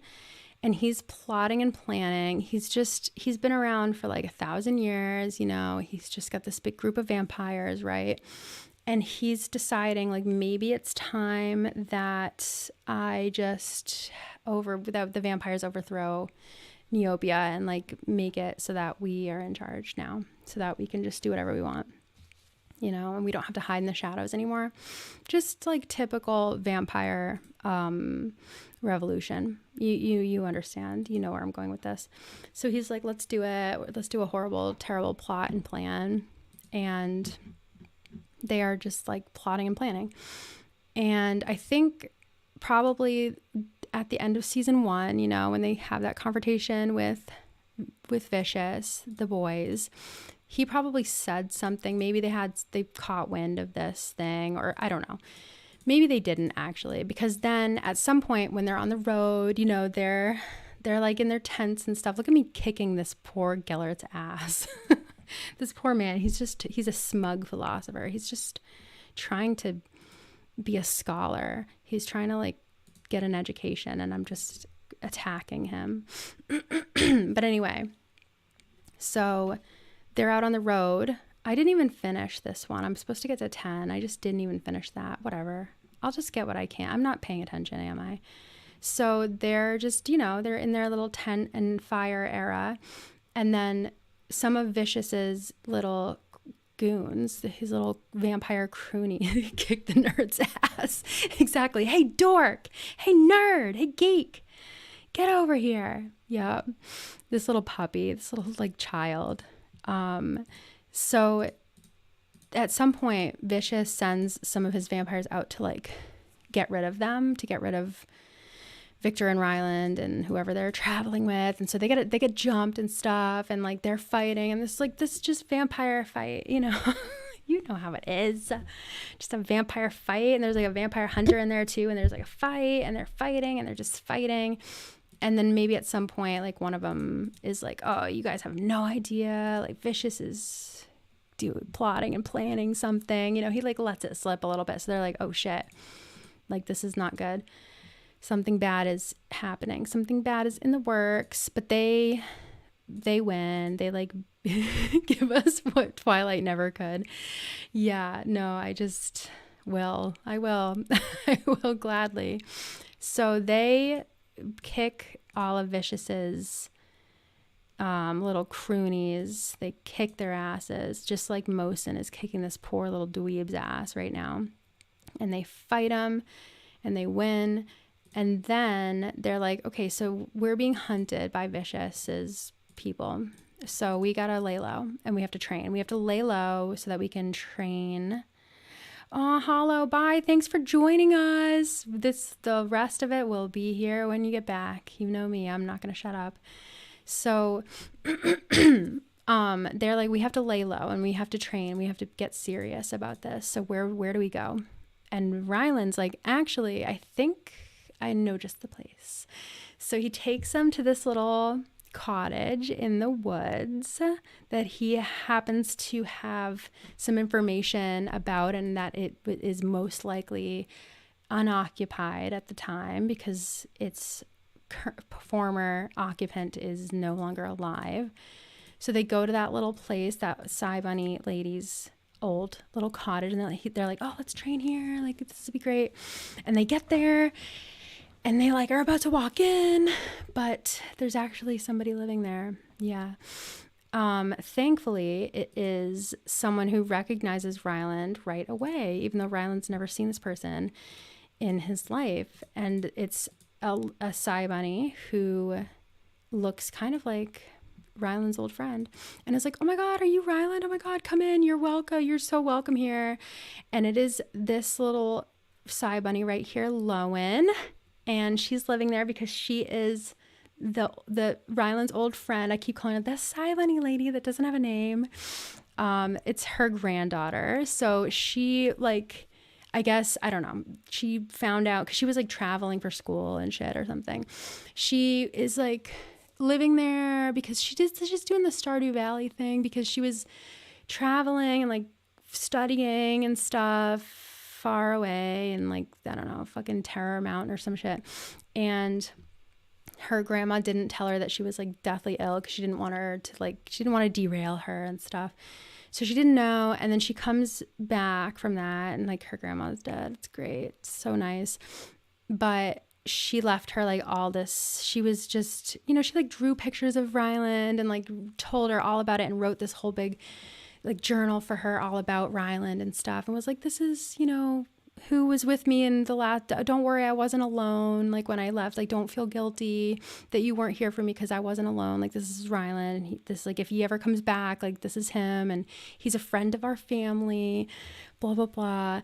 And he's plotting and planning. He's been around for like 1,000 years, he's just got this big group of vampires, right? And he's deciding like, maybe it's time that the vampires overthrow Neopia and like make it so that we are in charge now, so that we can just do whatever we want, and we don't have to hide in the shadows anymore. Just like typical vampire revolution. You understand, where I'm going with this. So he's like, let's do it. Let's do a horrible, terrible plot and plan. And they are just like plotting and planning. And I think probably at the end of season 1, when they have that confrontation with Vicious, the boys, he probably said something. Maybe they caught wind of this thing, or I don't know. Maybe they didn't actually, because then at some point when they're on the road, they're like in their tents and stuff. Look at me kicking this poor Gellert's ass. This poor man, he's a smug philosopher. He's just trying to be a scholar. He's trying to like get an education, and I'm just attacking him. But anyway, so they're out on the road. I didn't even finish this one. I'm supposed to get to 10. I just didn't even finish that. Whatever. I'll just get what I can. I'm not paying attention, am I? So they're just, they're in their little tent and fire era. And then some of Vicious's little goons, his little vampire crony, kick the nerd's ass. Exactly. Hey, dork. Hey, nerd. Hey, geek. Get over here. Yeah. This little puppy, this little like child. So at some point, Vicious sends some of his vampires out to like get rid of them, to get rid of Victor and Ryland and whoever they're traveling with. And so they get jumped and stuff, and like they're fighting, and this just vampire fight, You know how it is. Just a vampire fight, and there's like a vampire hunter in there too, and there's like a fight, and they're fighting, and they're just fighting. And then maybe at some point, like one of them is like, oh, you guys have no idea. Like Vicious is plotting and planning something. You know, he like lets it slip a little bit. So they're like, oh shit, like this is not good. Something bad is happening. Something bad is in the works. But they win. They like give us what Twilight never could. Yeah, no, I will. I will gladly. So they kick all of Vicious's little croonies. They kick their asses, just like Mosin is kicking this poor little dweeb's ass right now. And they fight him, and they win. And then they're like, okay, so we're being hunted by Vicious's people. So we gotta lay low, and we have to train. We have to lay low so that we can train. Oh, Hollow, bye. Thanks for joining us. The rest of it will be here when you get back. You know me, I'm not gonna shut up. So they're like, we have to lay low and we have to train. We have to get serious about this. So where do we go? And Ryland's like, actually, I think I know just the place. So he takes them to this little cottage in the woods that he happens to have some information about, and that it is most likely unoccupied at the time because its former occupant is no longer alive. So they go to that little place, that Psy Bunny lady's old little cottage, and they're like, oh, let's train here, like this would be great. And they get there and they like are about to walk in, but there's actually somebody living there. Yeah. Thankfully it is someone who recognizes Ryland right away, even though Ryland's never seen this person in his life. And it's a Psy Bunny who looks kind of like Ryland's old friend, and is like, oh my god, are you Ryland? Oh my god, come in, you're welcome, you're so welcome here. And it is this little Psy Bunny right here, Loen, and she's living there because she is the Ryland's old friend. I keep calling her the Psy Bunny lady that doesn't have a name. It's her granddaughter. So she, like, I guess, I don't know, she found out because she was like traveling for school and shit or something. She is like living there because she's doing the Stardew Valley thing because she was traveling and like studying and stuff far away and like, I don't know, fucking Terror Mountain or some shit. And her grandma didn't tell her that she was like deathly ill because she didn't want to derail her and stuff. So she didn't know. And then she comes back from that and like her grandma's dead. It's great. It's so nice. But she left her like all this. She was just, she like drew pictures of Ryland and like told her all about it and wrote this whole big like journal for her all about Ryland and stuff. And was like, this is, who was with me in the last, don't worry, I wasn't alone. Like when I left, like, don't feel guilty that you weren't here for me because I wasn't alone. Like, this is Ryland. And this, like, if he ever comes back, like, this is him. And he's a friend of our family, blah, blah, blah.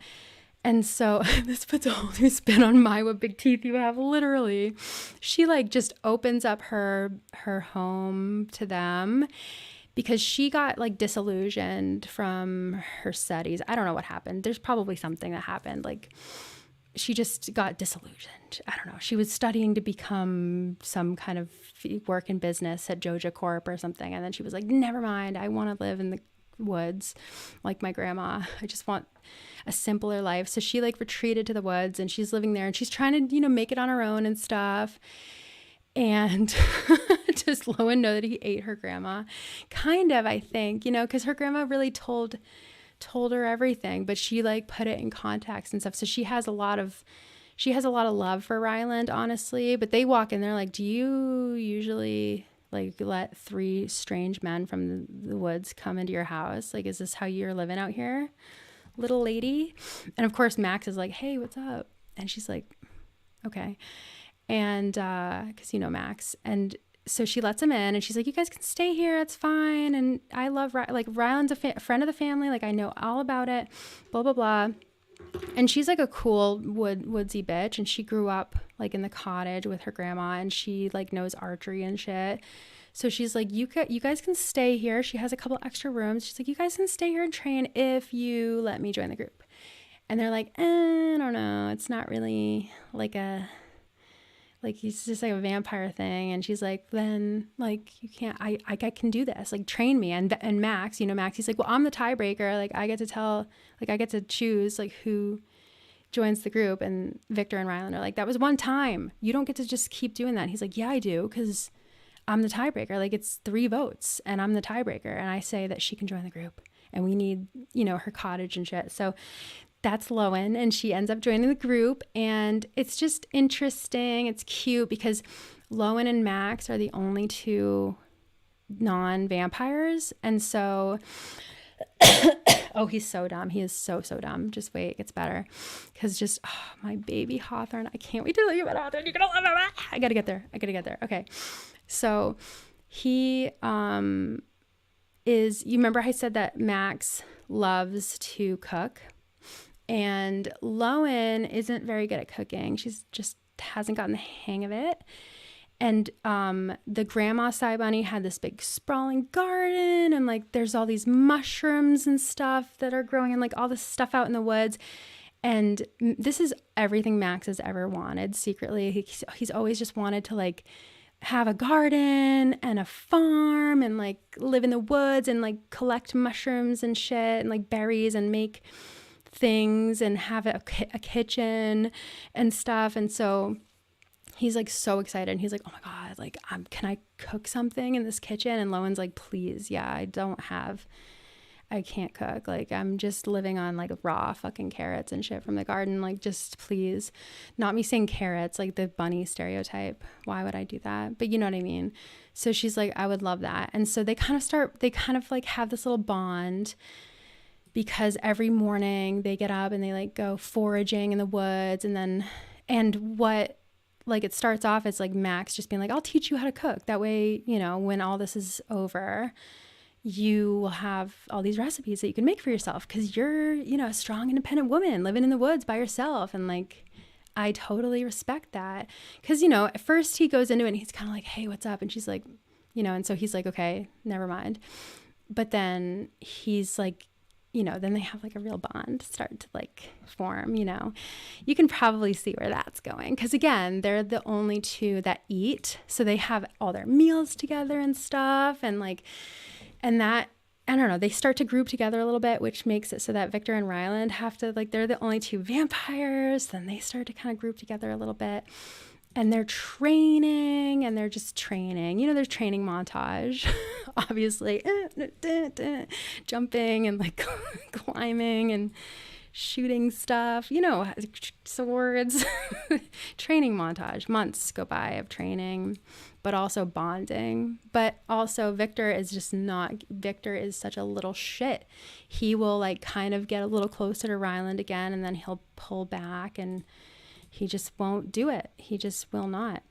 And so this puts a whole new spin on my what big teeth you have, literally. She like just opens up her home to them because she got like disillusioned from her studies. I don't know what happened. There's probably something that happened. Like she just got disillusioned. I don't know. She was studying to become some kind of work in business at Joja Corp or something. And then she was like, never mind. I want to live in the woods like my grandma. I just want a simpler life. So she like retreated to the woods and she's living there and she's trying to, make it on her own and stuff. And does Loen know that he ate her grandma? Kind of, I think, because her grandma really told her everything, but she like put it in context and stuff. So she has a lot of love for Ryland, honestly. But they walk in, they're like, do you usually like let 3 strange men from the woods come into your house? Like, is this how you're living out here, little lady? And of course Max is like, hey, what's up? And she's like, okay. And because Max. And so she lets him in and she's like, you guys can stay here, it's fine. And I love like Ryland's a friend of the family, like I know all about it, blah blah blah. And she's like a cool woodsy bitch, and she grew up like in the cottage with her grandma, and she like knows archery and shit. So she's like, you guys can stay here. She has a couple extra rooms. She's like, you guys can stay here and train if you let me join the group. And they're like, I don't know. It's not really like he's just like a vampire thing. And she's like, then like, you can't, I can do this, like train me. And Max, Max, he's like, well, I'm the tiebreaker. Like I get to choose like who joins the group. And Victor and Ryland are like, that was one time. You don't get to just keep doing that. And he's like, yeah, I do. 'Cause I'm the tiebreaker. Like it's 3 votes and I'm the tiebreaker. And I say that she can join the group and we need, her cottage and shit. So that's Loen, and she ends up joining the group, and it's just interesting. It's cute because Loen and Max are the only 2 non-vampires. And so, oh, he's so dumb. He is so dumb. Just wait, it gets better. Because my baby Hawthorne, I can't wait to tell you about Hawthorne. You're gonna love him. I gotta get there. Okay. So he you remember I said that Max loves to cook? And Loen isn't very good at cooking. She's just hasn't gotten the hang of it. And the grandma Cy Bunny had this big sprawling garden, and like there's all these mushrooms and stuff that are growing, and like all this stuff out in the woods. And this is everything Max has ever wanted secretly. He's always just wanted to like have a garden and a farm and like live in the woods and like collect mushrooms and shit and like berries and make things and have a kitchen and stuff. And so he's like so excited, and he's like, oh my god, like can I cook something in this kitchen? And Loen's like, please, yeah, I can't cook, like I'm just living on like raw fucking carrots and shit from the garden, like just please. Not me saying carrots like the bunny stereotype, why would I do that, but you know what I mean. So she's like, I would love that. And so they kind of like have this little bond, because every morning they get up and they like go foraging in the woods. And what, like it starts off as like Max just being like, I'll teach you how to cook. That way, when all this is over, you will have all these recipes that you can make for yourself. 'Cause you're, a strong, independent woman living in the woods by yourself. And like, I totally respect that. 'Cause, at first he goes into it and he's kind of like, hey, what's up? And she's like, and so he's like, okay, never mind. But then he's like, then they have like a real bond start to like form, you can probably see where that's going. 'Cause again, they're the only 2 that eat. So they have all their meals together and stuff. And like, and that, I don't know, they start to group together a little bit, which makes it so that Victor and Ryland have to like, they're the only 2 vampires. Then they start to kind of group together a little bit. And they're training, and they're just training. There's training montage, obviously, jumping and like climbing and shooting stuff, swords, training montage. Months go by of training, but also bonding. But also Victor is such a little shit. He will like kind of get a little closer to Ryland again, and then he'll pull back, and he just won't do it. He just will not.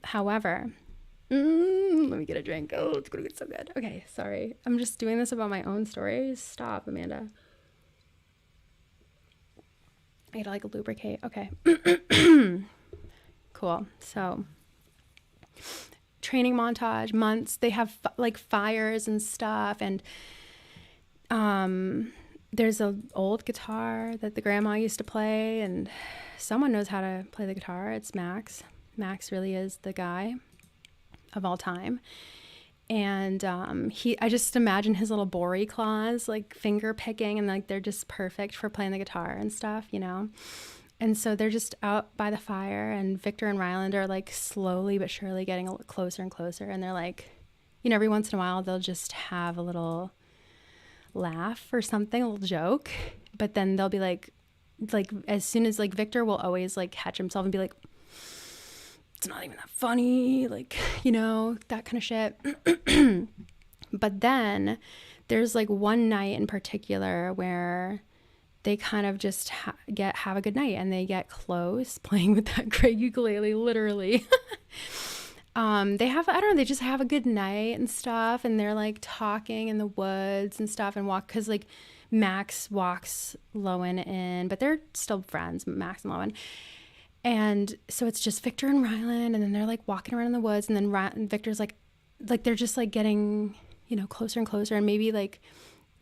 However, let me get a drink. Oh, it's going to get so good. Okay, sorry. I'm just doing this about my own story. Stop, Amanda. I gotta like lubricate. Okay. Cool. So, training montage, months. They have like fires and stuff. And there's an old guitar that the grandma used to play, and someone knows how to play the guitar. It's Max. Max really is the guy of all time. And I just imagine his little bory claws, like finger picking, and like they're just perfect for playing the guitar and stuff, And so they're just out by the fire, and Victor and Ryland are like slowly but surely getting a little closer and closer. And they're like, every once in a while they'll just have a little laugh or something, a little joke. But then they'll be like as soon as like Victor will always like catch himself and be like, it's not even that funny, like, that kind of shit. But then there's like one night in particular where they kind of just have a good night, and they get close playing with that great ukulele, literally. They just have a good night and stuff, and they're like talking in the woods and stuff, and because like Max walks Loen in, but they're still friends, Max and Loen. And so it's just Victor and Ryland, and then they're like walking around in the woods, and then Victor's like, like they're just like getting, you know, closer and closer, and maybe like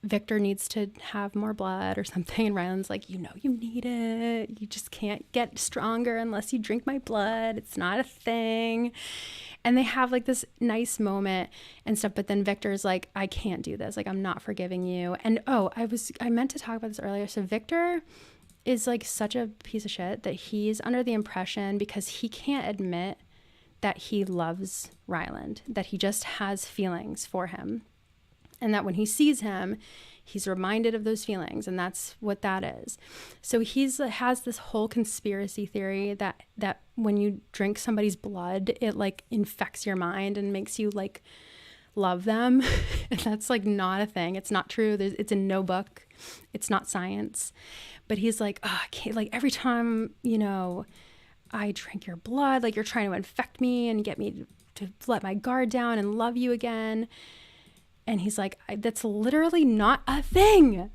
Victor needs to have more blood or something, and Ryland's like, you know, you need it, you just can't get stronger unless you drink my blood, it's not a thing. And they have like this nice moment and stuff, but then Victor's like, I can't do this, like I'm not forgiving you. And I meant to talk about this earlier. So Victor is like such a piece of shit that he's under the impression, because he can't admit that he loves Ryland, that he just has feelings for him, and that when he sees him, he's reminded of those feelings, and that's what that is. So has this whole conspiracy theory that when you drink somebody's blood, it like infects your mind and makes you like love them. And that's like not a thing. It's not true. It's in no book. It's not science. But he's like, oh, I can't, like every time, you know, I drink your blood, like you're trying to infect me and get me to let my guard down and love you again. And he's like, that's literally not a thing.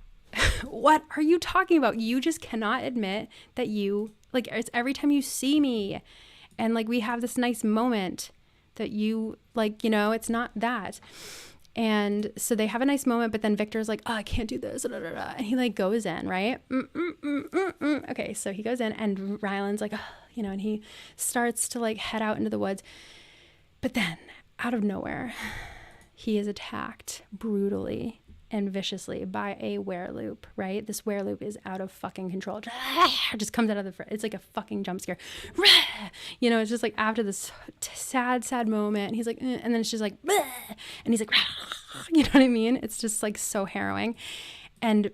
What are you talking about? You just cannot admit that you, like, it's every time you see me and like we have this nice moment that you like, you know, it's not that. And so they have a nice moment, but then Victor's like, oh, I can't do this. And he like goes in, right? Okay, so he goes in, and Ryland's like, oh, you know, and he starts to like head out into the woods. But then out of nowhere, he is attacked brutally and viciously by a wereloop, right? This wereloop is out of fucking control. Just comes out of the, it's like a fucking jump scare. You know, it's just like after this sad moment, and he's like, and then it's just like, and he's like, you know what I mean? It's just like so harrowing. And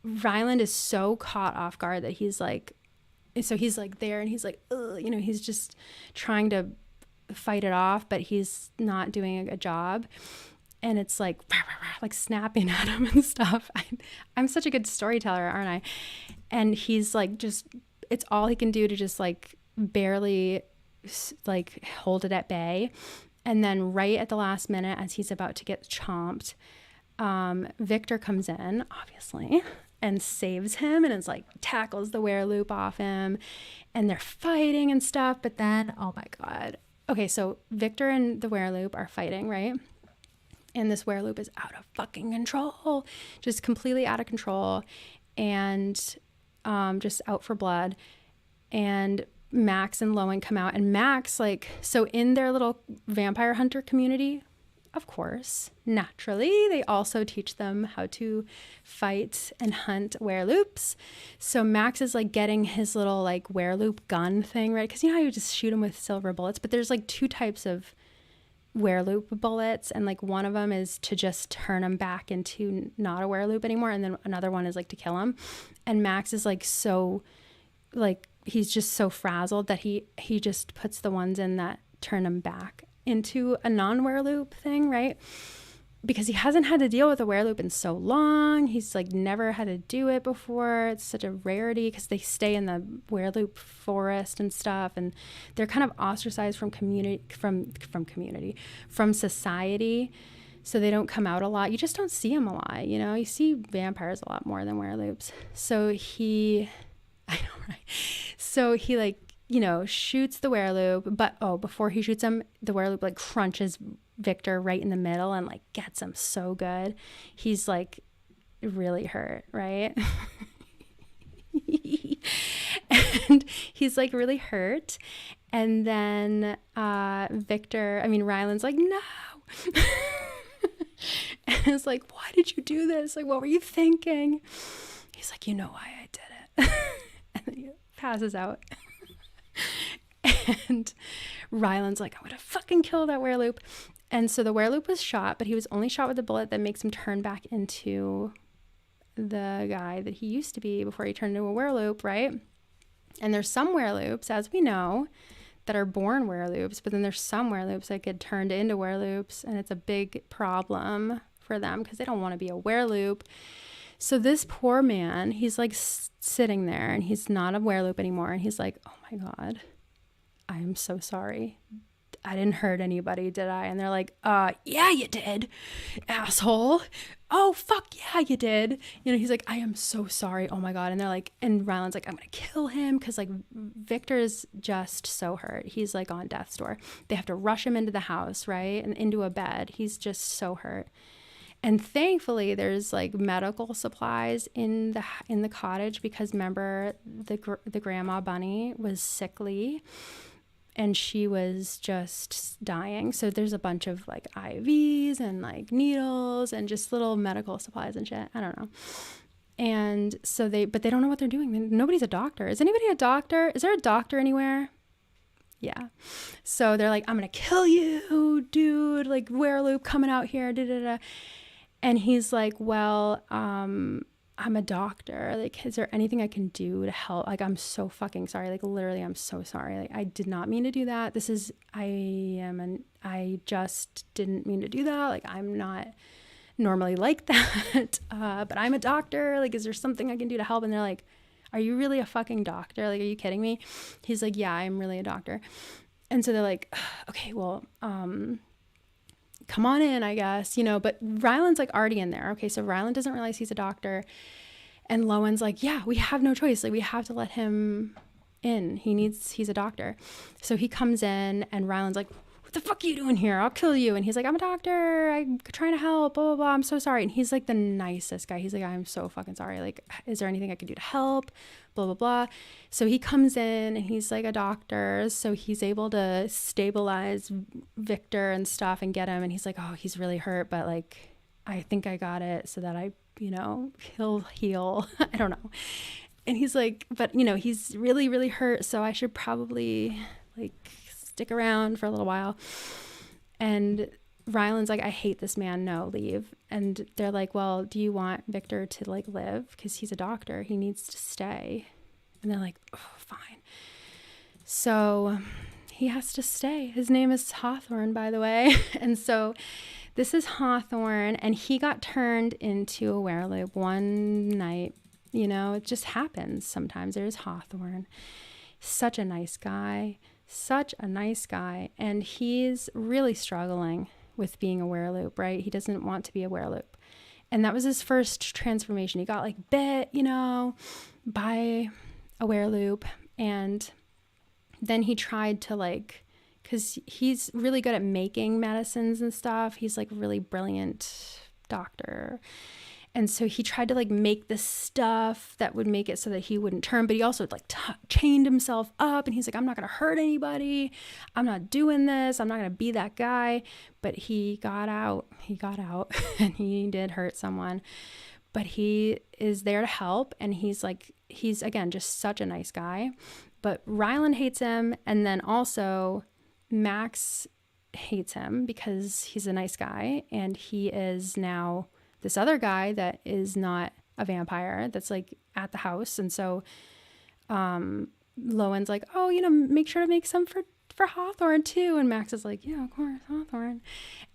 Ryland is so caught off guard that he's like, so he's like there, and he's like, you know, he's just trying to fight it off, but he's not doing a job. And it's like snapping at him and stuff. I'm such a good storyteller, aren't I? And he's like, just, it's all he can do to just like barely like hold it at bay. And then right at the last minute, as he's about to get chomped, Victor comes in, obviously, and saves him, and it's like tackles the wereloop off him, and they're fighting and stuff. But then, oh my God. Okay, so Victor and the wereloop are fighting, right? And this wereloop is out of fucking control, just completely out of control, and just out for blood. And Max and Loen come out, and Max, like, so in their little vampire hunter community, of course, naturally, they also teach them how to fight and hunt wereloops. So Max is like getting his little like wereloop gun thing, right? Because you know how you just shoot them with silver bullets, but there's like two types of wereloop bullets, and like one of them is to just turn them back into not a wereloop anymore, and then another one is like to kill him. And Max is like so, like, he's just so frazzled that he just puts the ones in that turn him back into a non-wereloop thing, right? Because he hasn't had to deal with a wereloop in so long. He's like never had to do it before. It's such a rarity because they stay in the wereloop forest and stuff, and they're kind of ostracized from from society, so they don't come out a lot. You just don't see them a lot, you know. You see vampires a lot more than wereloops. So I know, right? So he like, you know, shoots the wereloop, but before he shoots him, the wereloop like crunches Victor right in the middle and like gets him so good. He's like really hurt, right? And he's like really hurt. And then Ryland's like, no. And it's like, why did you do this? Like, what were you thinking? He's like, you know why I did it. And then he passes out. And Ryland's like, I'm gonna fucking kill that wereloop. And so the wereloop was shot, but he was only shot with a bullet that makes him turn back into the guy that he used to be before he turned into a wereloop, right? And there's some wereloops, as we know, that are born wereloops, but then there's some wereloops that get turned into wereloops, and it's a big problem for them because they don't want to be a wereloop. So this poor man, he's like sitting there, and he's not a wereloop anymore, and he's like, oh my God, I am so sorry. I didn't hurt anybody, did I? And they're like, yeah, you did, asshole. Oh, fuck yeah, you did. You know, he's like, I am so sorry. Oh my God. And they're like, and Ryland's like, I'm going to kill him. Cause like Victor's just so hurt. He's like on death's door. They have to rush him into the house, right? And into a bed. He's just so hurt. And thankfully there's like medical supplies in the cottage, because remember the grandma bunny was sickly and she was just dying. So there's a bunch of like IVs and like needles and just little medical supplies and shit. I don't know. And so but they don't know what they're doing. Nobody's a doctor. Is anybody a doctor? Is there a doctor anywhere? Yeah. So they're like, I'm going to kill you, dude. Like werewolf coming out here. Da, da, da. And he's like, well, I'm a doctor. Like, is there anything I can do to help? Like, I'm so fucking sorry. Like, literally, I'm so sorry. Like, I did not mean to do that. I just didn't mean to do that. Like, I'm not normally like that. But I'm a doctor. Like, is there something I can do to help? And they're like, are you really a fucking doctor? Like, are you kidding me? He's like, yeah, I'm really a doctor. And so they're like, okay, well, come on in, I guess, you know, but Ryland's like already in there. Okay. So Ryland doesn't realize he's a doctor, and Loen's like, yeah, we have no choice. Like, we have to let him in. He's a doctor. So he comes in, and Ryland's like, what the fuck are you doing here? I'll kill you. And he's like, I'm a doctor. I'm trying to help, blah, blah, blah. I'm so sorry. And he's like the nicest guy. He's like, I'm so fucking sorry. Like, is there anything I can do to help? Blah, blah, blah. So he comes in, and he's like a doctor. So he's able to stabilize Victor and stuff and get him. And he's like, oh, he's really hurt, but like, I think I got it so that he'll heal. I don't know. And he's like, but you know, he's really, really hurt. So I should probably like stick around for a little while. And Ryland's like, I hate this man. No, leave. And they're like, well, do you want Victor to like live? Because he's a doctor. He needs to stay. And they're like, oh, fine. So he has to stay. His name is Hawthorne, by the way. And so this is Hawthorne, and he got turned into a werewolf one night. You know, it just happens sometimes. There's Hawthorne. Such a nice guy. Such a nice guy. And he's really struggling with being a werewolf, right? He doesn't want to be a werewolf. And that was his first transformation. He got like bit, you know, by a werewolf. And then he tried to like, because he's really good at making medicines and stuff. He's like a really brilliant doctor. And so he tried to like make this stuff that would make it so that he wouldn't turn, but he also like chained himself up, and he's like, I'm not going to hurt anybody. I'm not doing this. I'm not going to be that guy. But he got out and he did hurt someone, but he is there to help. And he's again, just such a nice guy, but Ryland hates him. And then also Max hates him because he's a nice guy. And he is now this other guy that is not a vampire that's like at the house. And so Loen's like, oh, you know, make sure to make some for Hawthorne too. And Max is like, yeah, of course, Hawthorne.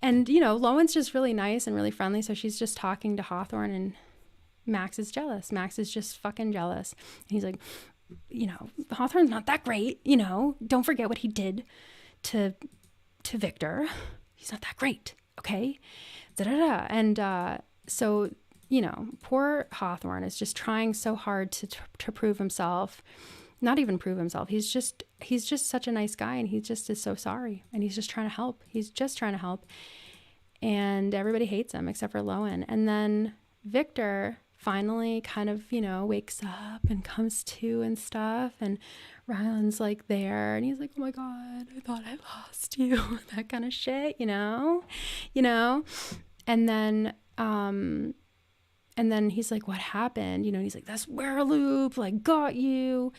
And, you know, Loen's just really nice and really friendly. So she's just talking to Hawthorne, and Max is jealous. Max is just fucking jealous. And he's like, you know, Hawthorne's not that great. You know, don't forget what he did to Victor. He's not that great. Okay. Da-da-da. And, so, you know, poor Hawthorne is just trying so hard to prove himself, not even prove himself. He's just such a nice guy, and he just is so sorry, and he's just trying to help. And everybody hates him except for Loen. And then Victor finally kind of, you know, wakes up and comes to and stuff. And Ryland's like there, and he's like, oh my God, I thought I lost you. That kind of shit, you know. And then he's like, what happened? You know, and he's like, that's werewolf, like, got you.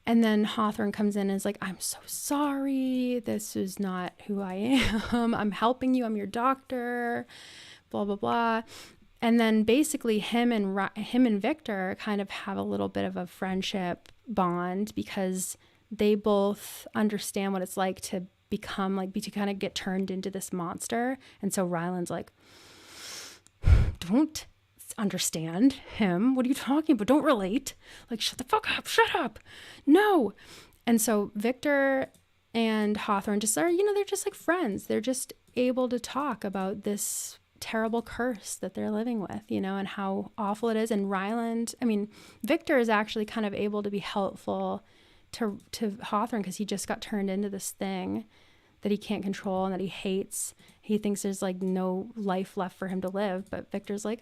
And then Hawthorne comes in and is like, I'm so sorry. This is not who I am. I'm helping you. I'm your doctor, blah, blah, blah. And then basically him and Victor kind of have a little bit of a friendship bond, because they both understand what it's like to become like, to kind of get turned into this monster. And so Ryland's like, don't understand him. What are you talking about? Don't relate. Like, shut the fuck up. Shut up. No. And so Victor and Hawthorne just are, they're just like friends. They're just able to talk about this terrible curse that they're living with, and how awful it is. And Ryland, Victor is actually kind of able to be helpful to Hawthorne, because he just got turned into this thing that he can't control and that he hates. He thinks there's like no life left for him to live. But Victor's like,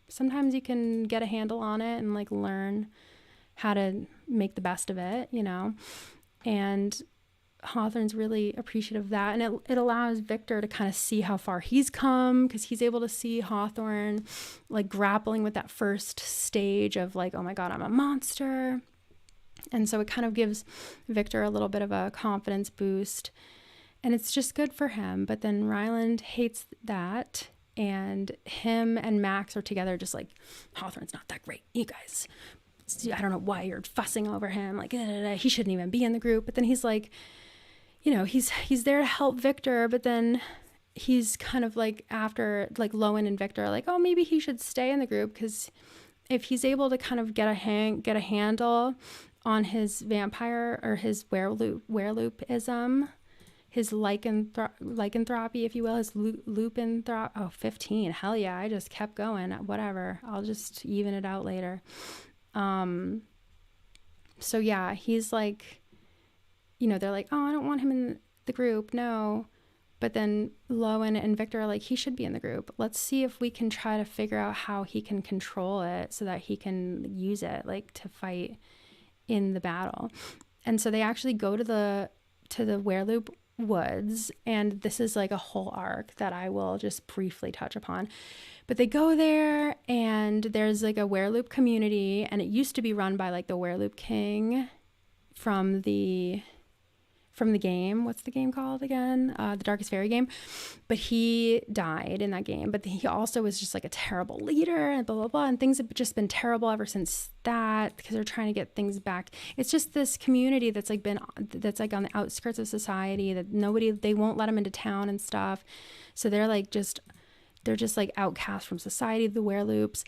sometimes you can get a handle on it and like learn how to make the best of it, And Hawthorne's really appreciative of that. And it allows Victor to kind of see how far he's come, because he's able to see Hawthorne like grappling with that first stage of like, oh my God, I'm a monster. And so it kind of gives Victor a little bit of a confidence boost, and it's just good for him. But then Ryland hates that, and him and Max are together just like, Hawthorne's not that great. You guys, I don't know why you're fussing over him. Like, he shouldn't even be in the group. But then he's like, he's there to help Victor. But then he's kind of like, after like Loen and Victor are like, oh, maybe he should stay in the group, because if he's able to kind of get a handle on his vampire or his wereloopism, his lycanthropy, if you will, his lupinthropy. Oh, 15. Hell yeah. I just kept going. Whatever. I'll just even it out later. So yeah, he's like, they're like, oh, I don't want him in the group. No. But then Loen and Victor are like, he should be in the group. Let's see if we can try to figure out how he can control it so that he can use it like to fight in the battle. And so they actually go to the Wereloop woods, and this is like a whole arc that I will just briefly touch upon. But they go there, and there's like a Wereloop community, and it used to be run by like the Wereloop King from the game. What's the game called again? The Darkest Fairy game. But he died in that game. But he also was just like a terrible leader and blah, blah, blah. And things have just been terrible ever since that, because they're trying to get things back. It's just this community that's like on the outskirts of society, that they won't let them into town and stuff. So they're just like outcast from society, the Wereloops.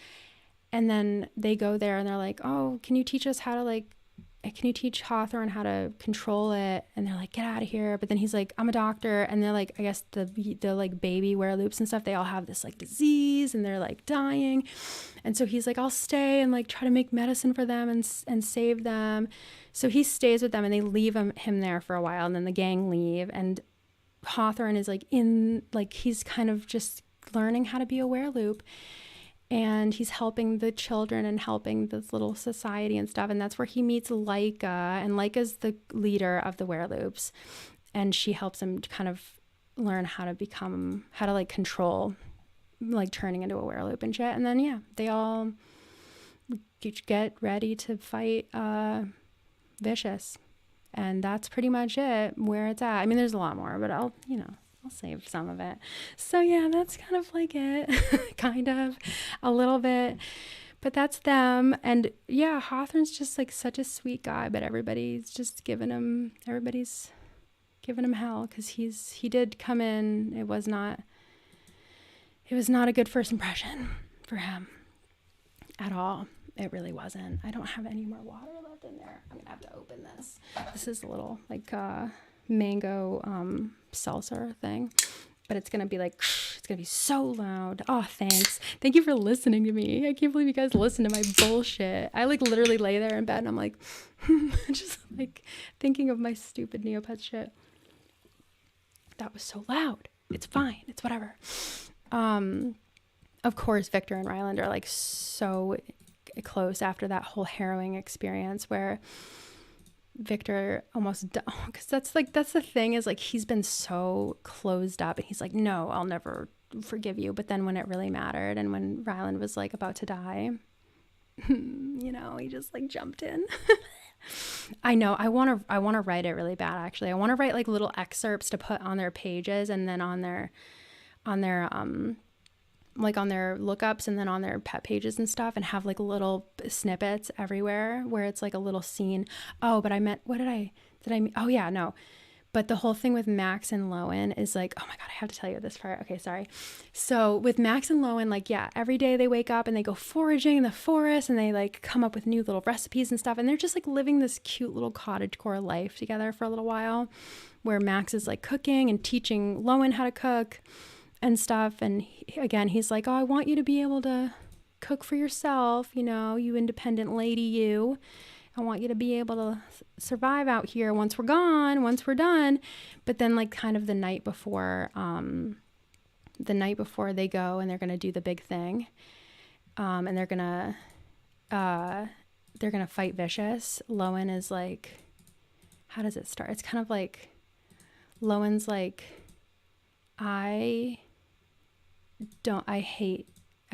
And then they go there and they're like, oh, can you teach Hawthorne how to control it? And they're like, get out of here. But then he's like, I'm a doctor. And they're like, I guess the like baby wereloops and stuff, they all have this like disease and they're like dying. And so he's like, I'll stay and like try to make medicine for them and save them. So he stays with them, and they leave him there for a while, and then the gang leave. And Hawthorne is like he's kind of just learning how to be a wereloop. And he's helping the children and helping this little society and stuff. And that's where he meets Leica. And Leica's the leader of the Wereloops. And she helps him to kind of learn how to like control, like turning into a Wereloop and shit. And then, yeah, they all get ready to fight Vicious. And that's pretty much it, where it's at. There's a lot more, but I'll save some of it. So yeah, that's kind of like it, kind of a little bit, but that's them. And yeah, Hawthorne's just like such a sweet guy, but everybody's giving him hell, because he did come in. It was not a good first impression for him at all. It really wasn't. I don't have any more water left in there. I'm gonna have to open this. This is a little like mango seltzer thing, but it's gonna be like, it's gonna be so loud. Oh, thanks. Thank you for listening to me. I can't believe you guys listen to my bullshit. I like literally lay there in bed and I'm like just like thinking of my stupid Neopets shit. That was so loud. It's fine. It's whatever. Of course, Victor and Ryland are like so close after that whole harrowing experience where Victor almost, because that's the thing, is like he's been so closed up, and he's like, no, I'll never forgive you. But then when it really mattered, and when Ryland was like about to die, he just like jumped in. I know, I want to write it really bad, actually. I want to write like little excerpts to put on their pages, and then on their like on their lookups, and then on their pet pages and stuff, and have like little snippets everywhere where it's like a little scene. Oh, but I meant, oh yeah, no. But the whole thing with Max and Loen is like, oh my God, I have to tell you this part. Okay, sorry. So with Max and Loen, like, yeah, every day they wake up and they go foraging in the forest and they like come up with new little recipes and stuff. And they're just like living this cute little cottagecore life together for a little while, where Max is like cooking and teaching Loen how to cook and stuff. And again, he's like, oh, I want you to be able to cook for yourself, you know, you independent lady, you. I want you to be able to survive out here once we're gone, once we're done. But then like kind of the night before they go and they're going to do the big thing. And they're going to fight Vicious. Loen is like, how does it start? It's kind of like, Loen's like, I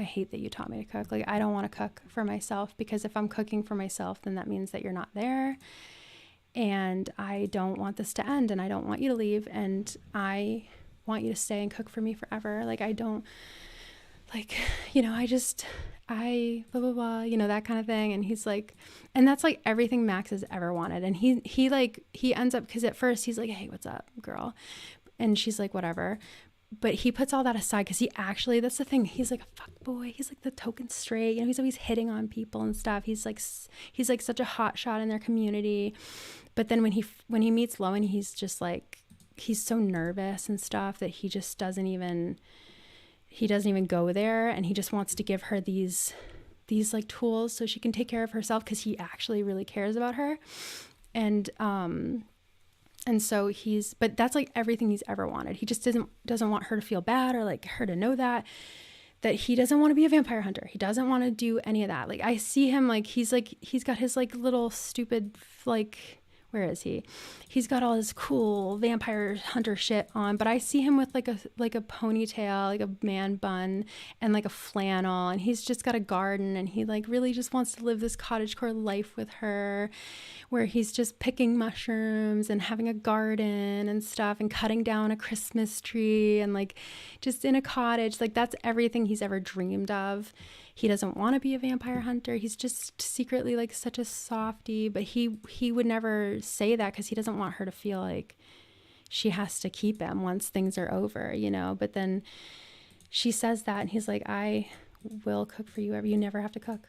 hate that you taught me to cook. Like, I don't want to cook for myself, because if I'm cooking for myself, then that means that you're not there. And I don't want this to end, and I don't want you to leave. And I want you to stay and cook for me forever. Like, I don't, like, you know, I blah, blah, blah, you know, that kind of thing. And he's like, and that's like everything Max has ever wanted. And he ends up, because at first he's like, hey, what's up, girl? And she's like, whatever. But he puts all that aside, because that's the thing. He's like a fuck boy. He's like the token straight. You know, he's always hitting on people and stuff. He's like such a hot shot in their community. But then when he meets Loen, he's just like, he's so nervous and stuff that he just doesn't even go there. And he just wants to give her these like tools so she can take care of herself, because he actually really cares about her. And so but that's like everything he's ever wanted. He just doesn't want her to feel bad, or like her to know that he doesn't want to be a vampire hunter. He doesn't want to do any of that. Like, I see him like, he's got his like little stupid, like, where is he? He's got all his cool vampire hunter shit on, but I see him with like a ponytail, like a man bun, and like a flannel, and he's just got a garden, and he like really just wants to live this cottagecore life with her, where he's just picking mushrooms and having a garden and stuff, and cutting down a Christmas tree, and like just in a cottage. Like, that's everything he's ever dreamed of. He doesn't want to be a vampire hunter. He's just secretly like such a softie, but he would never say that, because he doesn't want her to feel like she has to keep him once things are over, you know. But then she says that, and he's like, I will cook for you. You never have to cook.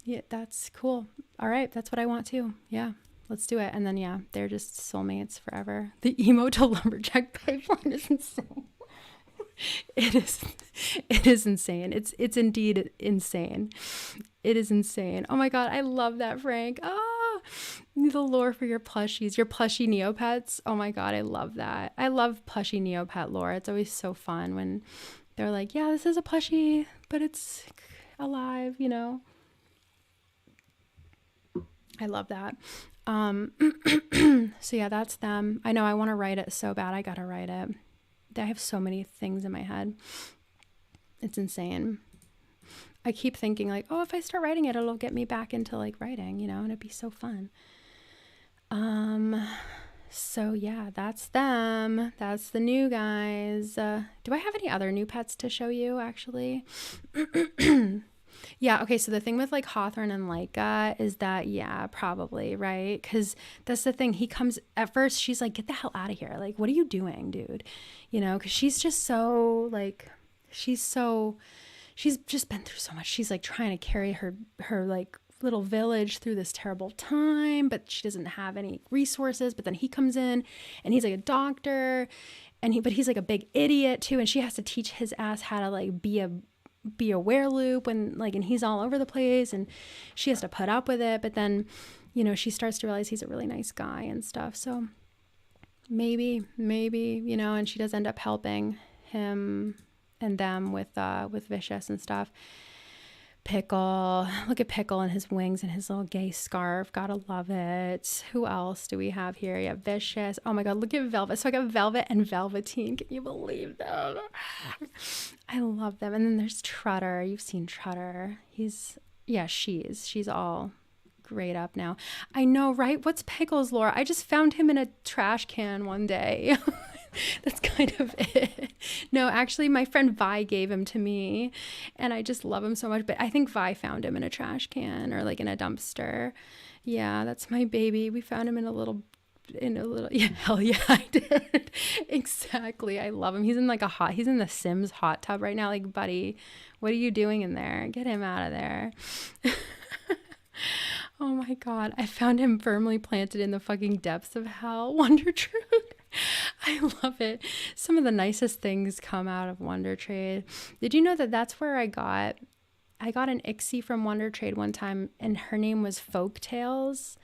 Yeah, that's cool. All right, that's what I want too. Yeah, let's do it. And then, yeah, they're just soulmates forever. The emo to lumberjack pipeline is insane. It is insane. It's indeed insane. It is insane. Oh my God, I love that, Frank. Oh, the lore for your plushies, your plushie Neopets. Oh my God, I love that. I love plushie Neopet lore. It's always so fun when they're like, yeah, this is a plushie, but it's alive, you know. I love that. So yeah, that's them. I know I want to write it so bad. I gotta write it. I have so many things in my head. It's insane. I keep thinking like, oh, if I start writing it, it'll get me back into like writing, you know, and it'd be so fun. So yeah, that's them. That's the new guys. Do I have any other new pets to show you actually? Yeah, okay, so the thing with like Hawthorne and Leica is that, yeah, probably, right? Because that's the thing. He comes, at first she's like, get the hell out of here. Like, what are you doing, dude? You know, because she's just so like, she's just been through so much. She's like trying to carry her like little village through this terrible time, but she doesn't have any resources. But then he comes in and he's like a doctor, but he's like a big idiot too. And she has to teach his ass how to like be a wereloop and he's all over the place, and she has to put up with it. But then, you know, she starts to realize he's a really nice guy and stuff. So maybe, you know, and she does end up helping him and them with Vicious and stuff. Pickle, look at Pickle and his wings and his little gay scarf. Gotta love it. Who else do we have here? Yeah, Vicious. Oh my God, look at Velvet. So I got Velvet and Velvetine. Can you believe them? I love them. And then there's Trotter. You've seen Trotter. She's all grayed up now. I know, right? What's Pickle's lore? I just found him in a trash can one day. That's kind of it. No, actually, my friend Vi gave him to me, and I just love him so much. But I think Vi found him in a trash can or like in a dumpster. Yeah, that's my baby. We found him in a little in a little, yeah, hell yeah, I did. Exactly. I love him. He's in like he's in the Sims hot tub right now. Like, buddy, what are you doing in there? Get him out of there. Oh my God. I found him firmly planted in the fucking depths of hell. Wonder Trade. I love it. Some of the nicest things come out of Wonder Trade. Did you know that that's where I got an Ixie from Wonder Trade one time, and her name was Folk Tales.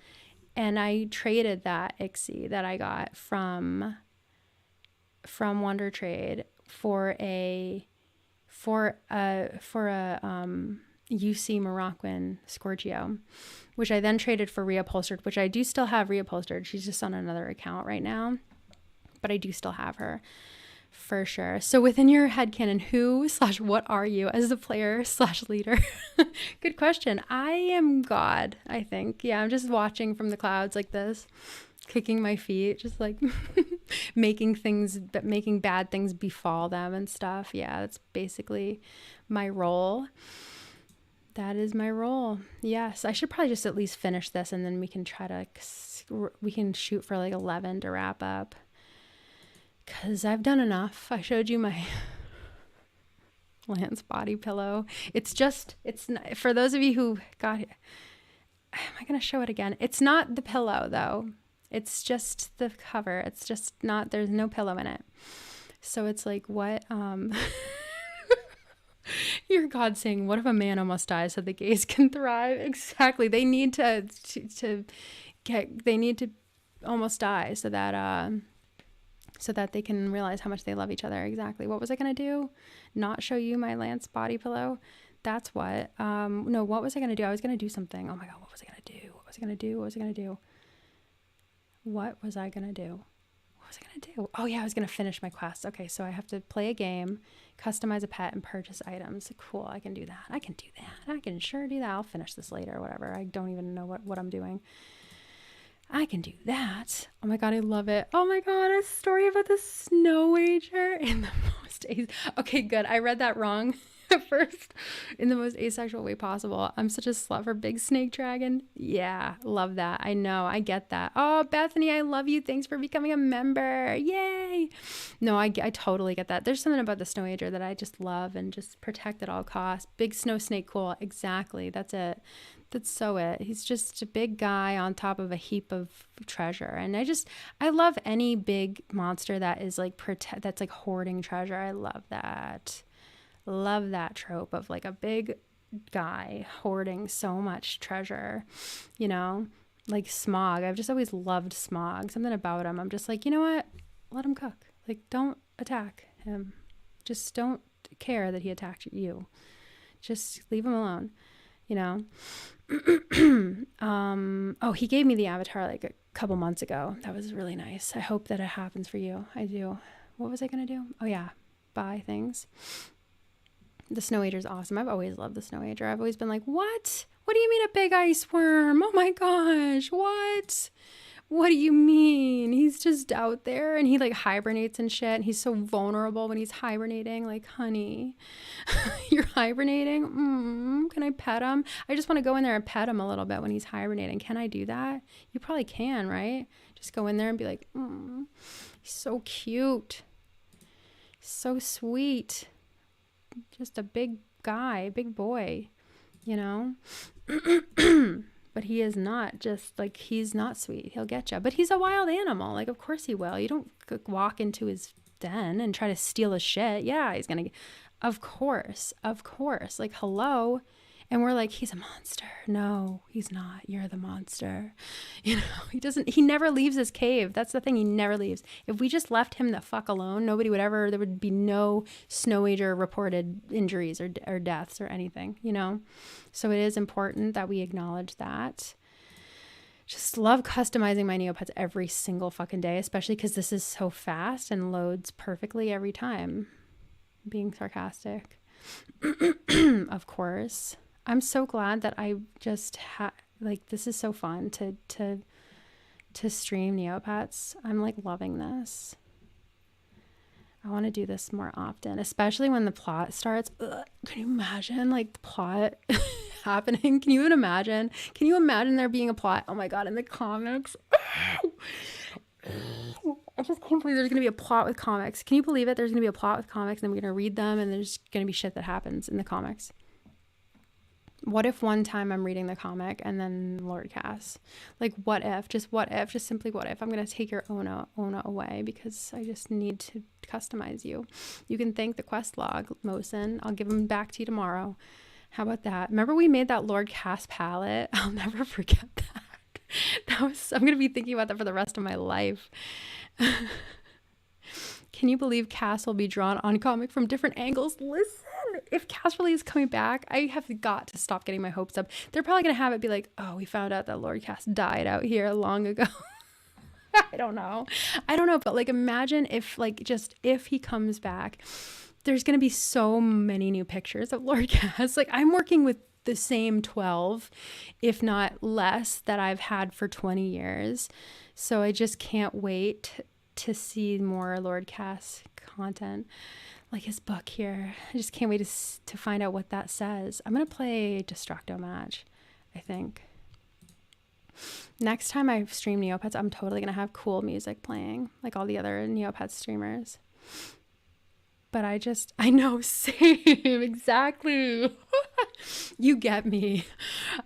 And I traded that Ixie that I got from Wonder Trade for a UC Moroccan Scorgio, which I then traded for reupholstered, which I do still have reupholstered. She's just on another account right now, but I do still have her for sure. So within your headcanon, who/what are you as the player/leader? Good question. I am God, I think. Yeah, I'm just watching from the clouds like this, kicking my feet, just like making bad things befall them and stuff. Yeah, that's basically my role. That is my role. Yes, I should probably just at least finish this, and then we can shoot for like 11 to wrap up. Because I've done enough. I showed you my Lance body pillow. It's not, for those of you who got it, am I going to show it again? It's not the pillow though. It's just the cover. It's just not, there's no pillow in it. So it's like, what, your God saying, what if a man almost dies so the gays can thrive? Exactly. They need to almost die so that they can realize how much they love each other. Exactly. What was I going to do? Not show you my Lance body pillow? That's what. No, what was I going to do? I was going to do something. Oh my God, what was I going to do? What was I going to do? What was I going to do? What was I going to do? What was I going to do? Oh yeah, I was going to finish my quest. Okay, so I have to play a game, customize a pet, and purchase items. Cool, I can do that. I can sure do that. I'll finish this later or whatever. I don't even know what I'm doing. I can do that. Oh my God, I love it. Oh my God, a story about the Snowager in the most... Okay, good. I read that wrong at first. In the most asexual way possible. I'm such a slut for big snake dragon. Yeah, love that. I know. I get that. Oh, Bethany, I love you. Thanks for becoming a member. Yay. No, I totally get that. There's something about the Snowager that I just love and just protect at all costs. Big snow snake, cool. Exactly. That's it. That's so it. He's just a big guy on top of a heap of treasure. And I love any big monster that is like that's like hoarding treasure. I love that. Love that trope of like a big guy hoarding so much treasure, you know, like Smog. I've just always loved Smog. Something about him. I'm just like, you know what? Let him cook. Like, don't attack him. Just don't care that he attacked you. Just leave him alone. You know, oh, he gave me the avatar like a couple months ago. That was really nice. I hope that it happens for you. I do. What was I going to do? Oh yeah. Buy things. The Snowager is awesome. I've always loved the Snowager. I've always been like, what? What do you mean a big ice worm? Oh my gosh. What do you mean? He's just out there and he like hibernates and shit. And he's so vulnerable when he's hibernating. Like, honey, you're hibernating? Can I pet him? I just want to go in there and pet him a little bit when he's hibernating. Can I do that? You probably can, right? Just go in there and be like, he's so cute. So sweet. Just a big guy, big boy, you know? But he is not just like, he's not sweet. He'll get you. But he's a wild animal. Like, of course he will. You don't walk into his den and try to steal his shit. Yeah, he's going to, of course. Like, hello. And we're like, he's a monster. No, he's not. You're the monster. You know, he never leaves his cave. That's the thing. He never leaves. If we just left him the fuck alone, there would be no Snowager reported injuries or deaths or anything, you know? So it is important that we acknowledge that. Just love customizing my Neopets every single fucking day, especially because this is so fast and loads perfectly every time. Being sarcastic. Of course. I'm so glad that I just like, this is so fun to stream Neopets. I'm like loving this. I want to do this more often, especially when the plot starts. Ugh, can you imagine like the plot happening? Can you even imagine? Can you imagine there being a plot? Oh my God, in the comics. I just can't believe there's going to be a plot with comics. Can you believe it? There's going to be a plot with comics and we're going to read them and there's going to be shit that happens in the comics. What if one time I'm reading the comic and then Lord Cass? Like, what if? Just simply what if? I'm going to take your Ona away because I just need to customize you. You can thank the quest log, Mosin. I'll give them back to you tomorrow. How about that? Remember we made that Lord Cass palette? I'll never forget that. I'm going to be thinking about that for the rest of my life. Can you believe Cass will be drawn on comic from different angles? Listen, if Cass really is coming back, I have got to stop getting my hopes up. They're probably going to have it be like, oh, we found out that Lord Cass died out here long ago. I don't know. But like, imagine if like, just if he comes back, there's going to be so many new pictures of Lord Cass. Like, I'm working with the same 12, if not less, that I've had for 20 years. So I just can't wait to see more Lord Cass content, like his book here. I just can't wait to find out what that says. I'm going to play Destructo Match, I think. Next time I stream Neopets, I'm totally going to have cool music playing, like all the other Neopets streamers. But I know, same, exactly. You get me.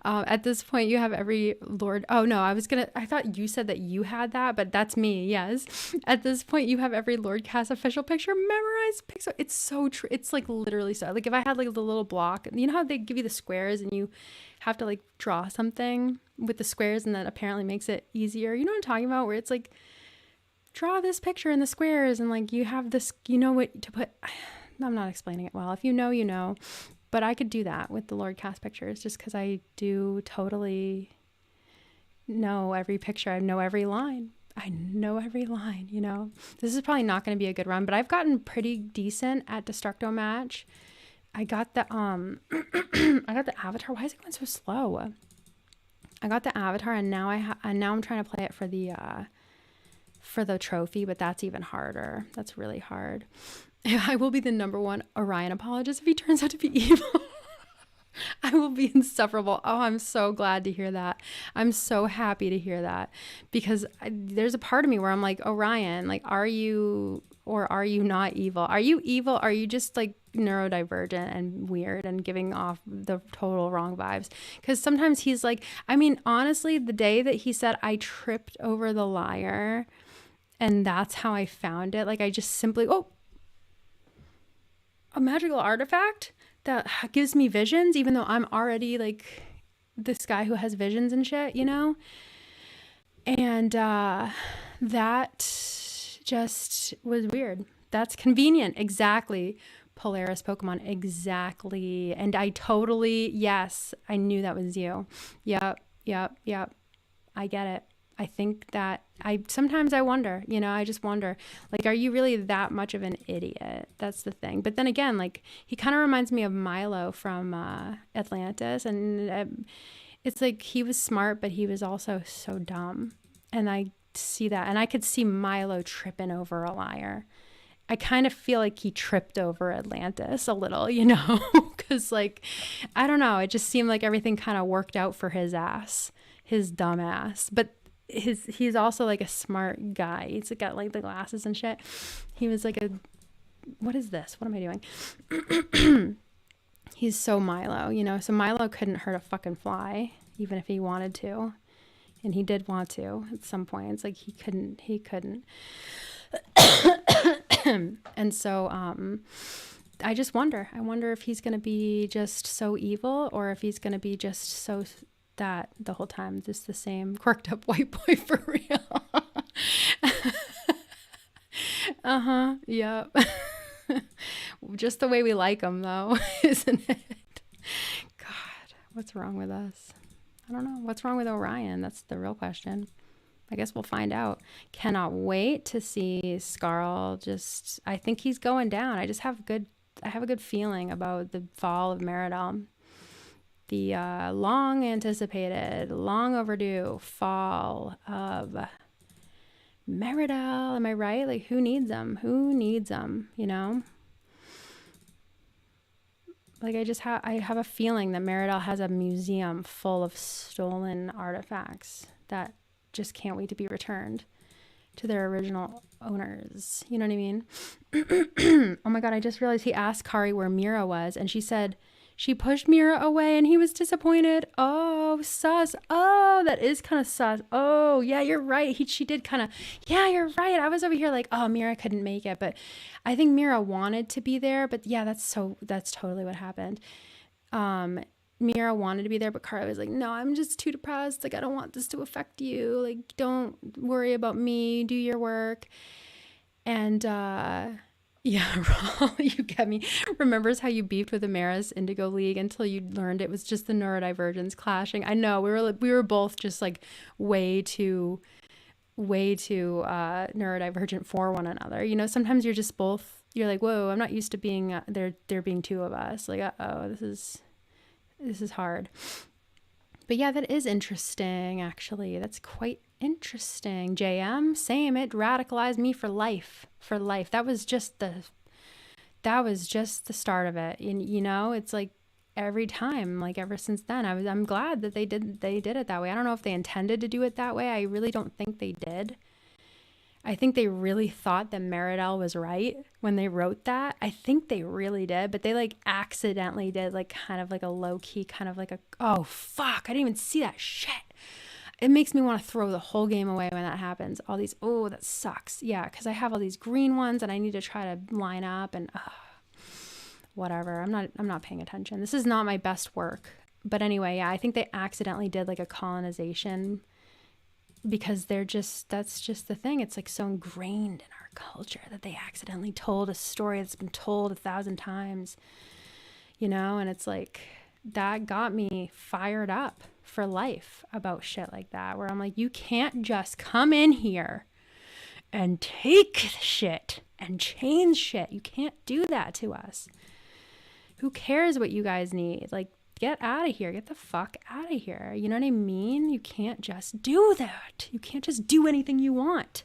At this point, you have every Lord. Oh no, I thought you said that you had that, but that's me. Yes. At this point, you have every Lord Cass official picture memorized. Pixel. It's so true. It's like literally so. Like if I had like the little block, you know how they give you the squares and you have to like draw something with the squares and that apparently makes it easier. You know what I'm talking about? Where it's like, draw this picture in the squares and like you have this, you know what to put. I'm not explaining it well. If you know, you know. But I could do that with the Lord Cass pictures just because I do totally know every picture. I know every line. You know. This is probably not going to be a good run, but I've gotten pretty decent at Destructo Match. I got the I got the avatar. Why is it going so slow? I got the avatar and now I'm trying to play it for the trophy, but that's even harder. That's really hard. I will be the #1 Orion apologist if he turns out to be evil. I will be insufferable. Oh, I'm so glad to hear that. I'm so happy to hear that because there's a part of me where I'm like, Orion, like, are you or are you not evil? Are you evil? Are you just like neurodivergent and weird and giving off the total wrong vibes? Because sometimes he's like, I mean, honestly, the day that he said I tripped over the lyre and that's how I found it, like I just simply, a magical artifact that gives me visions, even though I'm already like this guy who has visions and shit, you know? And that just was weird. That's convenient. Exactly. Polaris Pokemon. Exactly. And yes, I knew that was you. Yep. I get it. I think that sometimes I wonder, you know, I just wonder, like, are you really that much of an idiot? That's the thing. But then again, like, he kind of reminds me of Milo from Atlantis. And it's like he was smart, but he was also so dumb. And I see that. And I could see Milo tripping over a lyre. I kind of feel like he tripped over Atlantis a little, you know, because like, I don't know. It just seemed like everything kind of worked out for his ass, his dumb ass. But he's also like a smart guy. He's got like the glasses and shit. He was like what is this? What am I doing? He's so Milo, you know, so Milo couldn't hurt a fucking fly, even if he wanted to. And he did want to at some points. Like he couldn't. And so, I just wonder. I wonder if he's going to be just so evil or if he's going to be just so that the whole time, just the same quirked up white boy for real. Yep. Just the way we like him though, isn't it? God, what's wrong with us? I don't know. What's wrong with Orion? That's the real question. I guess we'll find out. Cannot wait to see Scarl. I think he's going down. I have a good feeling about the fall of Meridom. The long anticipated, long overdue fall of Meridel, am I right? Like, who needs them? Who needs them, you know? Like, I have a feeling that Meridel has a museum full of stolen artifacts that just can't wait to be returned to their original owners. You know what I mean? Oh my God, I just realized he asked Kari where Mira was, and she said she pushed Mira away and he was disappointed. Oh, sus. Oh, that is kind of sus. Oh, yeah, you're right. She did kind of, yeah, you're right. I was over here like, oh, Mira couldn't make it, but I think Mira wanted to be there. But yeah, that's totally what happened. Mira wanted to be there, but Kari was like, no, I'm just too depressed. Like, I don't want this to affect you. Like, don't worry about me. Do your work. And, yeah, you get me. Remembers how you beefed with Amara's Indigo League until you learned it was just the neurodivergence clashing. I know we were both just like way too neurodivergent for one another. You know, sometimes you're like, whoa, I'm not used to being there being two of us. Like, this is hard. But yeah, that is interesting, actually. That's quite interesting. JM, same. It radicalized me for life. That was just the start of it. And, you know, it's like every time, like ever since then, I'm glad that they did it that way. I don't know if they intended to do it that way. I really don't think they did. I think they really thought that Meridel was right when they wrote that. I think they really did, but they like accidentally did like kind of like a low key, kind of like oh fuck, I didn't even see that shit. It makes me want to throw the whole game away when that happens. All these, oh, that sucks. Yeah, because I have all these green ones and I need to try to line up and whatever. I'm not paying attention. This is not my best work. But anyway, yeah, I think they accidentally did like a colonization because that's just the thing. It's like so ingrained in our culture that they accidentally told a story that's been told 1,000 times, you know? And it's like, that got me fired up for life about shit like that, where I'm like, you can't just come in here and take shit and change shit. You can't do that to us. Who cares what you guys need? Like, get out of here. Get the fuck out of here. You know what I mean? You can't just do that. You can't just do anything you want.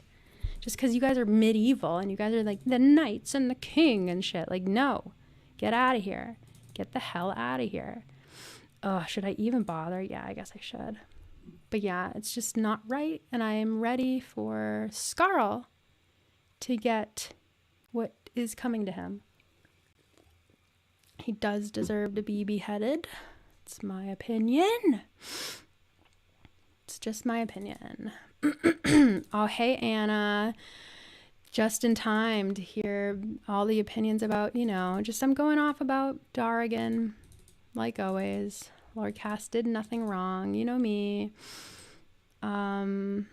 Just because you guys are medieval and you guys are like the knights and the king and shit. Like, no. Get out of here. Get the hell out of here. Oh, should I even bother? Yeah, I guess I should. But yeah, it's just not right. And I am ready for Skarl to get what is coming to him. He does deserve to be beheaded. It's my opinion. It's just my opinion. Oh, hey, Anna. Just in time to hear all the opinions about, you know, just I'm going off about Darrigan, like always. Lord Cass did nothing wrong. You know me. But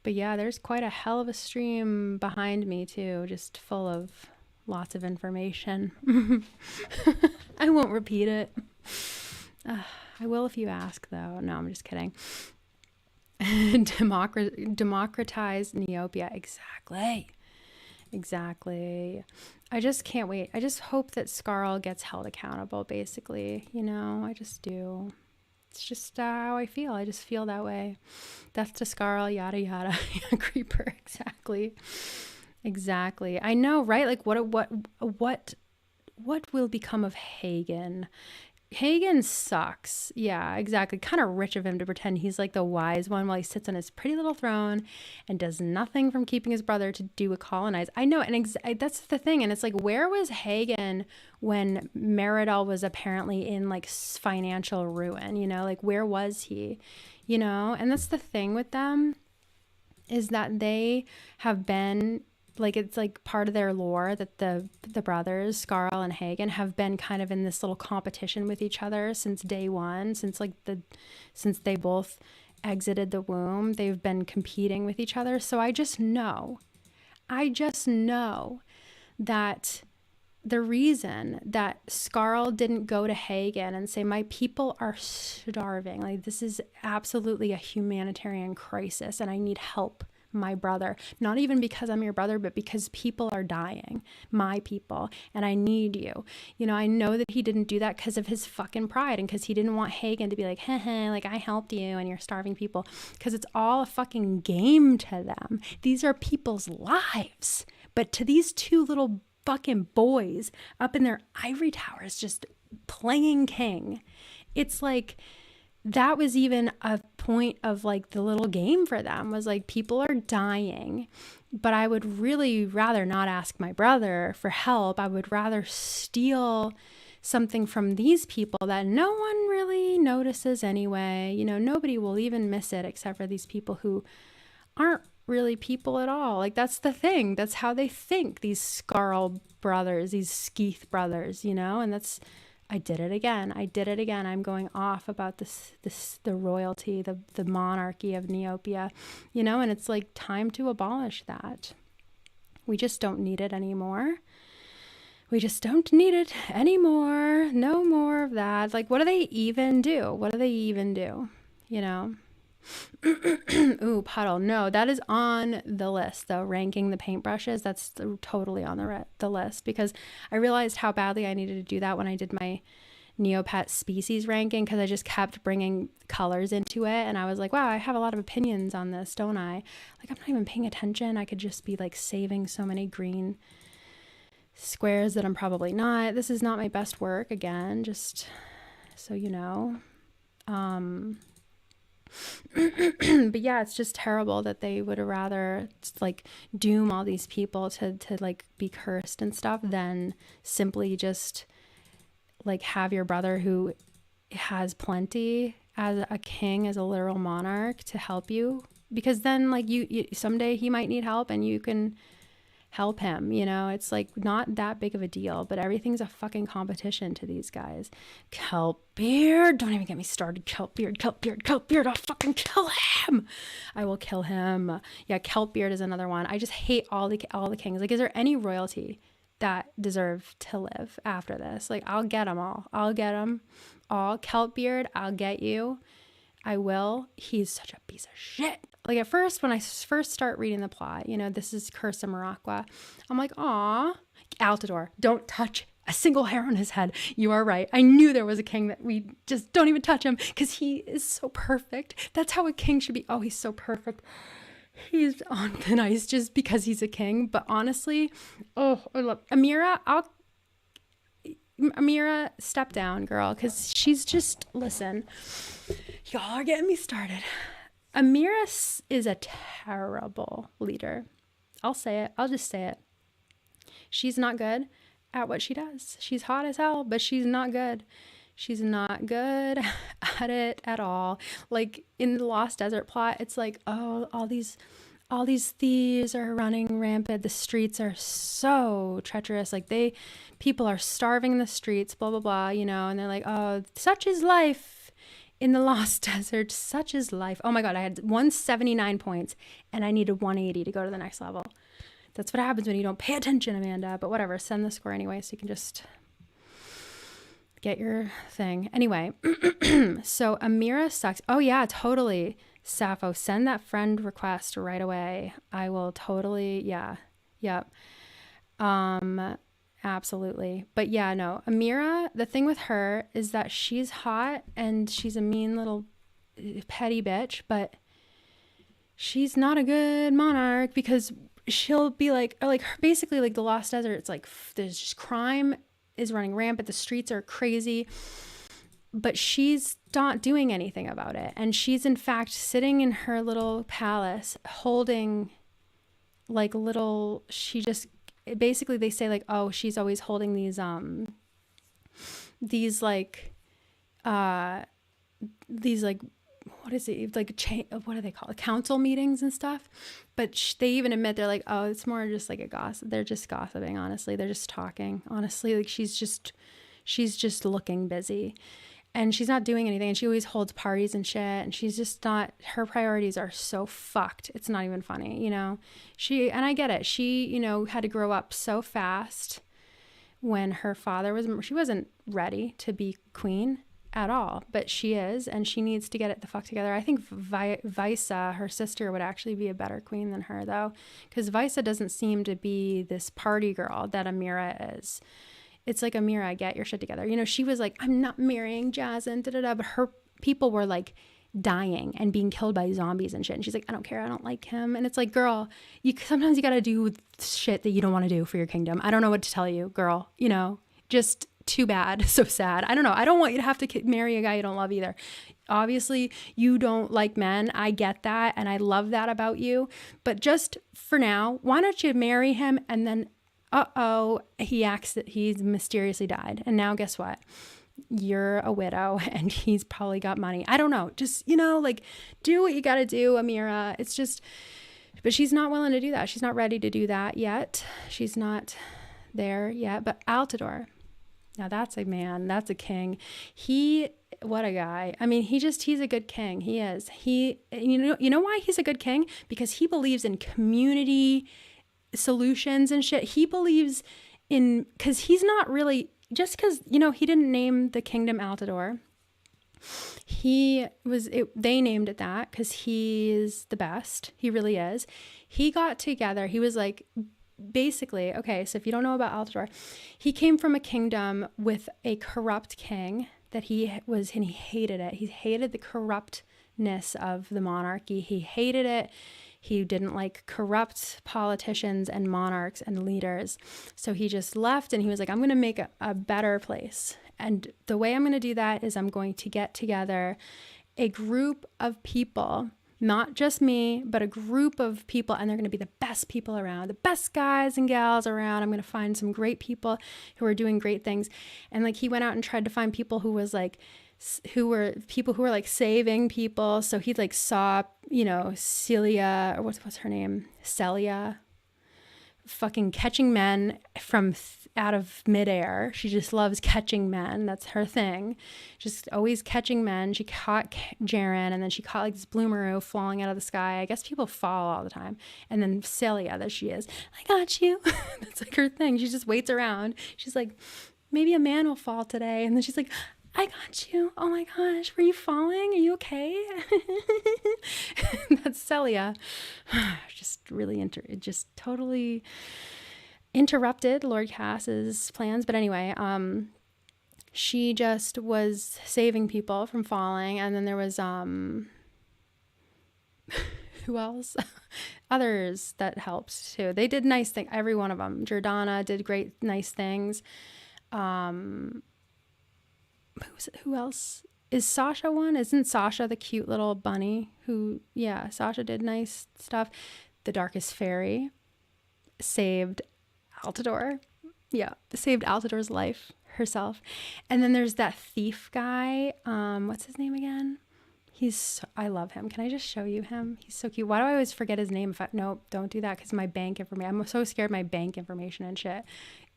yeah, there's quite a hell of a stream behind me, too. Just full of lots of information. I won't repeat it. I will if you ask, though. No, I'm just kidding. Democratize Neopia. Exactly. I just can't wait. I just hope that Skarl gets held accountable, basically. You know, I just do. It's just how I feel. I just feel that way. Death to Skarl, yada, yada. Creeper, Exactly. I know, right? Like, what will become of Hagen? Hagen sucks. Yeah, exactly. Kind of rich of him to pretend he's like the wise one while he sits on his pretty little throne and does nothing from keeping his brother to do a colonize. I know, and that's the thing. And it's like, where was Hagen when Meridel was apparently in like financial ruin? You know, like where was he? You know, and that's the thing with them is that they have been. Like, it's like part of their lore that the brothers, Skarl and Hagen, have been kind of in this little competition with each other since day one, since they both exited the womb. They've been competing with each other. So I just know that the reason that Skarl didn't go to Hagen and say, my people are starving, like this is absolutely a humanitarian crisis and I need help my brother. Not even because I'm your brother, but because people are dying, my people, and I need you. You know, I know that he didn't do that because of his fucking pride and because he didn't want Hagen to be like, heh, like I helped you and you're starving people, because it's all a fucking game to them. These are people's lives. But to these two little fucking boys up in their ivory towers just playing king, it's like that was even a point of like the little game for them, was like people are dying, but I would really rather not ask my brother for help. I would rather steal something from these people that no one really notices anyway. You know, nobody will even miss it except for these people who aren't really people at all. Like, that's the thing. That's how they think, these Scarl brothers, these Skeeth brothers, you know? And that's, I did it again. I'm going off about the royalty, the monarchy of Neopia, you know? And it's like time to abolish that. We just don't need it anymore. We just don't need it anymore. No more of that. Like, what do they even do? You know? Ooh, puddle. No, that is on the list though. Ranking the paintbrushes, that's totally on the list, because I realized how badly I needed to do that when I did my Neopet species ranking, because I just kept bringing colors into it, and I was like, wow, I have a lot of opinions on this, don't I? Like, I'm not even paying attention. I could just be like saving so many green squares that I'm probably not. This is not my best work, again, just so you know. But yeah, it's just terrible that they would rather like doom all these people to like be cursed and stuff than simply just like have your brother, who has plenty as a king, as a literal monarch, to help you, because then like you someday he might need help and you can help him, you know? It's like not that big of a deal, but everything's a fucking competition to these guys. Kelpbeard, don't even get me started. Kelpbeard, I'll fucking kill him. I will kill him. Yeah, Kelpbeard is another one. I just hate all the kings. Like, is there any royalty that deserve to live after this? Like, I'll get them all. Kelpbeard, I'll get you. I will. He's such a piece of shit. Like, at first, when I first start reading the plot, you know, this is Curse of Maraqua, I'm like, aw, Altador, don't touch a single hair on his head. You are right. I knew there was a king that we just don't even touch him because he is so perfect. That's how a king should be. Oh, he's so perfect. He's on thin ice just because he's a king. But honestly, oh, I love Amira. Amira, step down, girl, because she's just, listen, y'all are getting me started. Amira is a terrible leader. I'll say it. I'll just say it. She's not good at what she does. She's hot as hell, but she's not good. She's not good at it at all. Like in the Lost Desert plot, it's like, oh, all these thieves are running rampant. The streets are so treacherous. Like people are starving in the streets, blah, blah, blah, you know, and they're like, oh, such is life. In the Lost Desert, such is life. Oh my God, I had 179 points and I needed 180 to go to the next level. That's what happens when you don't pay attention, Amanda. But whatever, send the score anyway so you can just get your thing. Anyway, so Amira sucks. Oh yeah, totally. Sappho, send that friend request right away. I will totally, yeah. Yep. Absolutely. But yeah, no, Amira, the thing with her is that she's hot and she's a mean little petty bitch, but she's not a good monarch, because she'll be like basically like the Lost Desert. It's like there's just crime is running rampant. The streets are crazy, but she's not doing anything about it. And she's in fact sitting in her little palace holding like little, basically they say like, oh, she's always holding these like what is it, like what do they call it, council meetings and stuff. But they even admit, they're like, oh, it's more just like a gossip. They're just gossiping, honestly. They're just talking, honestly. Like she's just looking busy and she's not doing anything, and she always holds parties and shit, and she's just not, her priorities are so fucked. It's not even funny, you know. And I get it, she, you know, had to grow up so fast when her father she wasn't ready to be queen. at all, but she is, and she needs to get it the fuck together. I think Visa, her sister, would actually be a better queen than her, though, because Visa doesn't seem to be this party girl that Amira is. It's like, Amira, get your shit together. You know, she was like, I'm not marrying Jazin, but her people were like dying and being killed by zombies and shit, and she's like, I don't care, I don't like him. And it's like, girl, sometimes you gotta do shit that you don't want to do for your kingdom. I don't know what to tell you, girl. You know, just too bad. So sad. I don't know. I don't want you to have to marry a guy you don't love either. Obviously, you don't like men. I get that, and I love that about you. But just for now, why don't you marry him, and then he's mysteriously died, and now guess what? You're a widow and he's probably got money. I don't know. Just, you know, like, do what you got to do, Amira. It's just, but she's not willing to do that. She's not ready to do that yet. She's not there yet. But Altidore, now that's a man. That's a king. What a guy. I mean, he's a good king. He is. You know why he's a good king? Because he believes in community solutions and shit. He believes in, because he's not really, just because, you know, he didn't name the kingdom Altidore. They named it that because he's the best. He really is. He got together. He was like, basically, okay, so if you don't know about Altidore, he came from a kingdom with a corrupt king and he hated it. He hated the corruptness of the monarchy. He hated it. He didn't like corrupt politicians and monarchs and leaders. So he just left, and he was like, I'm going to make a better place. And the way I'm going to do that is I'm going to get together a group of people, not just me, but a group of people, and they're going to be the best people around, the best guys and gals around. I'm going to find some great people who are doing great things. And like, he went out and tried to find people who were like saving people. So he like saw, you know, Celia, or what's her name? Celia, fucking catching men from out of midair. She just loves catching men. That's her thing. Just always catching men. She caught Jaren, and then she caught like this bloomeroo falling out of the sky. I guess people fall all the time. And then Celia, that she is, I got you. That's like her thing. She just waits around. She's like, maybe a man will fall today. And then she's like, I got you. Oh my gosh, were you falling? Are you okay? That's Celia. Just really just totally interrupted Lord Cass's plans. But anyway, she just was saving people from falling. And then there was who else? Others that helped too. They did nice things. Every one of them. Jordana did great, nice things. Who else? Is Sasha one? Isn't Sasha the cute little bunny yeah, Sasha did nice stuff. The Darkest Fairy saved Altidore. Yeah, saved Altidore's life herself. And then there's that thief guy. What's his name again? I love him. Can I just show you him? He's so cute. Why do I always forget his name? Nope, don't do that, because my bank information. I'm so scared of my bank information and shit.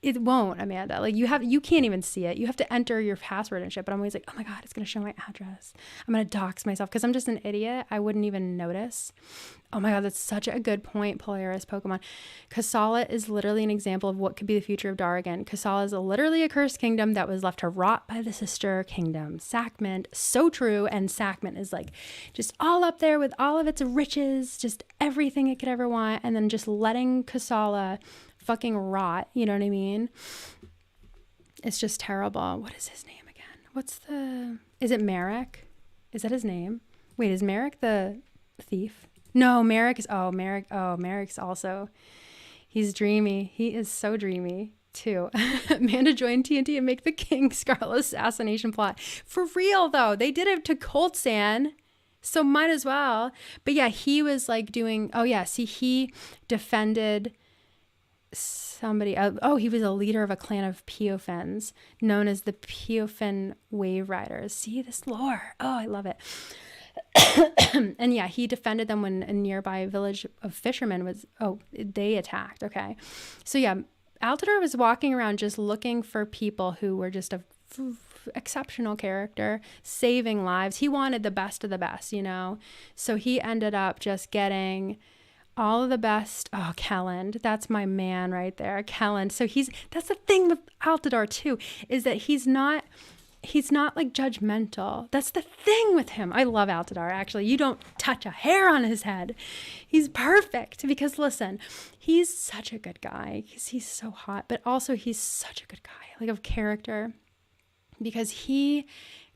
It won't, Amanda. Like, you can't even see it. You have to enter your password and shit. But I'm always like, oh my God, it's going to show my address. I'm going to dox myself because I'm just an idiot. I wouldn't even notice. Oh my God, that's such a good point, Polaris Pokemon. Kasala is literally an example of what could be the future of Dargan. Kasala is literally a cursed kingdom that was left to rot by the sister kingdom. Sackment, so true. And Sackment is like just all up there with all of its riches, just everything it could ever want. And then just letting Kasala fucking rot, you know what I mean? It's just terrible. What is his name again? Is it Merrick? Is that his name? Wait, is Merrick the thief? No, Merrick's also, he's dreamy. He is so dreamy too. Amanda joined TNT and make the King Scarlet assassination plot. For real though, they did it to Coltsan, so might as well. But yeah, he was like doing, he defended somebody. He was a leader of a clan of Piofens known as the Piofan Wave Riders. See this lore. Oh, I love it. And yeah, he defended them when a nearby village of fishermen they attacked. Okay. So yeah, Altidore was walking around just looking for people who were just exceptional character, saving lives. He wanted the best of the best, you know? So he ended up just getting all of the best. Oh, Kelland, that's my man right there, Kelland. So that's the thing with Altidore too, is that he's not he's not like judgmental. That's the thing with him. I love Altidar, actually. You don't touch a hair on his head. He's perfect because listen, he's such a good guy because he's so hot, but also he's such a good guy, like of character, because he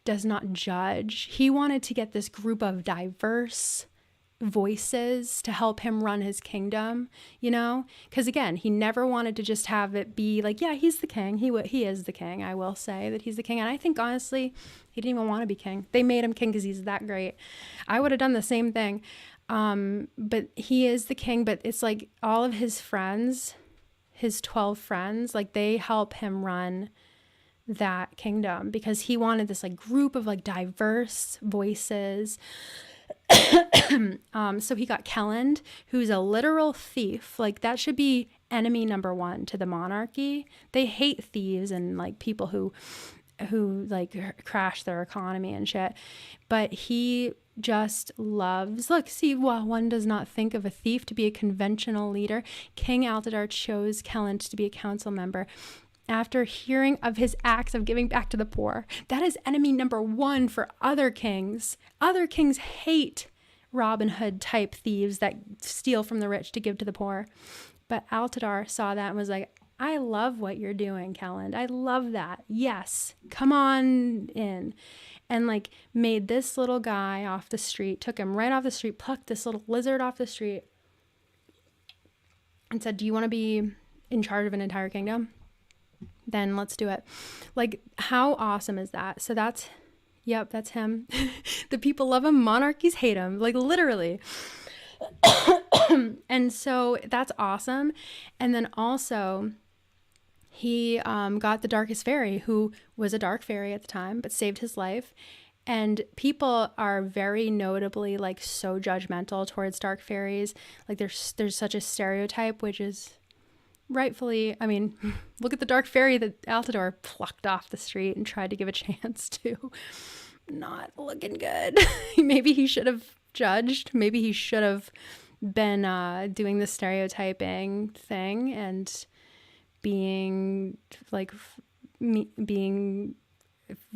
does not judge. He wanted to get this group of diverse voices to help him run his kingdom, you know, because again, he never wanted to just have it be like, yeah, he's the king. He is the king. I will say that he's the king, and I think honestly he didn't even want to be king. They made him king because he's that great. I would have done the same thing, but he is the king. But it's like all of his friends, his 12 friends, like they help him run that kingdom because he wanted this like group of like diverse voices. So he got Kelland, who's a literal thief. Like that should be enemy number one to the monarchy. They hate thieves and like people who like crash their economy and shit. But he just loves, look, see, while one does not think of a thief to be a conventional leader, King Altidar chose Kelland to be a council member after hearing of his acts of giving back to the poor. That is enemy number one for other kings. Other kings hate Robin Hood type thieves that steal from the rich to give to the poor. But Altidar saw that and was like, I love what you're doing, Kelland. I love that. Yes, come on in. And like made this little guy off the street, took him right off the street, plucked this little lizard off the street and said, do you want to be in charge of an entire kingdom? Then let's do it. Like, how awesome is that? So that's him. The people love him. Monarchies hate him. Like, literally. And so that's awesome. And then also, he got the Darkest Fairy, who was a dark fairy at the time, but saved his life. And people are very notably, like, so judgmental towards dark fairies. Like, there's such a stereotype, which is rightfully, I mean, look at the dark fairy that Altidar plucked off the street and tried to give a chance to. Not looking good. Maybe he should have judged. Maybe he should have been doing the stereotyping thing and being like being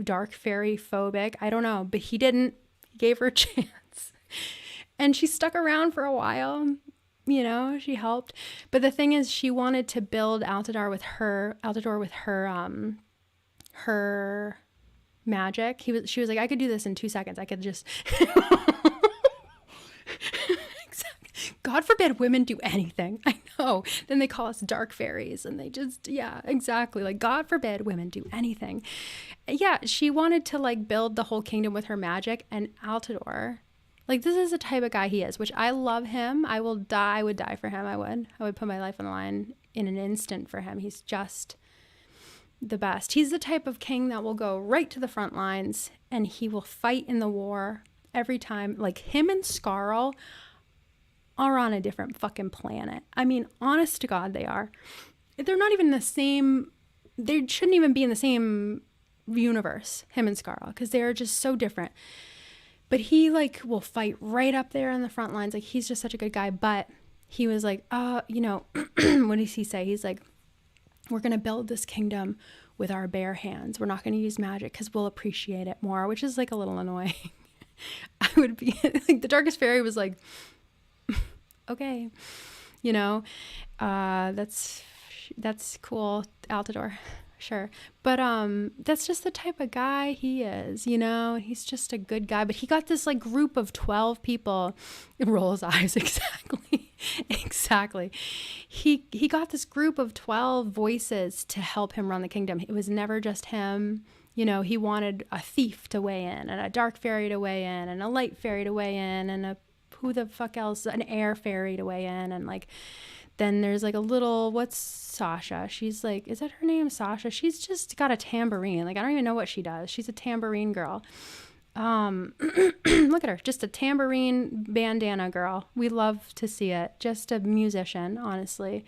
dark fairy phobic. I don't know, but he didn't. He gave her a chance. And she stuck around for a while. You know, she helped. But the thing is, she wanted to build Altidar with her magic. She was like, I could do this in 2 seconds. I could just God forbid women do anything. I know. Then they call us dark fairies and they just, yeah, exactly. Like, God forbid women do anything. Yeah, she wanted to like build the whole kingdom with her magic, and Altidar, like, this is the type of guy he is, which I love him. I would die for him. I would put my life on the line in an instant for him. He's just the best. He's the type of king that will go right to the front lines and he will fight in the war every time. Like, him and Scarl are on a different fucking planet. I mean, honest to God, they are. They're not even the same. They shouldn't even be in the same universe, him and Scarl, because they're just so different. But he like will fight right up there on the front lines. Like, he's just such a good guy. But he was like, what does he say? He's like, we're going to build this kingdom with our bare hands. We're not going to use magic because we'll appreciate it more, which is like a little annoying. I would be like, the Darkest Fairy was like, okay, that's cool, Altidar. Sure. But that's just the type of guy he is, he's just a good guy. But he got this like group of 12 people. Roll his eyes. Exactly. He got this group of 12 voices to help him run the kingdom. It was never just him. He wanted a thief to weigh in, and a dark fairy to weigh in, and a light fairy to weigh in, and who the fuck else, an air fairy to weigh in. And like, then there's like a little, what's Sasha? She's like, is that her name, Sasha? She's just got a tambourine. Like, I don't even know what she does. She's a tambourine girl. Look at her, just a tambourine bandana girl. We love to see it. Just a musician, honestly.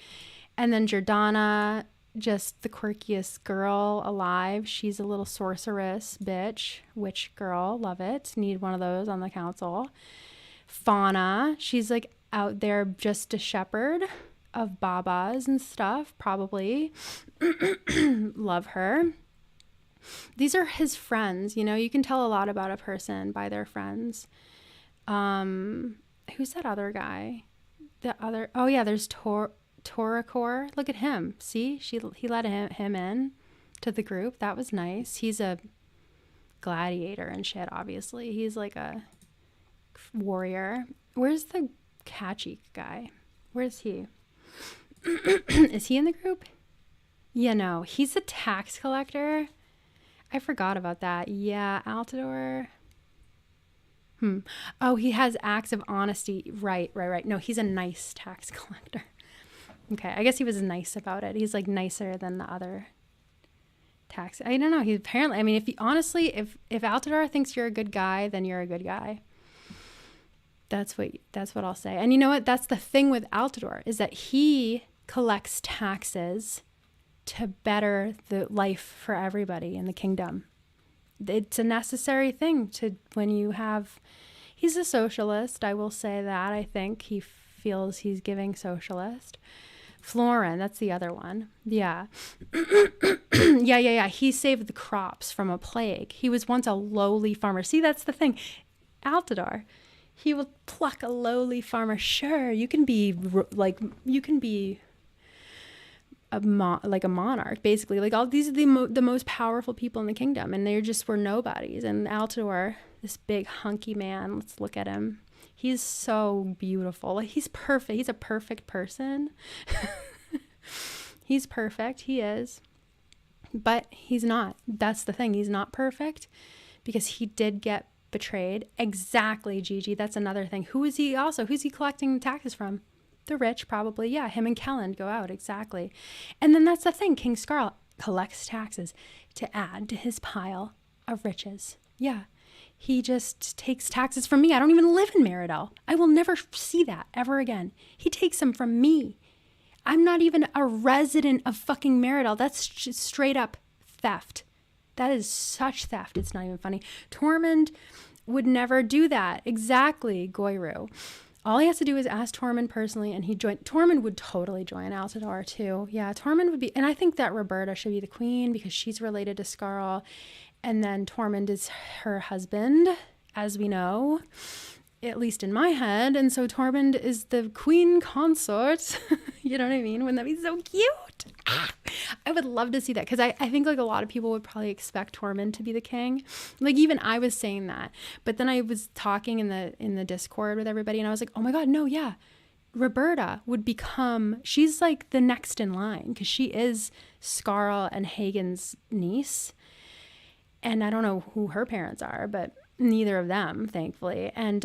And then Jordana, just the quirkiest girl alive. She's a little sorceress bitch, witch girl. Love it. Need one of those on the council. Fauna, she's like out there just a shepherd of babas and stuff, probably. Love her. These are his friends. You know, you can tell a lot about a person by their friends. Who's that other guy? Oh yeah, there's Toracor. Look at him. See, he let him in to the group. That was nice. He's a gladiator and shit, obviously. He's like a warrior. Where's the catchy guy? Where's he? Is he in the group? Yeah, no. He's a tax collector. I forgot about that. Yeah, Altador. Oh, he has acts of honesty. Right. No, he's a nice tax collector. Okay, I guess he was nice about it. He's like nicer than the other tax. I don't know. He apparently, I mean, if Altador thinks you're a good guy, then you're a good guy. That's what I'll say. And you know what? That's the thing with Altador, is that he collects taxes to better the life for everybody in the kingdom. It's a necessary thing he's a socialist. I will say that. I think he feels he's giving socialist. Florin, that's the other one. Yeah. Yeah. He saved the crops from a plague. He was once a lowly farmer. See, that's the thing. Altador, he will pluck a lowly farmer. Sure, you can be a monarch, basically. Like, all these are the most powerful people in the kingdom, and they just were nobodies. And Altador, this big hunky man, let's look at him. He's so beautiful. Like, he's perfect. He's a perfect person. He's perfect. He is. But he's not. That's the thing. He's not perfect because he did get betrayed. Exactly, Gigi. That's another thing. Who's he collecting taxes from? The rich, probably. Yeah, him and Kelland go out. Exactly. And then that's the thing. King Scarl collects taxes to add to his pile of riches. Yeah. He just takes taxes from me. I don't even live in Meridel. I will never see that ever again. He takes them from me. I'm not even a resident of fucking Meridel. That's just straight up theft. That is such theft. It's not even funny. Tormund would never do that. Exactly, Goyru. All he has to do is ask Tormund personally, and Tormund would totally join Altador too. Yeah, Tormund would be, and I think that Roberta should be the queen because she's related to Scarl, and then Tormund is her husband, as we know, at least in my head, and so Tormund is the queen consort. You know what I mean? Wouldn't that be so cute? I would love to see that, because I think like a lot of people would probably expect Tormund to be the king. Like, even I was saying that, but then I was talking in the Discord with everybody, and I was like, oh my god, no, yeah, Roberta would become, she's like the next in line, because she is Scarl and Hagen's niece, and I don't know who her parents are, but neither of them, thankfully. And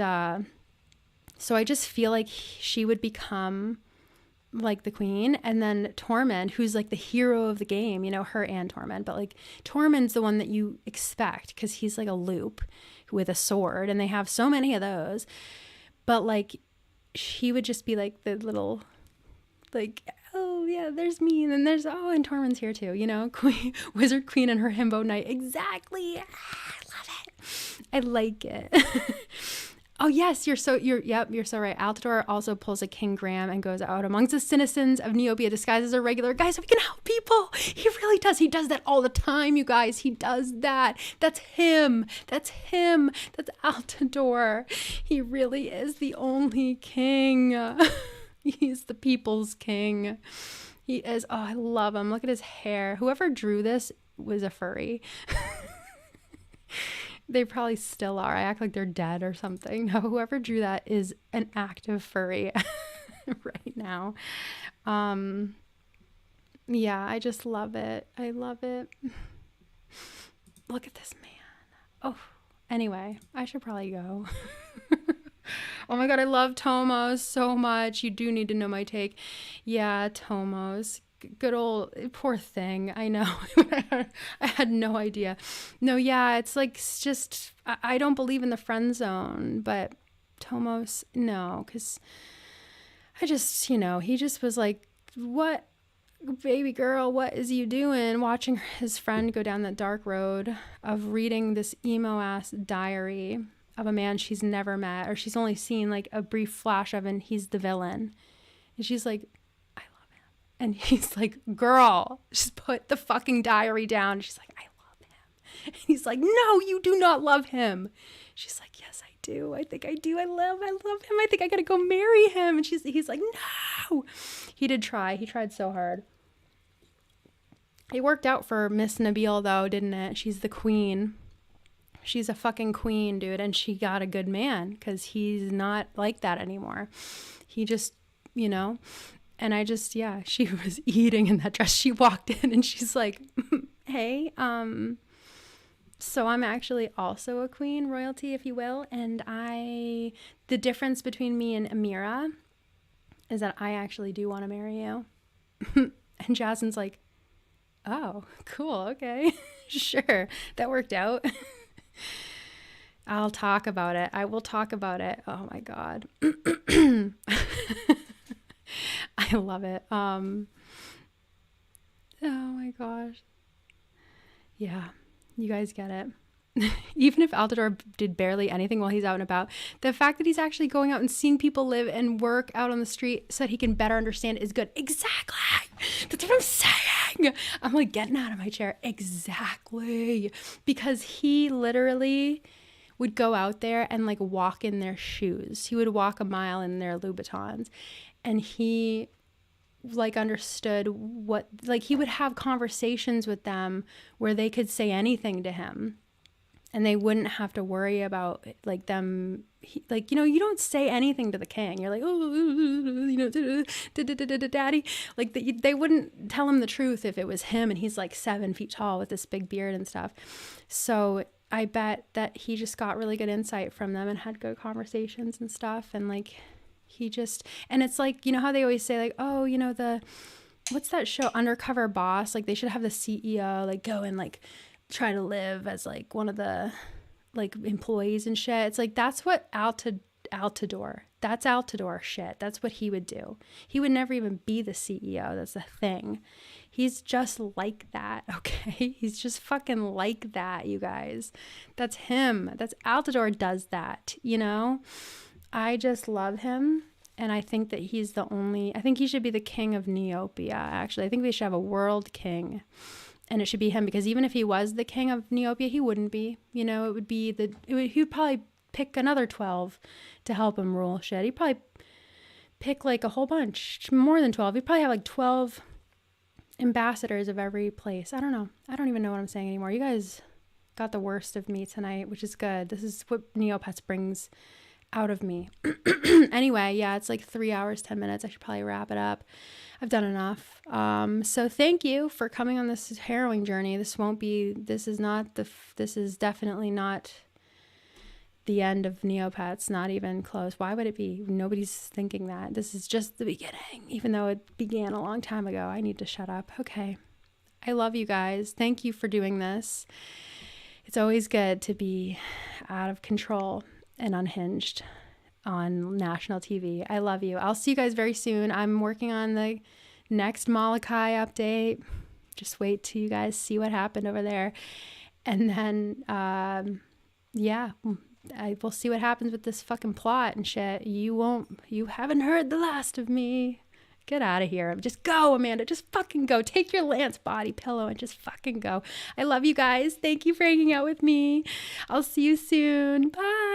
so I just feel like she would become like the queen, and then Tormund, who's like the hero of the game, you know, her and Tormund, but like Tormund's the one that you expect because he's like a loop with a sword, and they have so many of those. But like, he would just be like the little, like, oh yeah, there's me, and then there's, oh, and Tormund's here too, you know, queen, wizard queen and her himbo knight. Exactly. I love it. I like it. Oh yes, you're so right. Altador also pulls a King Graham and goes out amongst the citizens of Neopia disguised as a regular guy so we can help people. He really does. He does that all the time, you guys. He does that. That's him. That's Altador. He really is the only king. He's the people's king. He is. Oh, I love him. Look at his hair. Whoever drew this was a furry. They probably still are. I act like they're dead or something. No, whoever drew that is an active furry right now. Yeah, I just love it. I love it. Look at this man. Oh, anyway, I should probably go. Oh my god, I love Tomos so much. You do need to know my take. Yeah, Tomos. Good old, poor thing. I know. I had no idea. No, yeah, it's like, it's just, I don't believe in the friend zone, but Tomos, no, because I just, you know, he just was like, what, baby girl, what is you doing? Watching his friend go down that dark road of reading this emo ass diary of a man she's never met, or she's only seen like a brief flash of, and he's the villain. And she's like, and he's like, girl, just put the fucking diary down. She's like, I love him. And he's like, no, you do not love him. She's like, yes, I do. I think I do. I love him. I think I got to go marry him. And he's like, no. He did try. He tried so hard. It worked out for Miss Nabil, though, didn't it? She's the queen. She's a fucking queen, dude. And she got a good man because he's not like that anymore. He just, and I just, yeah, she was eating in that dress. She walked in and she's like, hey, so I'm actually also a queen, royalty, if you will. And the difference between me and Amira is that I actually do want to marry you. And Jasmine's like, oh, cool. Okay. Sure. That worked out. I'll talk about it. I will talk about it. Oh my God. I love it. Oh my gosh. Yeah. You guys get it. Even if Altidore did barely anything while he's out and about, the fact that he's actually going out and seeing people live and work out on the street so that he can better understand is good. Exactly. That's what I'm saying. I'm like getting out of my chair. Exactly. Because he literally would go out there and like walk in their shoes. He would walk a mile in their Louboutins. And he like understood what, like he would have conversations with them where they could say anything to him and they wouldn't have to worry about like them. Like, you don't say anything to the king. You're like, oh, daddy. Like they wouldn't tell him the truth if it was him and he's like 7 feet tall with this big beard and stuff. So I bet that he just got really good insight from them and had good conversations and stuff. And like, and it's like, how they always say like, oh, what's that show, Undercover Boss? Like they should have the CEO like go and like try to live as like one of the like employees and shit. It's like, that's what Altidore, that's Altidore shit. That's what he would do. He would never even be the CEO. That's the thing. He's just like that. Okay. He's just fucking like that, you guys. That's him. That's Altidore does that, I just love him. And I think that I think he should be the king of Neopia, actually. I think they should have a world king. And it should be him because even if he was the king of Neopia, he wouldn't be. It would be he would probably pick another 12 to help him rule shit. He'd probably pick like a whole bunch, more than 12. He'd probably have like 12 ambassadors of every place. I don't know. I don't even know what I'm saying anymore. You guys got the worst of me tonight, which is good. This is what Neopets brings out of me. Anyway, yeah, it's like 3 hours, 10 minutes. I should probably wrap it up. I've done enough. So thank you for coming on this harrowing journey. This is definitely not the end of Neopets, not even close. Why would it be? Nobody's thinking that. This is just the beginning, even though it began a long time ago. I need to shut up. Okay. I love you guys. Thank you for doing this. It's always good to be out of control and unhinged on national TV. I love you. I'll see you guys very soon. I'm working on the next Molokai update. Just wait till you guys see what happened over there. And then, we'll see what happens with this fucking plot and shit. You haven't heard the last of me. Get out of here. Just go, Amanda. Just fucking go. Take your Lance body pillow and just fucking go. I love you guys. Thank you for hanging out with me. I'll see you soon. Bye.